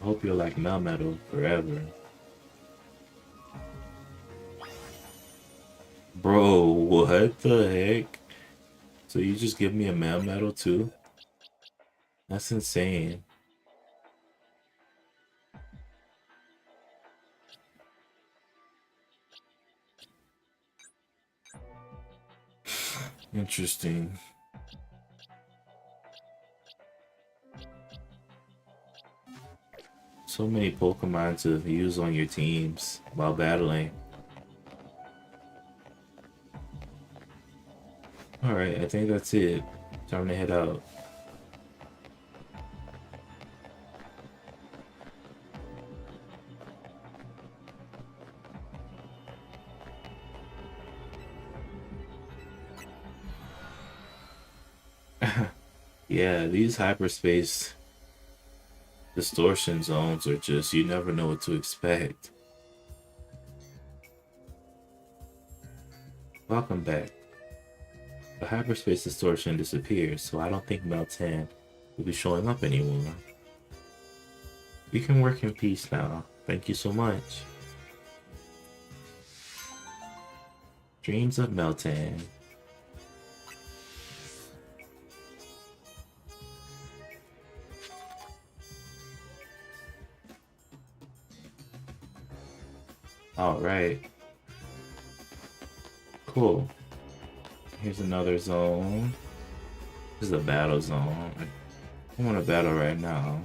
hope you're like Melmetal forever. Bro, what the heck? So you just give me a Melmetal too? That's insane. Interesting. So many Pokemon to use on your teams while battling. Alright, I think that's it. Time to head out. Yeah, these hyperspace distortion zones are just, you never know what to expect. Welcome back. The hyperspace distortion disappears, so I don't think Meltan will be showing up anymore. We can work in peace now. Thank you so much. Dreams of Meltan. Alright. Cool. Here's another zone. This is a battle zone. I want to battle right now.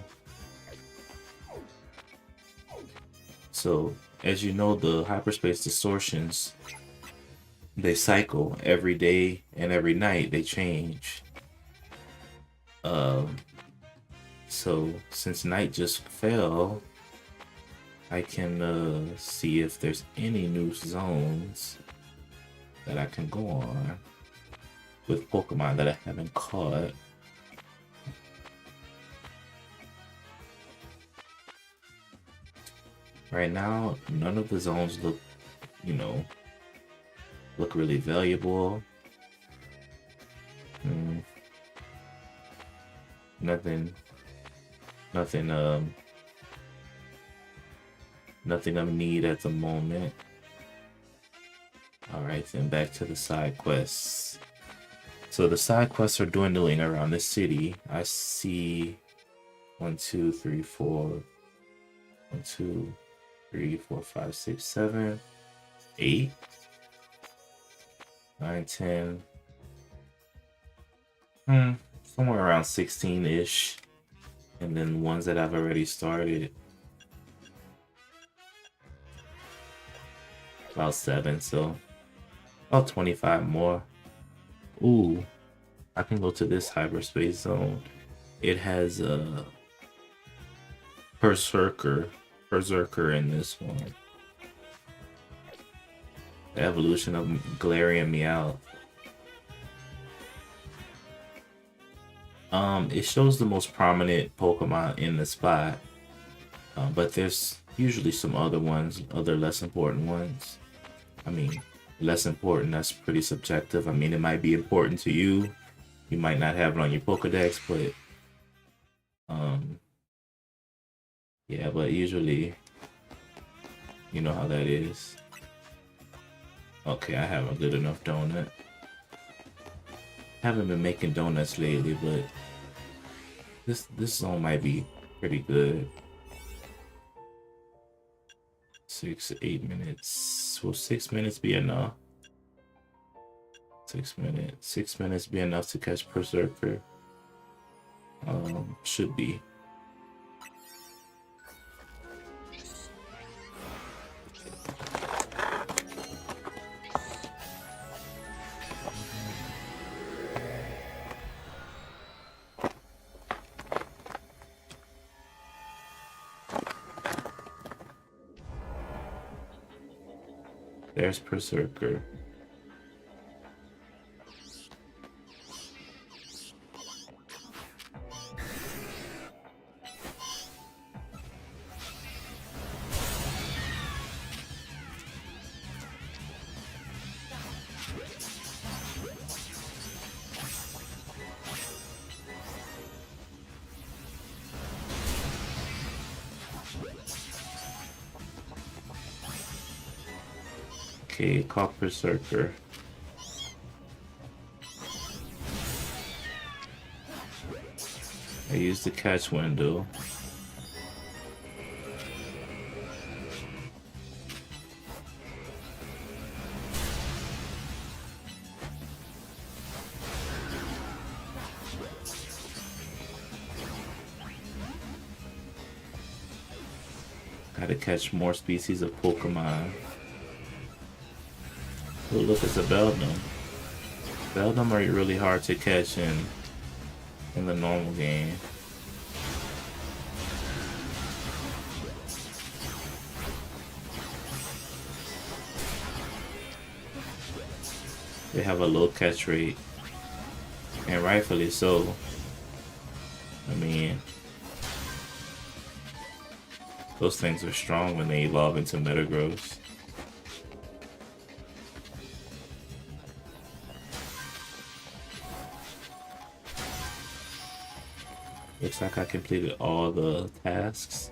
So, as you know, the hyperspace distortions they cycle every day and every night. They change. Um, so since night just fell, I can see if there's any new zones that I can go on with Pokemon that I haven't caught. Right now, none of the zones look, you know, look really valuable. Nothing, nothing, nothing of need at the moment. All right, then back to the side quests. So the side quests are dwindling around the city. I see 1, 2, 3, 4, 1, 2, 3, 4, 5, 6, 7, 8, 9, 10. Somewhere around 16-ish. And then ones that I've already started, about 7, so about 25 more. Ooh, I can go to this hyperspace zone. It has a Berserker in this one. The evolution of Galarian Meowth. It shows the most prominent Pokemon in the spot, but there's usually some other ones, other less important ones. I mean, less important, that's pretty subjective. I mean, it might be important to you. You might not have it on your Pokedex, but yeah, but usually, you know how that is. Okay, I have a good enough donut. Haven't been making donuts lately, but this zone might be pretty good. 6, 8 minutes. Will 6 minutes be enough? 6 minutes. 6 minutes be enough to catch Berserker? Should be. There's Berserker. Okay, caught Berserker. I used the catch window. Gotta catch more species of Pokemon. Oh, look, it's a Beldum. Beldum are really hard to catch in the normal game. They have a low catch rate, and rightfully so. I mean, those things are strong when they evolve into Metagross. Looks like I completed all the tasks,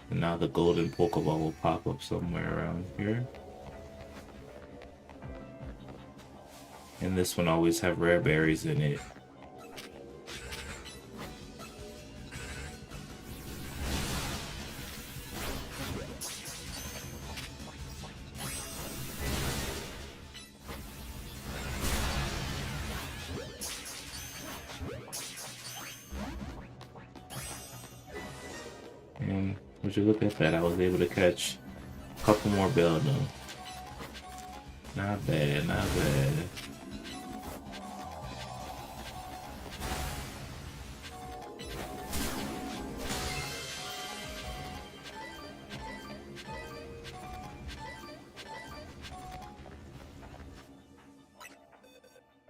and now the golden Pokeball will pop up somewhere around here. And this one always have rare berries in it. And would you look at that, I was able to catch a couple more Beldum. Not bad, not bad.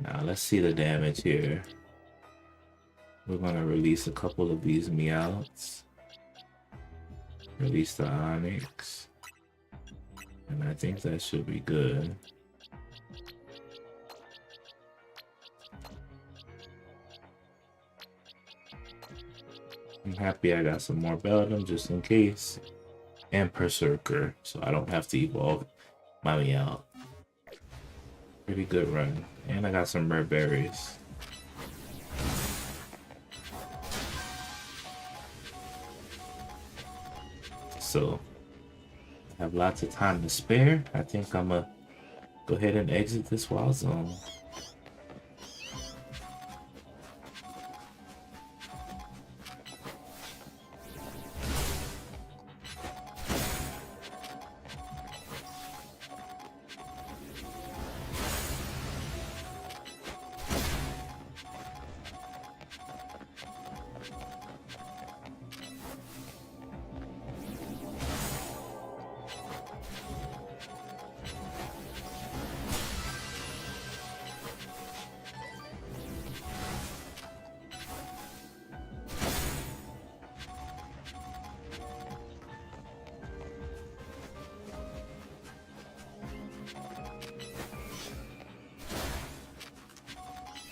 Now let's see the damage here. We're gonna release a couple of these Meowths. Release the Onyx. And I think that should be good. I'm happy I got some more Beldum just in case. And Berserker, so I don't have to evolve my Meowth. Pretty good run. And I got some rare berries. So, I have lots of time to spare. I think I'm gonna go ahead and exit this wild zone.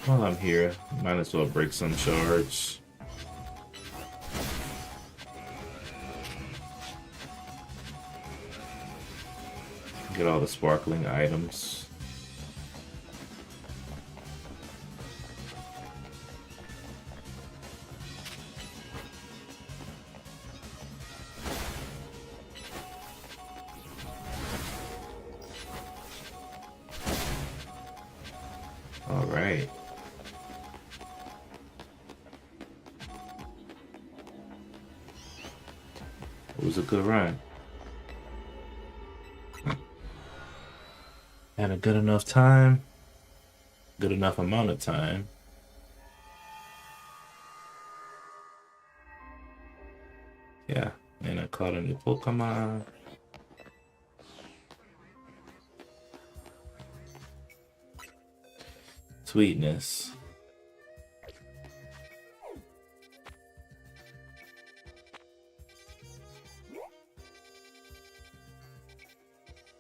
While I'm here, might as well break some shards. Get all the sparkling items. All right. It was a good run. Had a good enough time, good enough amount of time. Yeah, and I caught a new Pokemon. Sweetness.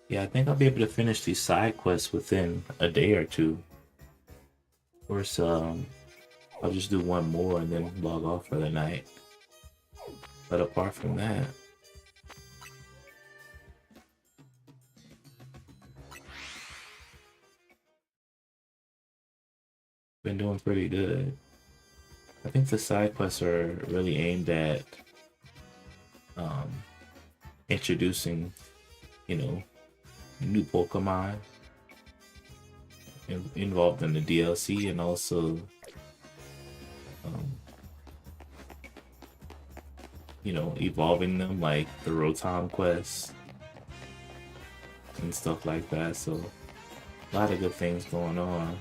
Yeah, I think I'll be able to finish these side quests within a day or two. Of course, I'll just do one more and then log off for the night. But apart from that, been doing pretty good. I think the side quests are really aimed at introducing, you know, new Pokemon involved in the DLC, and also you know, evolving them, like the Rotom quest and stuff like that. So a lot of good things going on.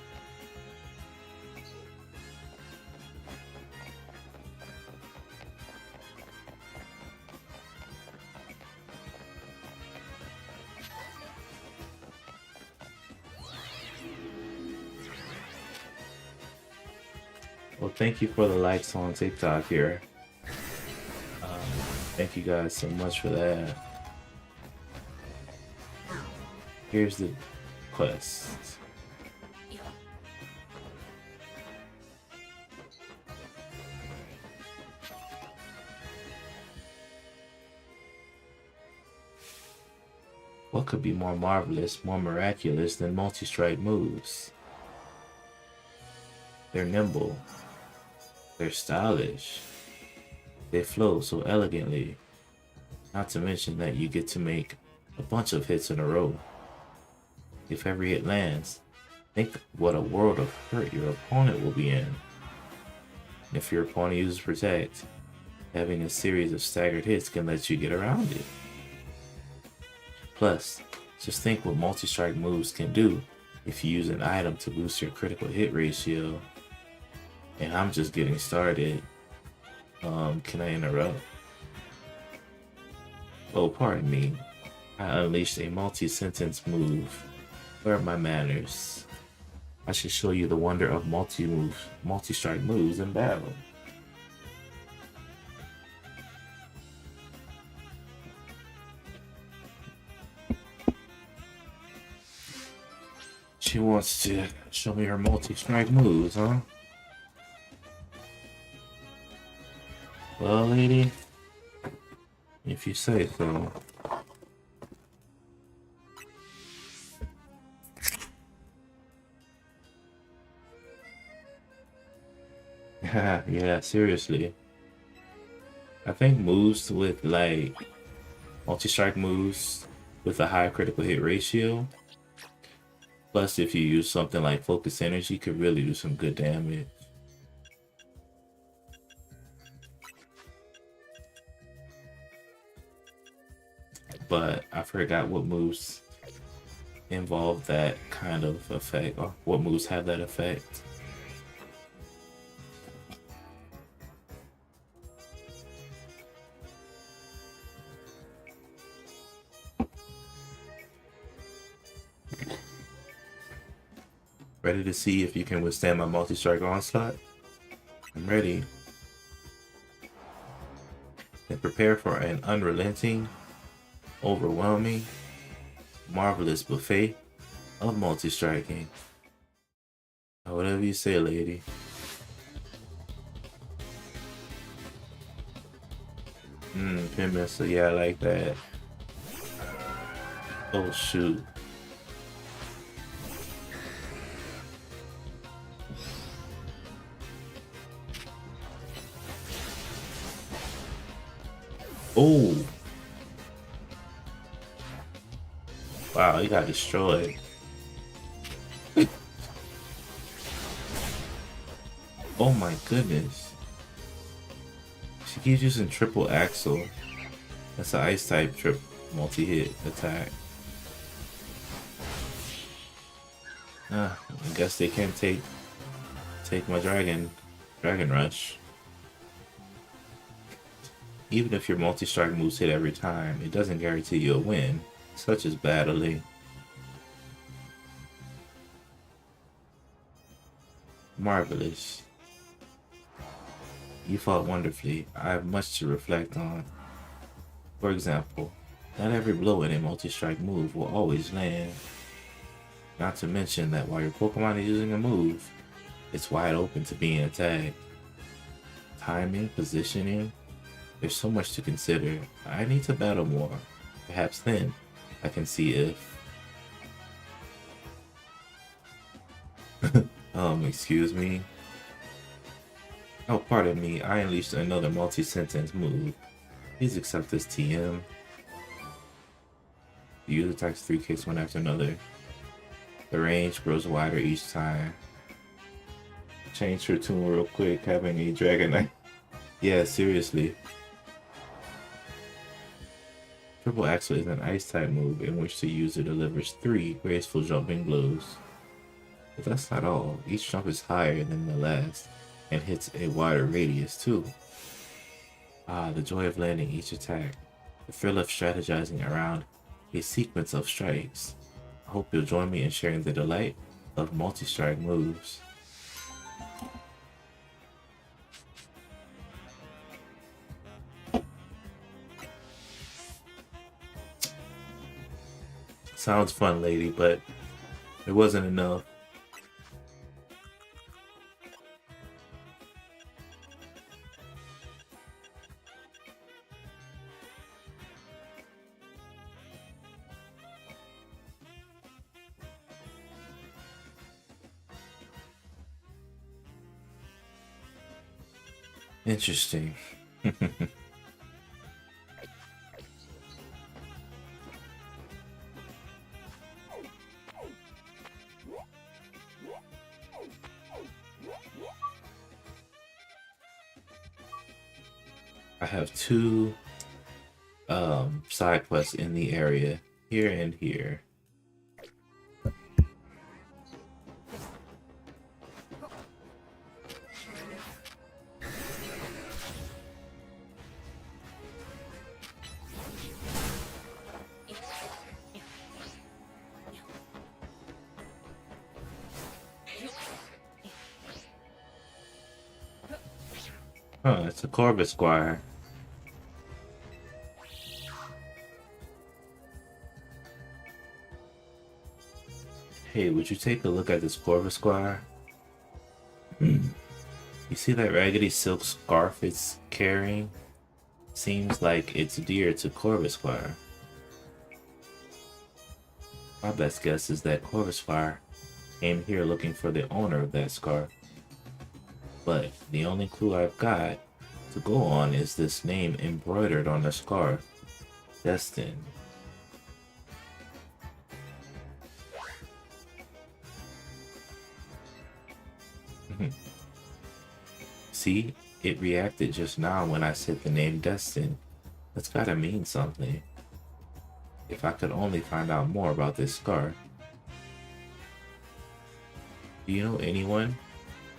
Well, thank you for the likes on TikTok here. Thank you guys so much for that. Here's the quest. What could be more marvelous, more miraculous than multi-strike moves? They're nimble. They're stylish. They flow so elegantly. Not to mention that you get to make a bunch of hits in a row. If every hit lands, think what a world of hurt your opponent will be in. If your opponent uses Protect, having a series of staggered hits can let you get around it. Plus, Just think what multi-strike moves can do if you use an item to boost your critical hit ratio. And I'm just getting started. Can I interrupt? Oh, pardon me. I unleashed a multi-sentence move. Where are my manners? I should show you the wonder of multi-strike moves in battle. She wants to show me her multi-strike moves, huh? Well, lady, if you say so. Yeah, seriously. I think moves with like multi-strike moves with a high critical hit ratio. Plus, if you use something like focus energy, could really do some good damage. But I forgot what moves involve that kind of effect, or what moves have that effect. Ready to see if you can withstand my multi-strike onslaught? I'm ready. And prepare for an unrelenting, overwhelming, marvelous buffet of multi-striking. Whatever you say, lady. Pin missile, yeah, I like that. Oh shoot. Oh! Wow, he got destroyed. Oh my goodness. She keeps using triple axle. That's an ice type trip multi-hit attack. I guess they can't take my dragon rush. Even if your multi-strike moves hit every time, it doesn't guarantee you a win, such as battling. Marvelous. You fought wonderfully. I have much to reflect on. For example, not every blow in a multi-strike move will always land. Not to mention that while your Pokemon is using a move, it's wide open to being attacked. Timing, positioning, there's so much to consider. I need to battle more. Perhaps then, I can see if... excuse me? Oh, pardon me, I unleashed another multi-sentence move. Please accept this TM. The user attacks 3 kicks one after another. The range grows wider each time. Change her tune real quick, having a Dragonite. Yeah, seriously. Triple Axle is an ice type move in which the user delivers 3 graceful jumping blows. But that's not all. Each jump is higher than the last and hits a wider radius too. Ah, the joy of landing each attack. The thrill of strategizing around a sequence of strikes. I hope you'll join me in sharing the delight of multi-strike moves. Sounds fun, lady, but it wasn't enough. Interesting. I have 2 side quests in the area, here and here. Huh, it's a Corvus Squire. Hey, would you take a look at this Corvus Squire? You see that raggedy silk scarf it's carrying? Seems like it's dear to Corvus Squire. My best guess is that Corvus Squire came here looking for the owner of that scarf. But the only clue I've got to go on is this name embroidered on the scarf. Destin. See, it reacted just now when I said the name Destin. That's gotta mean something. If I could only find out more about this scarf. Do you know anyone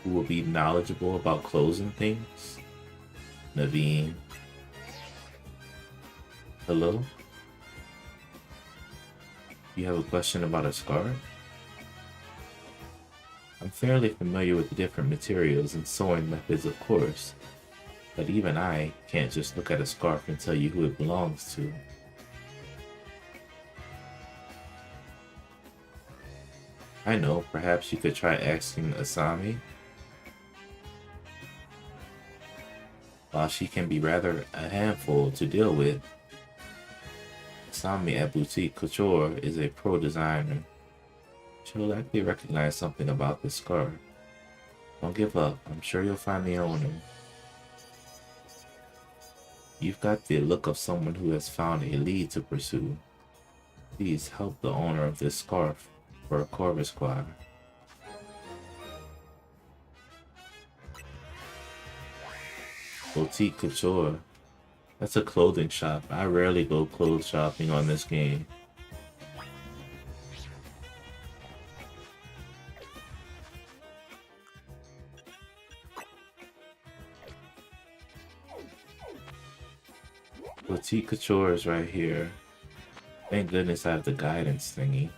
who will be knowledgeable about clothes and things? Naveen. Hello? You have a question about a scarf? I'm fairly familiar with the different materials and sewing methods, of course, but even I can't just look at a scarf and tell you who it belongs to. I know, perhaps you could try asking Asami. While she can be rather a handful to deal with, Asami at Boutique Couture is a pro designer. She'll likely recognize something about this scarf. Don't give up, I'm sure you'll find the owner. You've got the look of someone who has found a lead to pursue. Please help the owner of this scarf for a Corvus Squire. Boutique Couture. That's a clothing shop. I rarely go clothes shopping on this game. Boutique Couture is right here. Thank goodness I have the guidance thingy.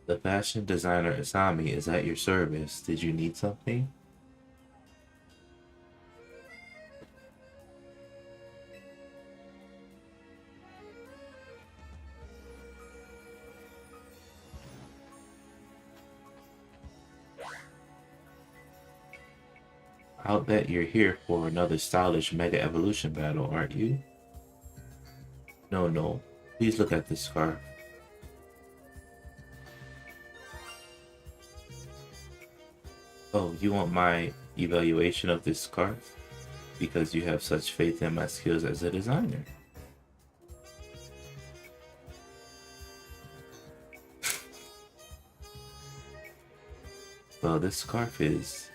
The fashion designer Asami is at your service. Did you need something? I'll bet you're here for another stylish Mega Evolution battle, aren't you? No, no. Please look at this scarf. Oh, you want my evaluation of this scarf? Because you have such faith in my skills as a designer. Well, this scarf it's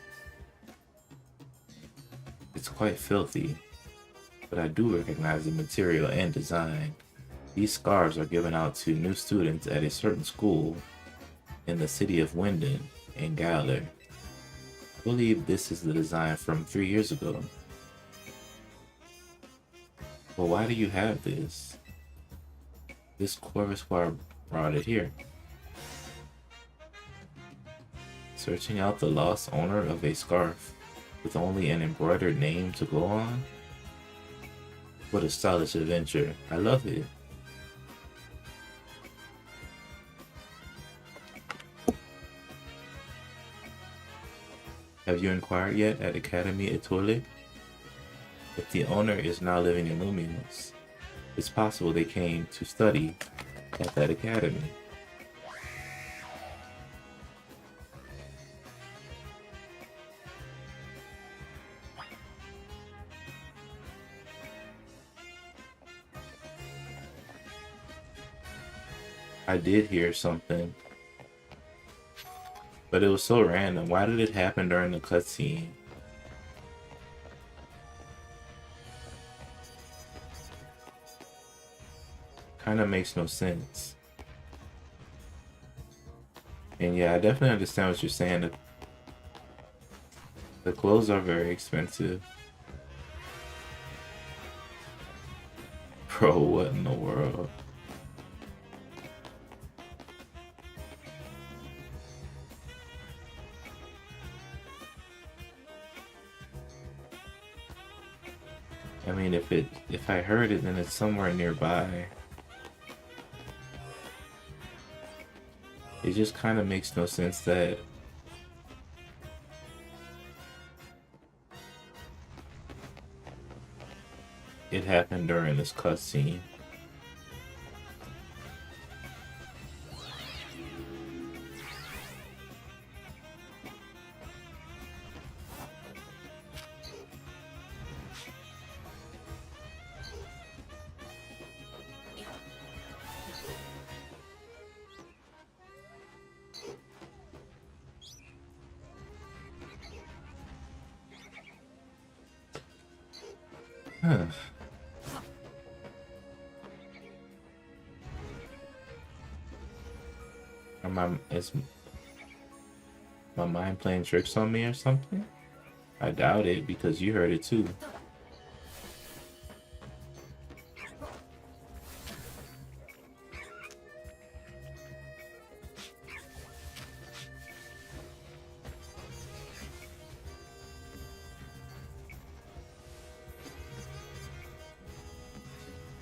quite filthy, but I do recognize the material and design. These scarves are given out to new students at a certain school in the city of Winden in Galler. I believe this is the design from 3 years ago. Well, why do you have this? This Corvus Squire brought it here. Searching out the lost owner of a scarf with only an embroidered name to go on? What a stylish adventure. I love it. Have you inquired yet at Academy Etoile? If the owner is now living in Luminos, it's possible they came to study at that academy. I did hear something, but it was so random. Why did it happen during the cutscene? kind of makes no sense. And yeah, I definitely understand what you're saying. The clothes are very expensive. Bro, what in the world? I mean, if I heard it, then it's somewhere nearby. It just kind of makes no sense that it happened during this cutscene. Huh. Is my mind playing tricks on me or something? I doubt it because you heard it too.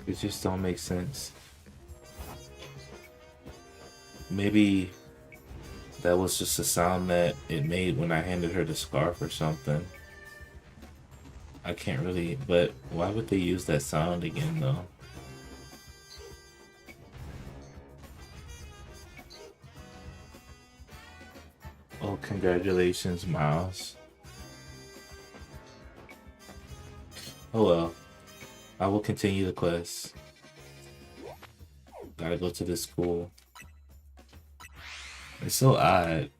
It just don't make sense. Maybe that was just a sound that it made when I handed her the scarf or something. I can't really, but why would they use that sound again though? Oh, congratulations, Miles. Oh well, I will continue the quest. Gotta go to this school. It's so odd.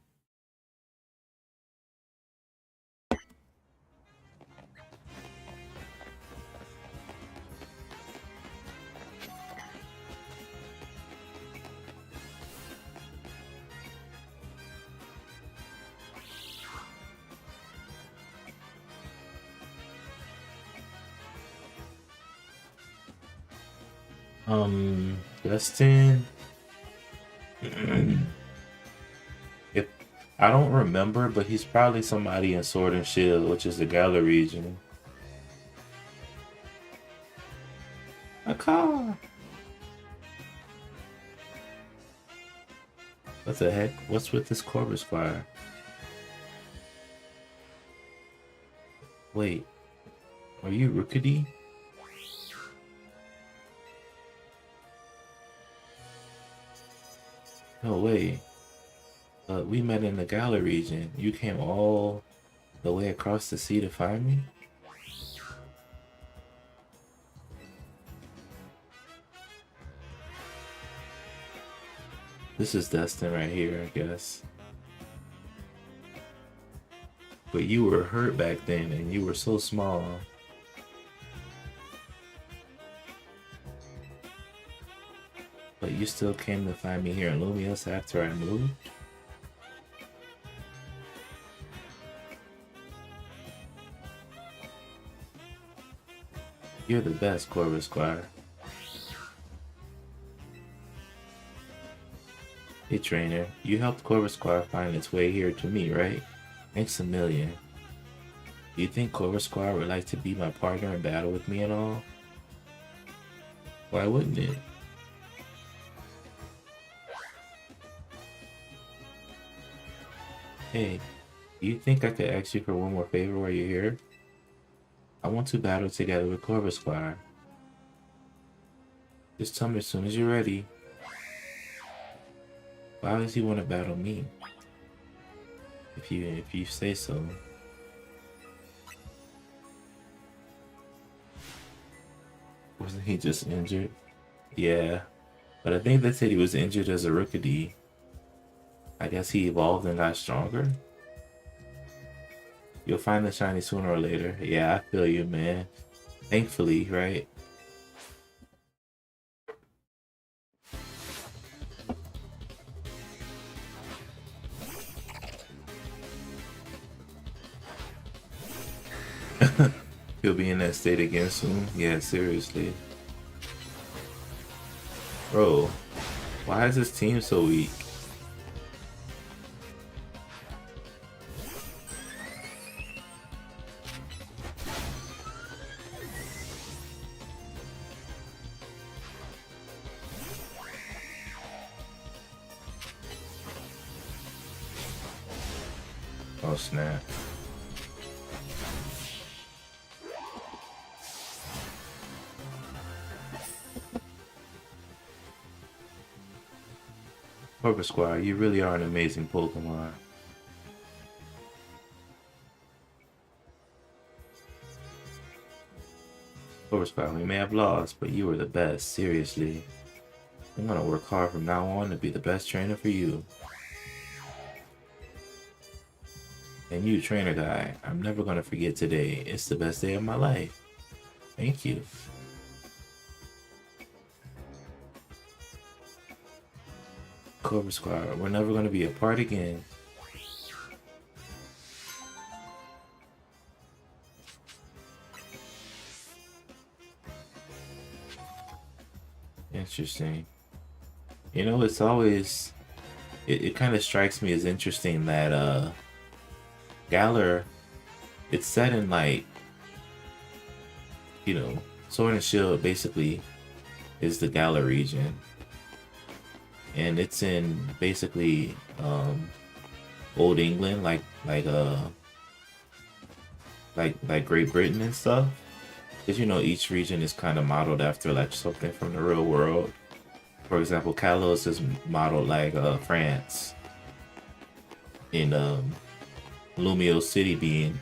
Dustin. If I don't remember, but he's probably somebody in Sword and Shield, which is the Galar region. A car. What the heck? What's with this Corvus fire? Wait, are you Rookedy? No way. We met in the Galar region. You came all the way across the sea to find me? This is Dustin right here, I guess. But you were hurt back then and you were so small. But you still came to find me here in Lumios after I moved? You're the best, Corvus Squire. Hey trainer, you helped Corvus Squire find its way here to me, right? Thanks a million. Do you think Corvus Squire would like to be my partner in battle with me and all? Why wouldn't it? Hey, do you think I could ask you for one more favor while you're here? I want to battle together with Corvus Squire. Just tell me as soon as you're ready. Why does he want to battle me? If you say so. Wasn't he just injured? Yeah, but I think they said he was injured as a Rookedy. I guess he evolved and got stronger. You'll find the shiny sooner or later. Yeah, I feel you, man. Thankfully, right? He'll be in that state again soon. Yeah, seriously. Bro, why is this team so weak? Oh snap. Corporate Squire, you really are an amazing Pokemon. Corporate Squire, we may have lost, but you were the best, seriously. I'm gonna work hard from now on to be the best trainer for you. And you, trainer guy, I'm never gonna forget today. It's the best day of my life. Thank you. Cobra Squad, we're never gonna be apart again. Interesting. You know, it's always it kind of strikes me as interesting that Galar, it's set in like, you know, Sword and Shield basically is the Galar region. And it's in basically old England, like Great Britain and stuff. Because you know each region is kind of modeled after like something from the real world. For example, Kalos is modeled like France, in Lumio City being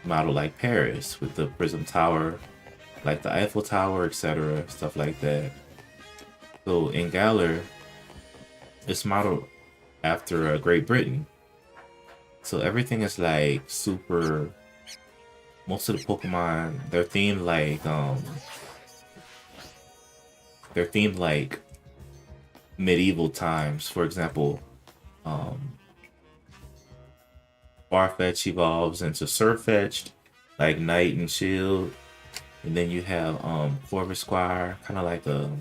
modeled like Paris with the Prism Tower, like the Eiffel Tower, etc., stuff like that. So in Galar, it's modeled after Great Britain. So everything is like super. Most of the Pokemon, they're themed like medieval times. For example, Farfetch evolves into Surfetch'd, like Knight and Shield, and then you have Corvus Squire, kind of like a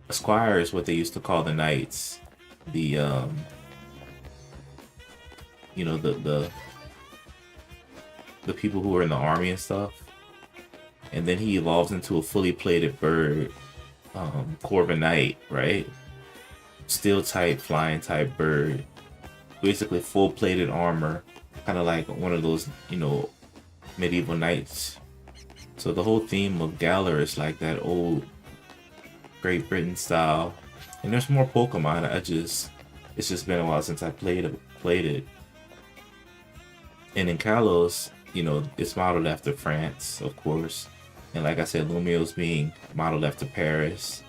Squire is what they used to call the Knights. The you know the people who are in the army and stuff, and then he evolves into a fully plated bird, Corviknight, right? Steel type, flying type bird, basically full plated armor, kind of like one of those, you know, medieval knights. So the whole theme of Galar is like that old Great Britain style, and there's more Pokemon. It's just been a while since I played it. And in Kalos, you know, it's modeled after France, of course. And like I said, Lumio's being modeled after Paris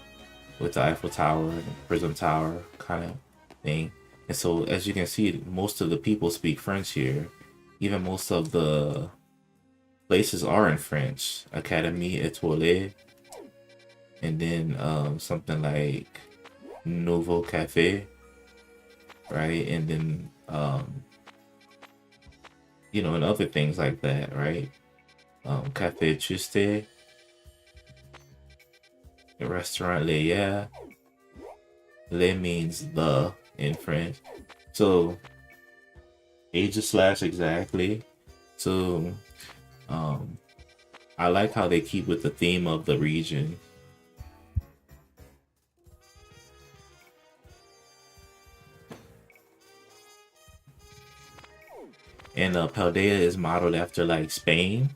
with the Eiffel Tower and Prism Tower kind of thing. And so, as you can see, most of the people speak French here. Even most of the places are in French. Académie Étoilée. And then something like Nouveau Café, right? And then you know, and other things like that, right? Café Triste, the restaurant Le. Le means the in French. So age of slash exactly. So I like how they keep with the theme of the region. And Paldea is modeled after like Spain.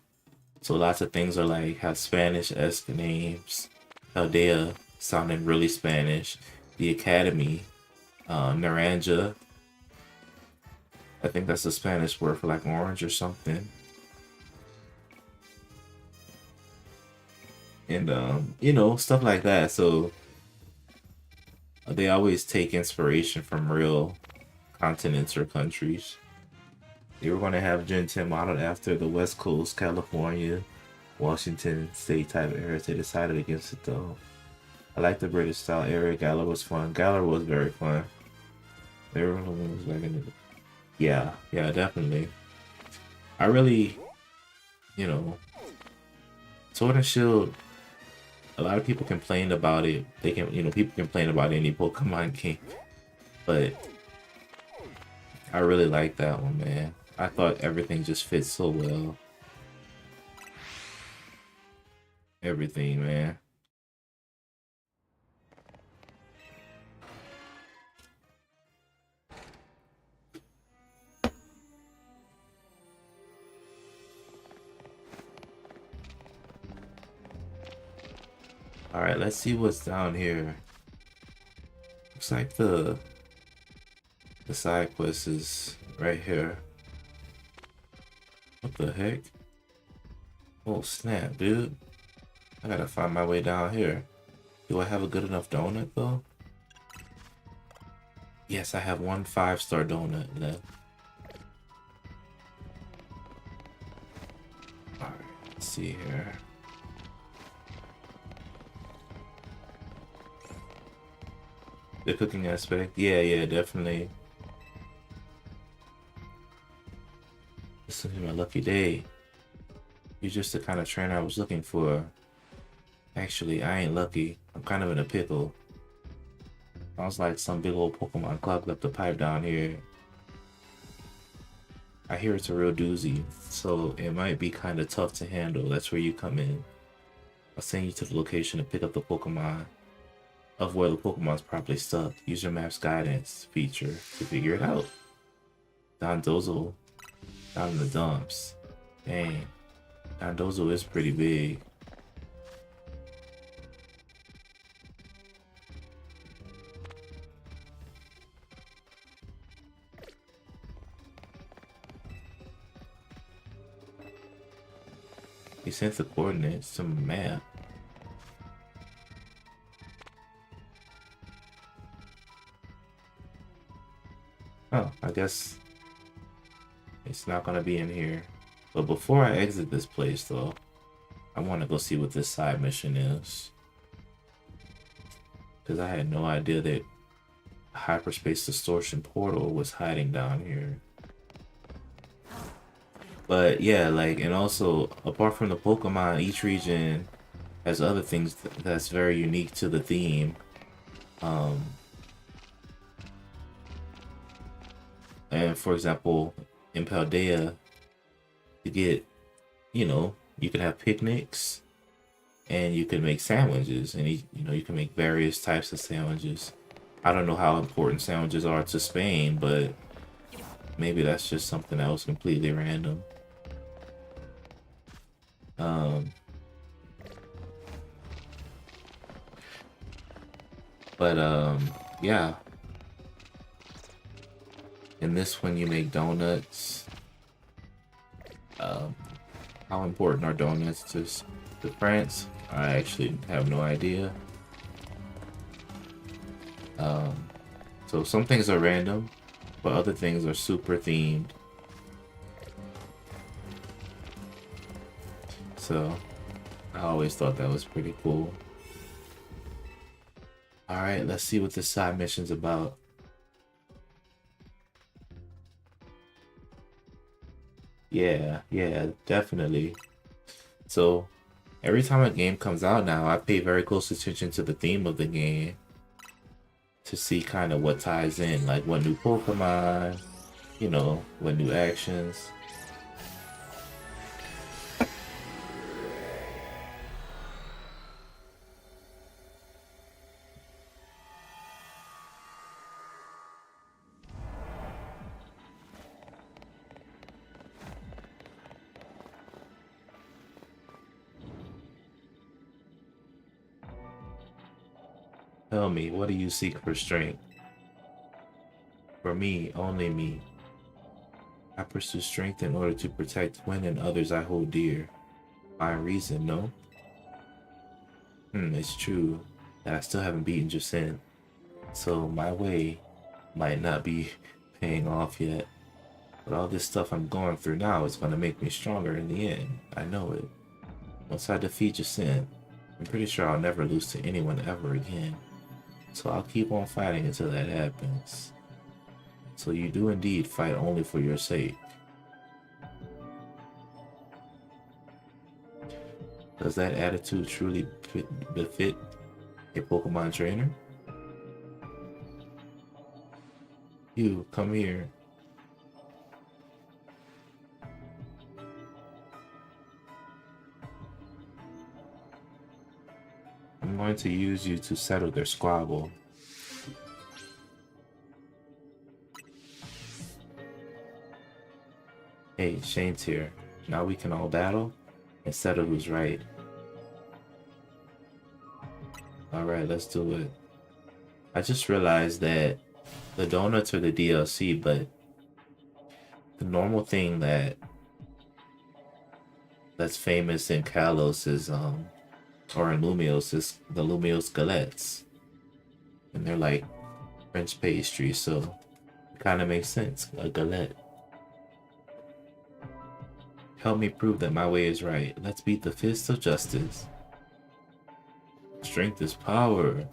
So lots of things are like have Spanish-esque names. Paldea sounding really Spanish. The Academy, Naranja. I think that's a Spanish word for like orange or something. And you know, stuff like that. So they always take inspiration from real continents or countries. They were going to have Gen 10 modeled after the West Coast, California, Washington State type areas. They decided against it though. I like the British style area. Galar was fun. Galar was very fun. Everyone was like, yeah, definitely. I really you know, Sword and Shield, a lot of people complained about it. They can, people complain about any Pokemon game, but I really like that one, man. I thought everything just fits so well. Everything, man. All right, let's see what's down here. Looks like the side quest is right here. What the heck? Oh snap, dude. I gotta find my way down here. Do I have a good enough donut though? Yes, I have one 5-star donut left. Alright, let's see here. The cooking aspect? Yeah, definitely. This is my lucky day. You're just the kind of trainer I was looking for. Actually, I ain't lucky. I'm kind of in a pickle. Sounds like some big old Pokemon clogged up the pipe down here. I hear it's a real doozy, so it might be kind of tough to handle. That's where you come in. I'll send you to the location to pick up the Pokemon of where the Pokemon's probably stuck. Use your map's guidance feature to figure it out. Dondozo down in the dumps. Dang, Dondozo is pretty big. He sent the coordinates to the map. Oh, I guess it's not gonna be in here. But before I exit this place though, I want to go see what this side mission is. Because I had no idea that hyperspace distortion portal was hiding down here. But yeah, like, and also apart from the Pokemon, each region has other things that's very unique to the theme. And for example, in Paldea, you get, you can have picnics and you can make sandwiches, and you can make various types of sandwiches. I don't know how important sandwiches are to Spain, but maybe that's just something that was completely random. Yeah. In this one, you make donuts. How important are donuts to France? I actually have no idea. So some things are random, but other things are super themed. So I always thought that was pretty cool. Alright, let's see what this side mission's about. Yeah, definitely. So every time a game comes out now, I pay very close attention to the theme of the game to see kind of what ties in, like what new Pokemon, what new actions. Tell me, what do you seek for strength? For me, only me. I pursue strength in order to protect Gwen and others I hold dear. By reason, no? It's true that I still haven't beaten Jacin, so my way might not be paying off yet. But all this stuff I'm going through now is going to make me stronger in the end. I know it. Once I defeat Jacin, I'm pretty sure I'll never lose to anyone ever again. So I'll keep on fighting until that happens. So you do indeed fight only for your sake. Does that attitude truly befit a Pokemon trainer? You, come here. I'm going to use you to settle their squabble. Hey, Shane's here. Now we can all battle and settle who's right. Alright, let's do it. I just realized that the donuts are the DLC, but the normal thing that's famous in Kalos is or in Lumios is the Lumios galettes. And they're like French pastry, so it kinda makes sense, a galette. Help me prove that my way is right. Let's beat the fist of justice. Strength is power.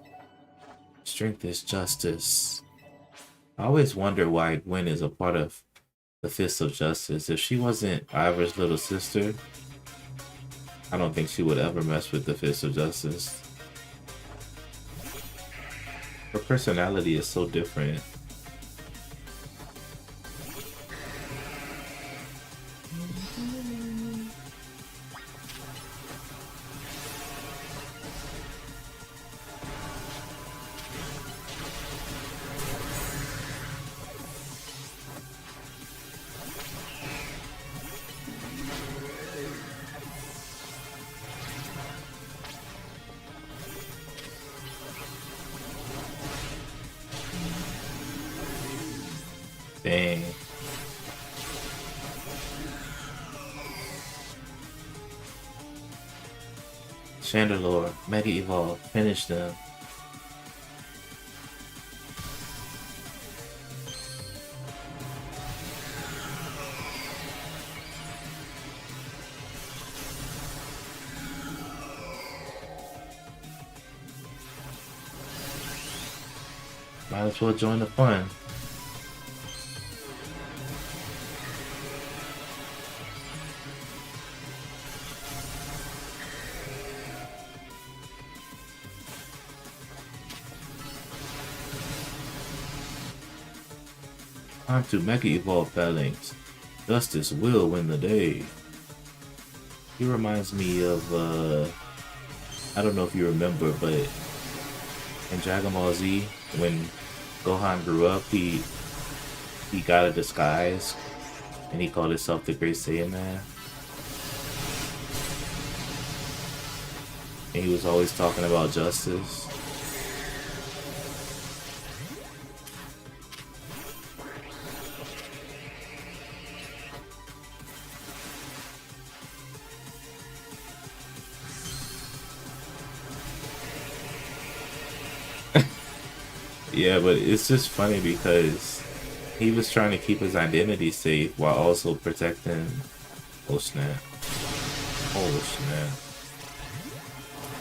Strength is justice. I always wonder why Gwen is a part of the Fist of Justice. If she wasn't Ivor's little sister, I don't think she would ever mess with the Fist of Justice. Her personality is so different. Dang. Chandelure, Mega Evolve, finish them. Might as well join the fun. Time to Mega Evolve Phalanx. Justice will win the day. He reminds me of, I don't know if you remember, but in Dragon Ball Z, when Gohan grew up, he got a disguise, and he called himself the Great Saiyan Man. And he was always talking about justice. Yeah, but it's just funny because he was trying to keep his identity safe while also protecting. Oh snap. Oh snap.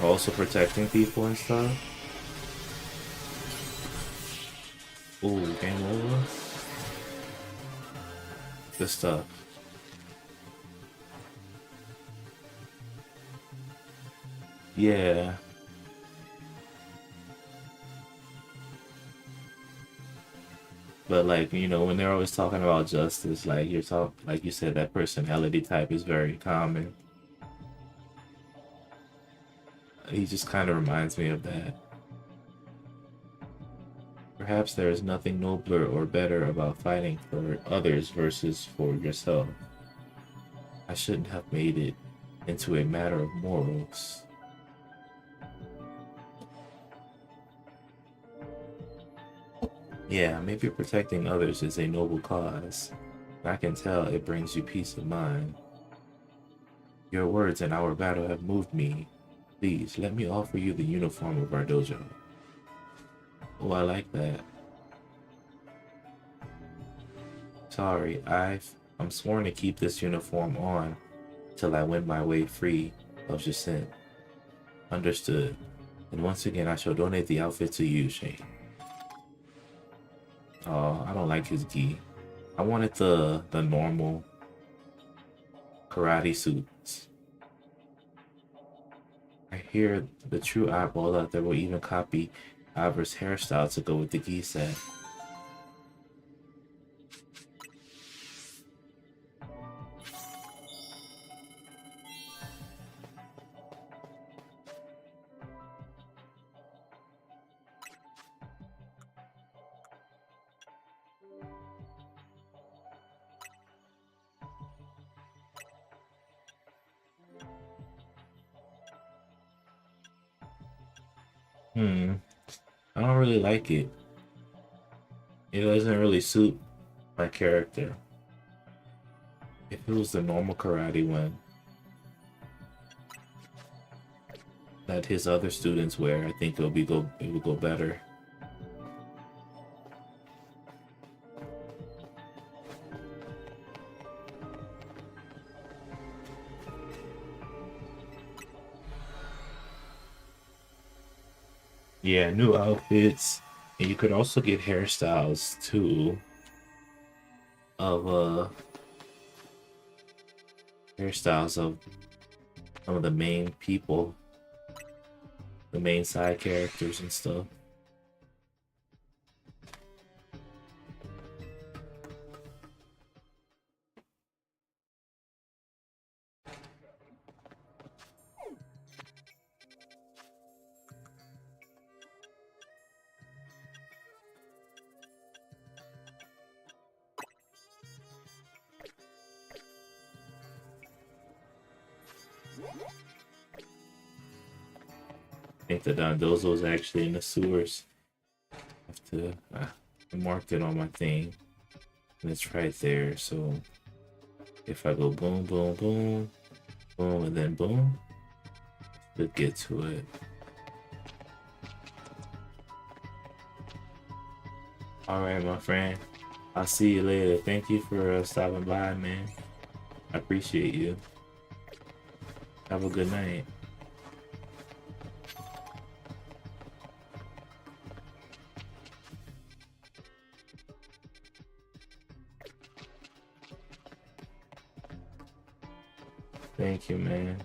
Also protecting people and stuff. Ooh, game over. Good stuff. Yeah. But like, you know, when they're always talking about justice, like like you said, that personality type is very common. He just kind of reminds me of that. Perhaps there is nothing nobler or better about fighting for others versus for yourself. I shouldn't have made it into a matter of morals. Yeah, maybe protecting others is a noble cause. I can tell it brings you peace of mind. Your words in our battle have moved me. Please, let me offer you the uniform of our dojo. Oh, I like that. Sorry, I'm sworn to keep this uniform on till I win my way free of Jacint. Understood. And once again, I shall donate the outfit to you, Shane. Oh, I don't like his gi. I wanted the normal karate suits. hear the true eyeball out there will even copy Ivor's hairstyle to go with the gi set. I don't really like it. It doesn't really suit my character. If it was the normal karate one that his other students wear, I think it would go better. Yeah, new outfits. And you could also get hairstyles too of hairstyles of some of the main people, the main side characters and stuff. I think the Dondozo is actually in the sewers. I have to I marked it on my thing, and it's right there. So if I go boom, boom, boom, boom, and then boom, should get to it. All right, my friend. I'll see you later. Thank you for stopping by, man. I appreciate you. Have a good night. Thank you, man.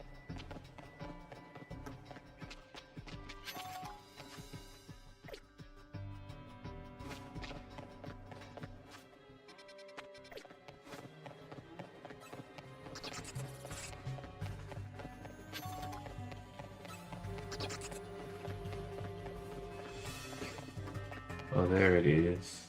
Oh, there it is.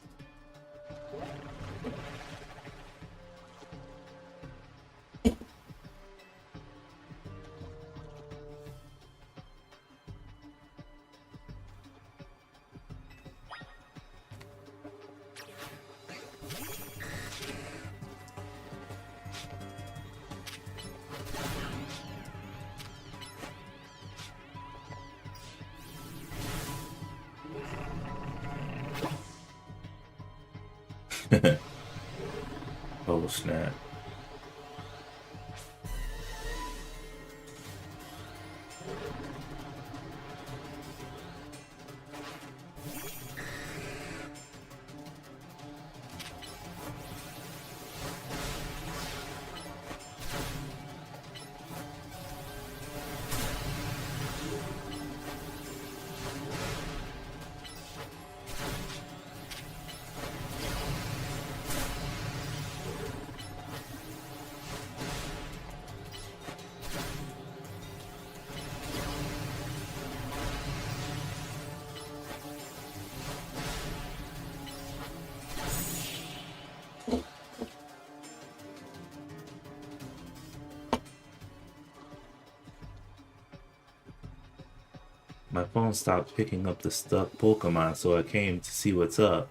Oh, snap. My phone stopped picking up the stuck Pokemon, so I came to see what's up.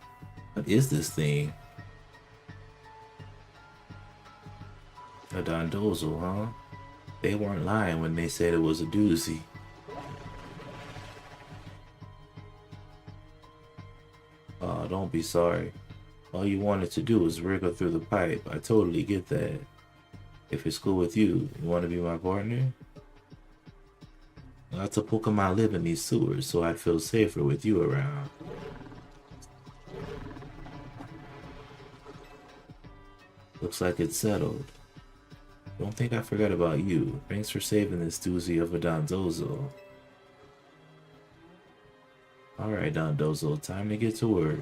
What is this thing? A Dondozo, huh? They weren't lying when they said it was a doozy. Oh, don't be sorry. All you wanted to do was wriggle through the pipe. I totally get that. If it's cool with you, you want to be my partner? Lots of Pokemon live in these sewers, so I'd feel safer with you around. Looks like it's settled. Don't think I forgot about you. Thanks for saving this doozy of a Dondozo. Alright, Dondozo, time to get to work.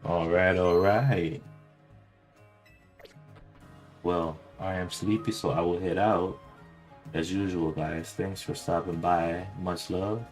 All right. Well, I am sleepy, so I will head out. As usual, guys, thanks for stopping by. Much love.